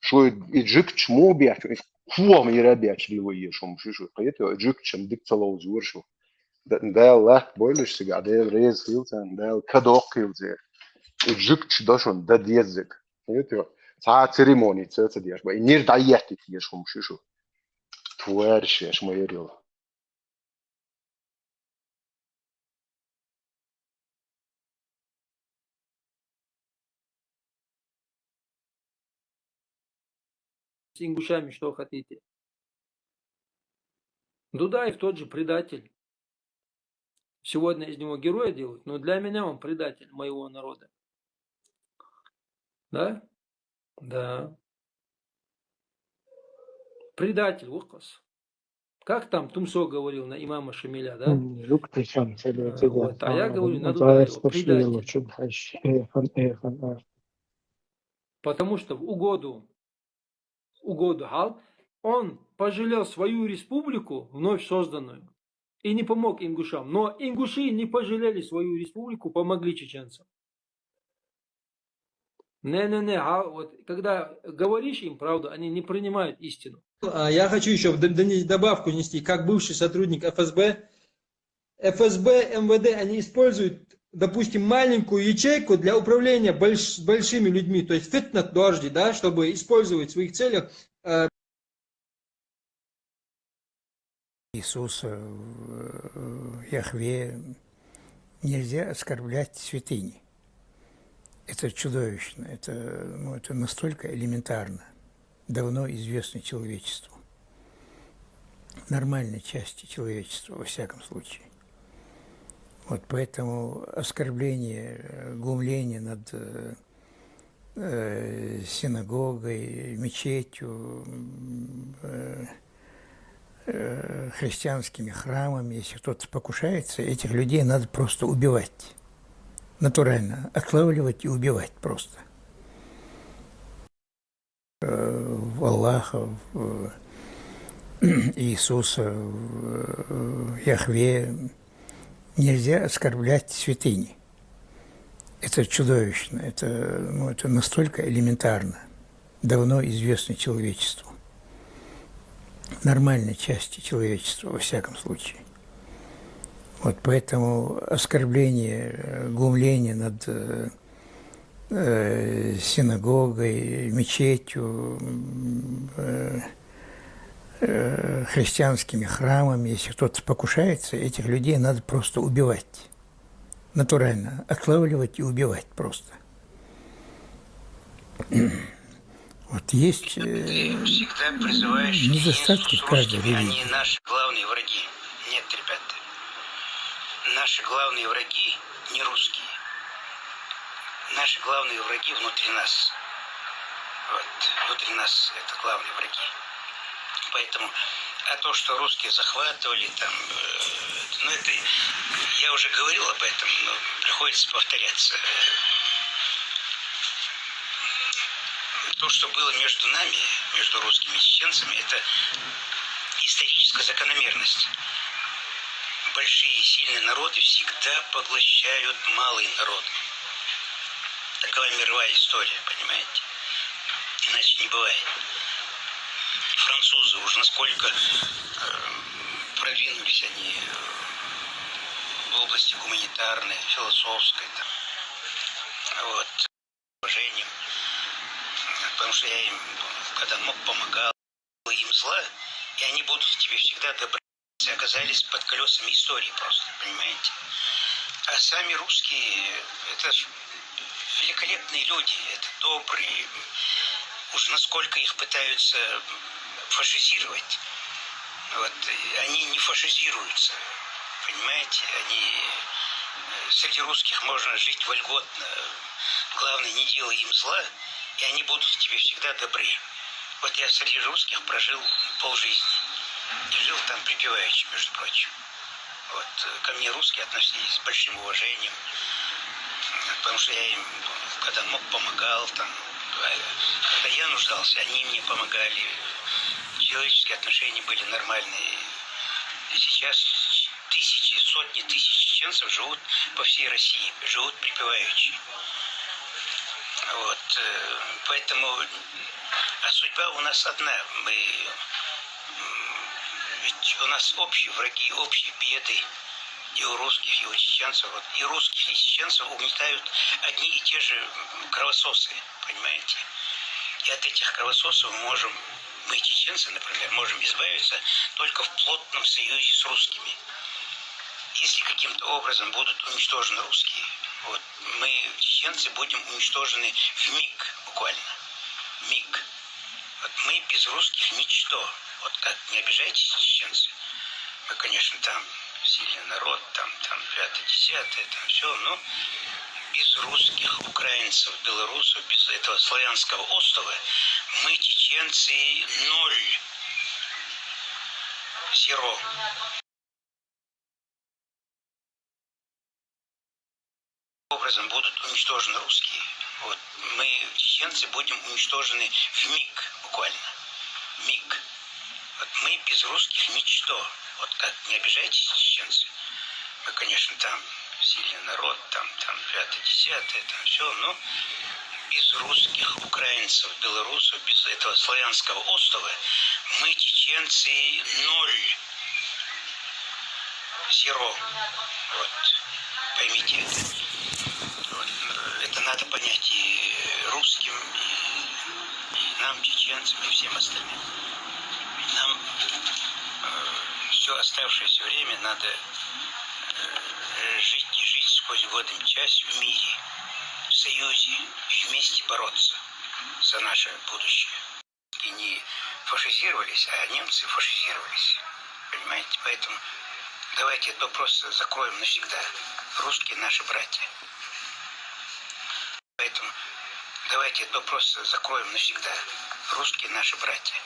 شو يجيك مو بيعرف هو ما يربي يشلويه شو مش شو قيته يجيك مديك تلو زور شو ده لا بقولش سجع ده ريز فيلتن ده كدوق يلزق يجيك ده شو ده ديزك قيته ساعة سيريموني تسات دياش بقى نير دعيتي فيه شو مش شو توارش ايش ما يريو С ингушами что хотите. Дудаев тот же предатель. Сегодня из него героя делают, но для меня он предатель моего народа. Да? Да. Предатель, Лукас. Как там Тумсо говорил на имама Шамиля, да? Вот. А я говорю на Дудаева, предатель. Потому что в угоду Хал, он пожалел свою республику, вновь созданную, и не помог ингушам. Но ингуши не пожалели свою республику, помогли чеченцам. Вот, когда говоришь им правду, они не принимают истину. Я хочу еще добавку нести, как бывший сотрудник ФСБ. ФСБ, МВД, они используют, допустим, маленькую ячейку для управления большими людьми, то есть фитнат дожди, да, чтобы использовать в своих целях. Иисуса, Яхве, нельзя оскорблять святыни. Это чудовищно, это настолько элементарно, давно известно человечеству, нормальной части человечества, во всяком случае. Вот поэтому оскорбление, глумление над синагогой, мечетью, христианскими храмами, если кто-то покушается, этих людей надо просто убивать. Натурально отлавливать и убивать просто. В Аллаха, в Иисуса, в Яхве нельзя оскорблять святыни. Это чудовищно, это настолько элементарно, давно известно человечеству. нормальной части человечества, во всяком случае. Вот поэтому оскорбление, глумление над синагогой, мечетью, христианскими храмами, если кто-то покушается, этих людей надо просто убивать. Натурально. Отлавливать и убивать просто. Вот есть Ты всегда призываешь недостатки в каждой русскими, религии. они наши главные враги. Нет, ребята. Наши главные враги не русские. Наши главные враги внутри нас. Вот. Внутри нас это главные враги. Поэтому, а то, что русские захватывали, там, ну это, я уже говорил об этом, но приходится повторяться. То, что было между нами, между русскими и чеченцами, это историческая закономерность. Большие и сильные народы всегда поглощают малый народ. Такова мировая история, понимаете? Иначе не бывает. Французы уж насколько продвинулись они в области гуманитарной, философской, там, вот, уважением. Потому что я им, когда мог, помогал им зла, и они будут тебе всегда добры. Оказались под колесами истории просто, понимаете? А сами русские, это великолепные люди, это добрые. Уж насколько их пытаются фашизировать, вот, они не фашизируются, понимаете? Они, среди русских можно жить вольготно. Главное, не делай им зла, и они будут тебе всегда добры. Вот я среди русских прожил полжизни. И жил там припеваючи, между прочим. Вот, ко мне русские относились с большим уважением. Потому что я им, когда мог, помогал. Там, когда я нуждался, они мне помогали. Человеческие отношения были нормальные. И сейчас тысячи, сотни тысяч чеченцев живут по всей России, живут припеваючи. Вот, поэтому, а судьба у нас одна. Ведь у нас общие враги, общие беды и у русских, и у чеченцев. Вот, и русских, и чеченцев угнетают одни и те же кровососы, понимаете? И от этих кровососов мы, чеченцы, например, можем избавиться только в плотном союзе с русскими. Если каким-то образом будут уничтожены русские, вот, мы, чеченцы, будем уничтожены в миг, буквально. Миг. Вот мы без русских ничто. Вот как, не обижайтесь, чеченцы. Мы, конечно, там сильный народ, там 5-10, там все, но без русских, украинцев, белорусов, без этого славянского острова мы, чеченцы, ноль. Зеро. Образом будут уничтожены русские. Вот мы, чеченцы, будем уничтожены в миг, буквально. Миг. Вот мы без русских ничто. Вот как, не обижайтесь, чеченцы. Мы, конечно, там сильный народ, там 5-10, там все, но без русских, украинцев, белорусов, без этого славянского острова мы, чеченцы, ноль. Зеро. Вот. Поймите это. Вот. Это надо понять и русским, и нам, чеченцам, и всем остальным. Нам все оставшееся время надо жить и жить сквозь годы часть в мире, в союзе, и вместе бороться за наше будущее. И не фашизировались, а немцы фашизировались. Понимаете? Поэтому давайте этот вопрос закроем навсегда. Русские наши братья. Поэтому давайте этот вопрос закроем навсегда. Русские наши братья.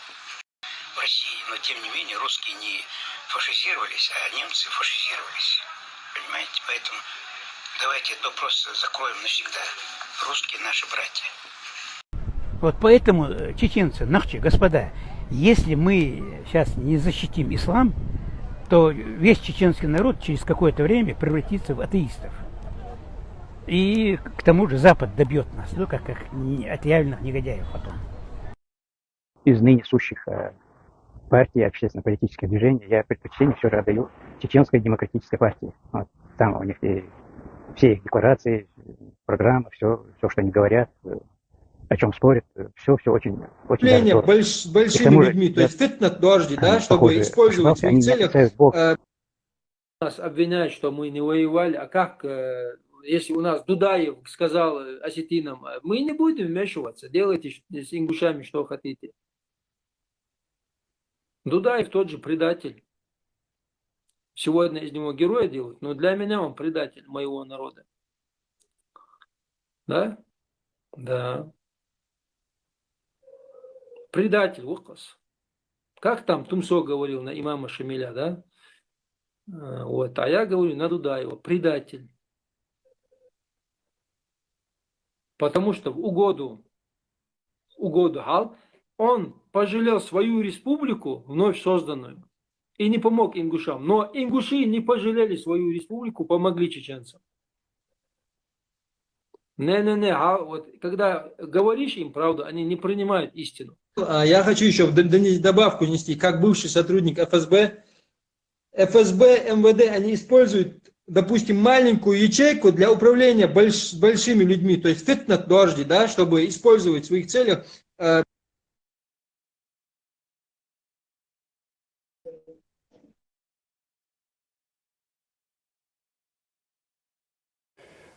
В России, но тем не менее русские не фашизировались, а немцы фашизировались. Понимаете? Поэтому давайте этот вопрос закроем навсегда. Русские наши братья. Вот поэтому, чеченцы, нахчи, господа, если мы сейчас не защитим ислам, то весь чеченский народ через какое-то время превратится в атеистов. И к тому же Запад добьет нас, ну, как отъявленных негодяев потом. Из ныне сущих партии, общественно-политическое движение, я предпочтение все же отдаю Чеченской демократической партии. Вот. Там у них и все их декларации, программы, все, что они говорят, о чем спорят, все очень даже здорово. Большими людьми, то есть фитнат дожди, да, чтобы использовать в своих целях. Нас обвиняют, что мы не воевали, а как, если у нас Дудаев сказал осетинам, мы не будем вмешиваться, делайте с ингушами что хотите. Дудаев тот же предатель. Сегодня из него героя делают, но для меня он предатель моего народа. Да? Да. Предатель, Лукас. Как там Тумсо говорил на имама Шамиля, да? Вот. А я говорю на Дудаева, предатель. Потому что в угоду Хал он пожалел свою республику, вновь созданную, и не помог ингушам. Но ингуши не пожалели свою республику, помогли чеченцам. Вот когда говоришь им правду, они не принимают истину. Я хочу еще добавку внести, как бывший сотрудник ФСБ. ФСБ, МВД, они используют, допустим, маленькую ячейку для управления большими людьми, то есть фитнат дожди, да, чтобы использовать в своих целях.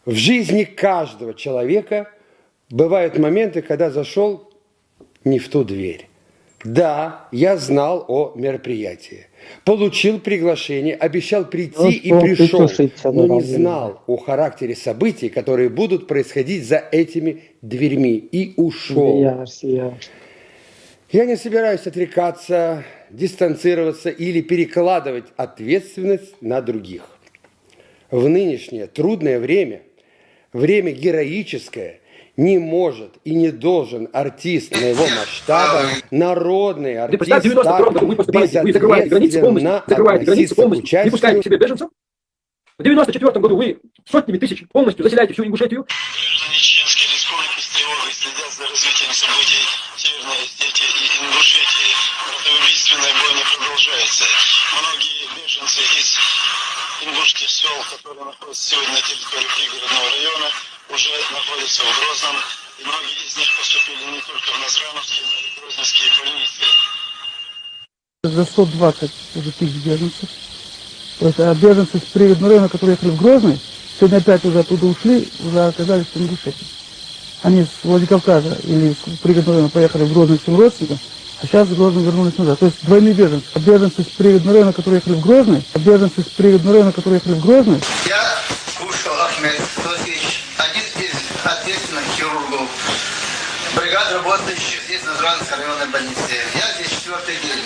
В жизни каждого человека бывают моменты, когда зашел не в ту дверь. Да, я знал о мероприятии, получил приглашение, обещал прийти и пришел, но не знал о характере событий, которые будут происходить за этими дверьми, и ушел. Я не собираюсь отрекаться, дистанцироваться или перекладывать ответственность на других. В нынешнее трудное время, время героическое, не может и не должен артист моего масштаба, народный артист, так безответственно относиться к участию. Не пускаете к себе беженцев. В 1994 году вы сотнями тысяч полностью заселяете всю Ингушетию. Граждане Чеченской Республики с тревогой следят за развитием событий в Северной Осетии и Ингушетии. Братоубийственная бойня продолжается. Многие беженцы из ингушских сел, которые находятся сегодня на территории пригородного района, уже находятся в Грозном, и многие из них поступили не только в Назрановские, но и в Грозненские больницы. За 120 уже тысяч беженцев. То есть беженцы с пригородного района, которые ехали в Грозный, сегодня опять уже оттуда ушли, уже оказались в Ингушетии. Они с Владикавказа или с пригородного района поехали в Грозный к своим родственникам, а сейчас в Грозный вернулись назад. То есть двойные беженцы. Беженцы с пригородного района, которые ехали в Грозный, беженцы с пригородного района, которые ехали в Грозный. Я Кушал Ахмед Сосич, один из ответственных хирургов, бригад, работающих здесь на Назранской районной больнице. Я здесь 4-й день.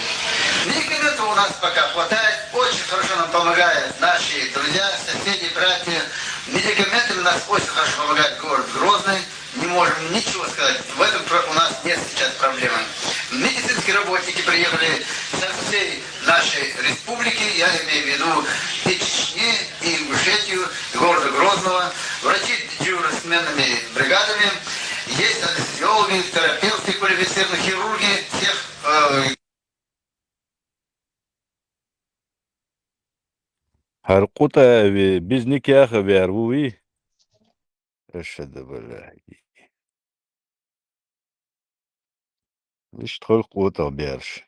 Медикаментов у нас пока хватает, очень хорошо нам помогают наши друзья, соседи, братья. Медикаментами нас очень хорошо помогает город Грозный. Не можем ничего сказать. В этом у нас нет сейчас проблемы. Медицинские работники приехали со всей нашей республики, я имею в виду и Чечни, и Ингушетию, и города Грозного. Врачи дежурят сменными бригадами. Есть анестезиологи, терапевты, квалифицированные хирурги, всех... Харкута biznikyaha vervuvi. Eşhedü billahi. İştol kuta berş.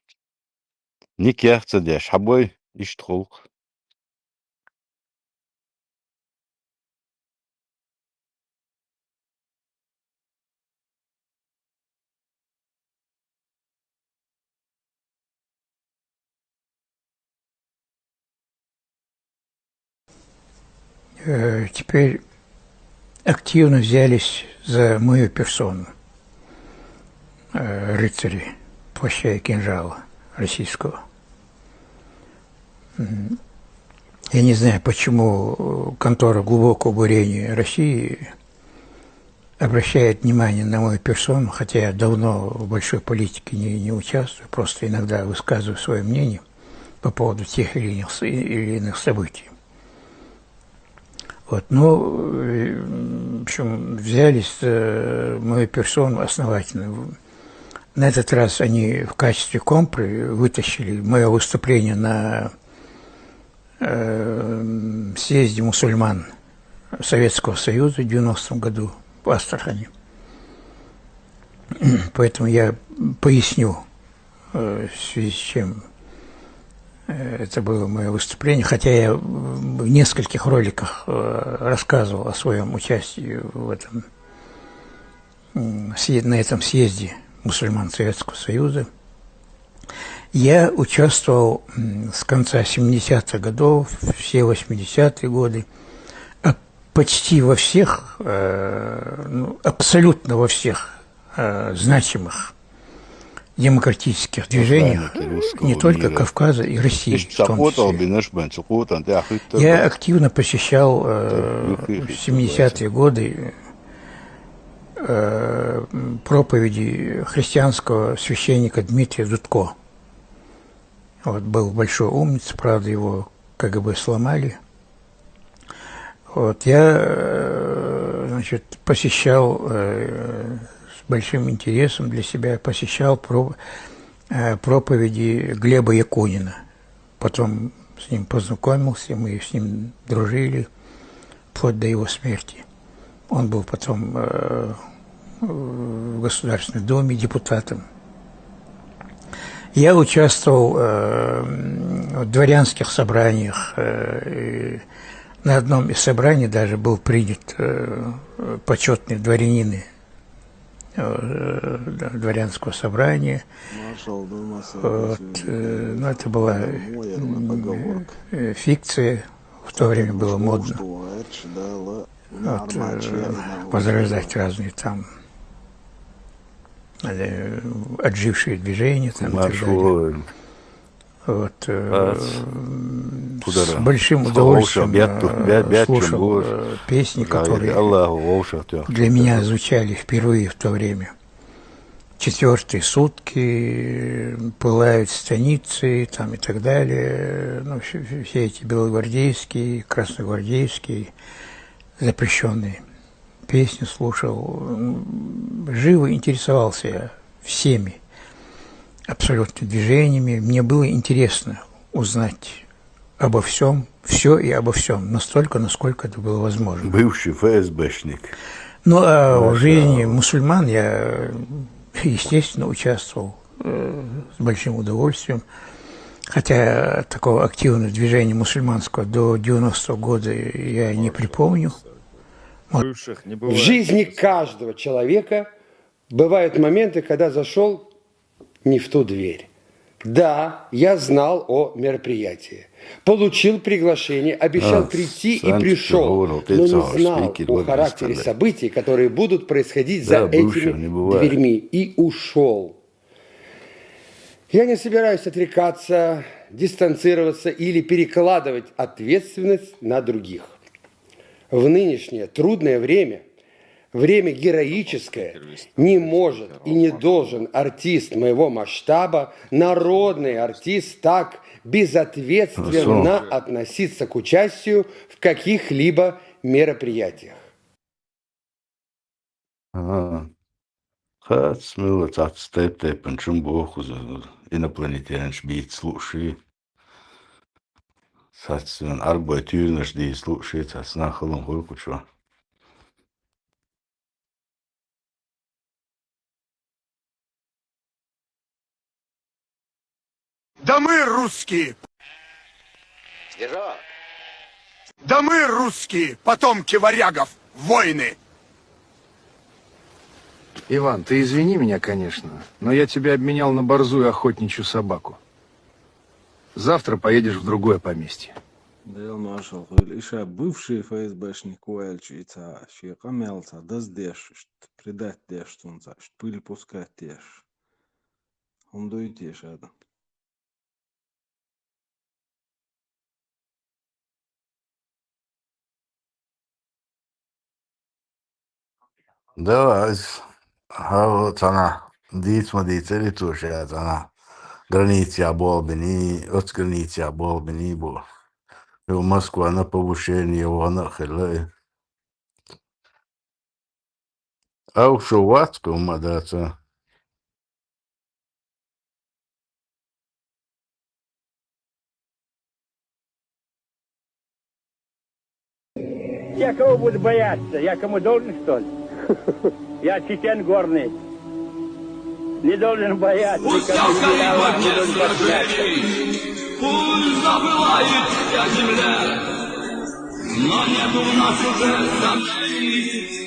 Nikyahça deş haboy iştol. Теперь активно взялись за мою персону рыцари плаща и кинжала российского. Я не знаю, почему контора глубокого бурения России обращает внимание на мою персону, хотя я давно в большой политике не участвую, просто иногда высказываю свое мнение по поводу тех или иных событий. Вот, ну, в общем, взялись мою персону основательно На этот раз они в качестве компры вытащили мое выступление на съезде мусульман Советского Союза в 90-м году в Астрахани. Поэтому я поясню, в связи с чем это было мое выступление, хотя я в нескольких роликах рассказывал о своем участии в этом, на этом съезде мусульман Советского Союза. Я участвовал с конца 70-х годов, все 80-е годы, почти во всех, абсолютно во всех значимых демократических движениях, не только Кавказа и России в том числе. Я активно посещал в 70-е годы проповеди христианского священника Дмитрия Дудко. Вот, был большой умница, правда, его КГБ сломали. Вот, я, значит, посещал с большим интересом для себя, посещал проповеди Глеба Якунина. Потом с ним познакомился, мы с ним дружили вплоть до его смерти. Он был потом в Государственной Думе депутатом. Я участвовал в дворянских собраниях. На одном из собраний даже был принят почетный дворянин дворянского собрания. Вот, но это была фикция, в то время было модно вот, возрождать разные там отжившие движения там, и так далее. Вот, с большим удовольствием слушал песни, которые для меня звучали впервые в то время. «Четвертые сутки», «Пылают станицы» там, и так далее. Ну, все эти белогвардейские, красногвардейские запрещенные песни слушал. Живо интересовался я всеми абсолютно движениями. Мне было интересно узнать обо всем, все и обо всем, настолько, насколько это было возможно. Бывший ФСБшник. Ну, а в жизни мусульман я, естественно, участвовал с большим удовольствием. Хотя такого активного движения мусульманского до 90-го года я не припомню. В жизни каждого человека бывают моменты, когда зашел не в ту дверь. Да, я знал о мероприятии. Получил приглашение, обещал прийти и пришел, но не знал о характере событий, которые будут происходить за этими дверьми, и ушел. Я не собираюсь отрекаться, дистанцироваться или перекладывать ответственность на других. В нынешнее трудное время, время героическое, не может и не должен артист моего масштаба, народный артист, так безответственно относиться к участию в каких-либо мероприятиях. Смело степ почему Бог инопланетянш бит слушай. Сацин арбайтюрнаш ди слушай, сацнахалом хойку чё. Да мы русские! Да мы русские, потомки варягов, воины! Иван, ты извини меня, конечно, но я тебя обменял на борзую охотничью собаку. Завтра поедешь в другое поместье. Дел маршал, иша бывший ФСБшник Уэльчица, шиека мелца, да сдешь, предать дешь, тунца, пыль пускать дешь. Он дуетешь, это. Да, вот она, смотрите, тоже она. Граница Болбини, от границы Болбини был. В Москву на повышение его нахили. А уж у вас, помадаться. Я кого буду бояться? Я кому должен, что ли? Я чечен горный. Не должен бояться, никому не виноват, не должен подчиняться. Пусть забывает вся земля, но нет у нас уже сомнений.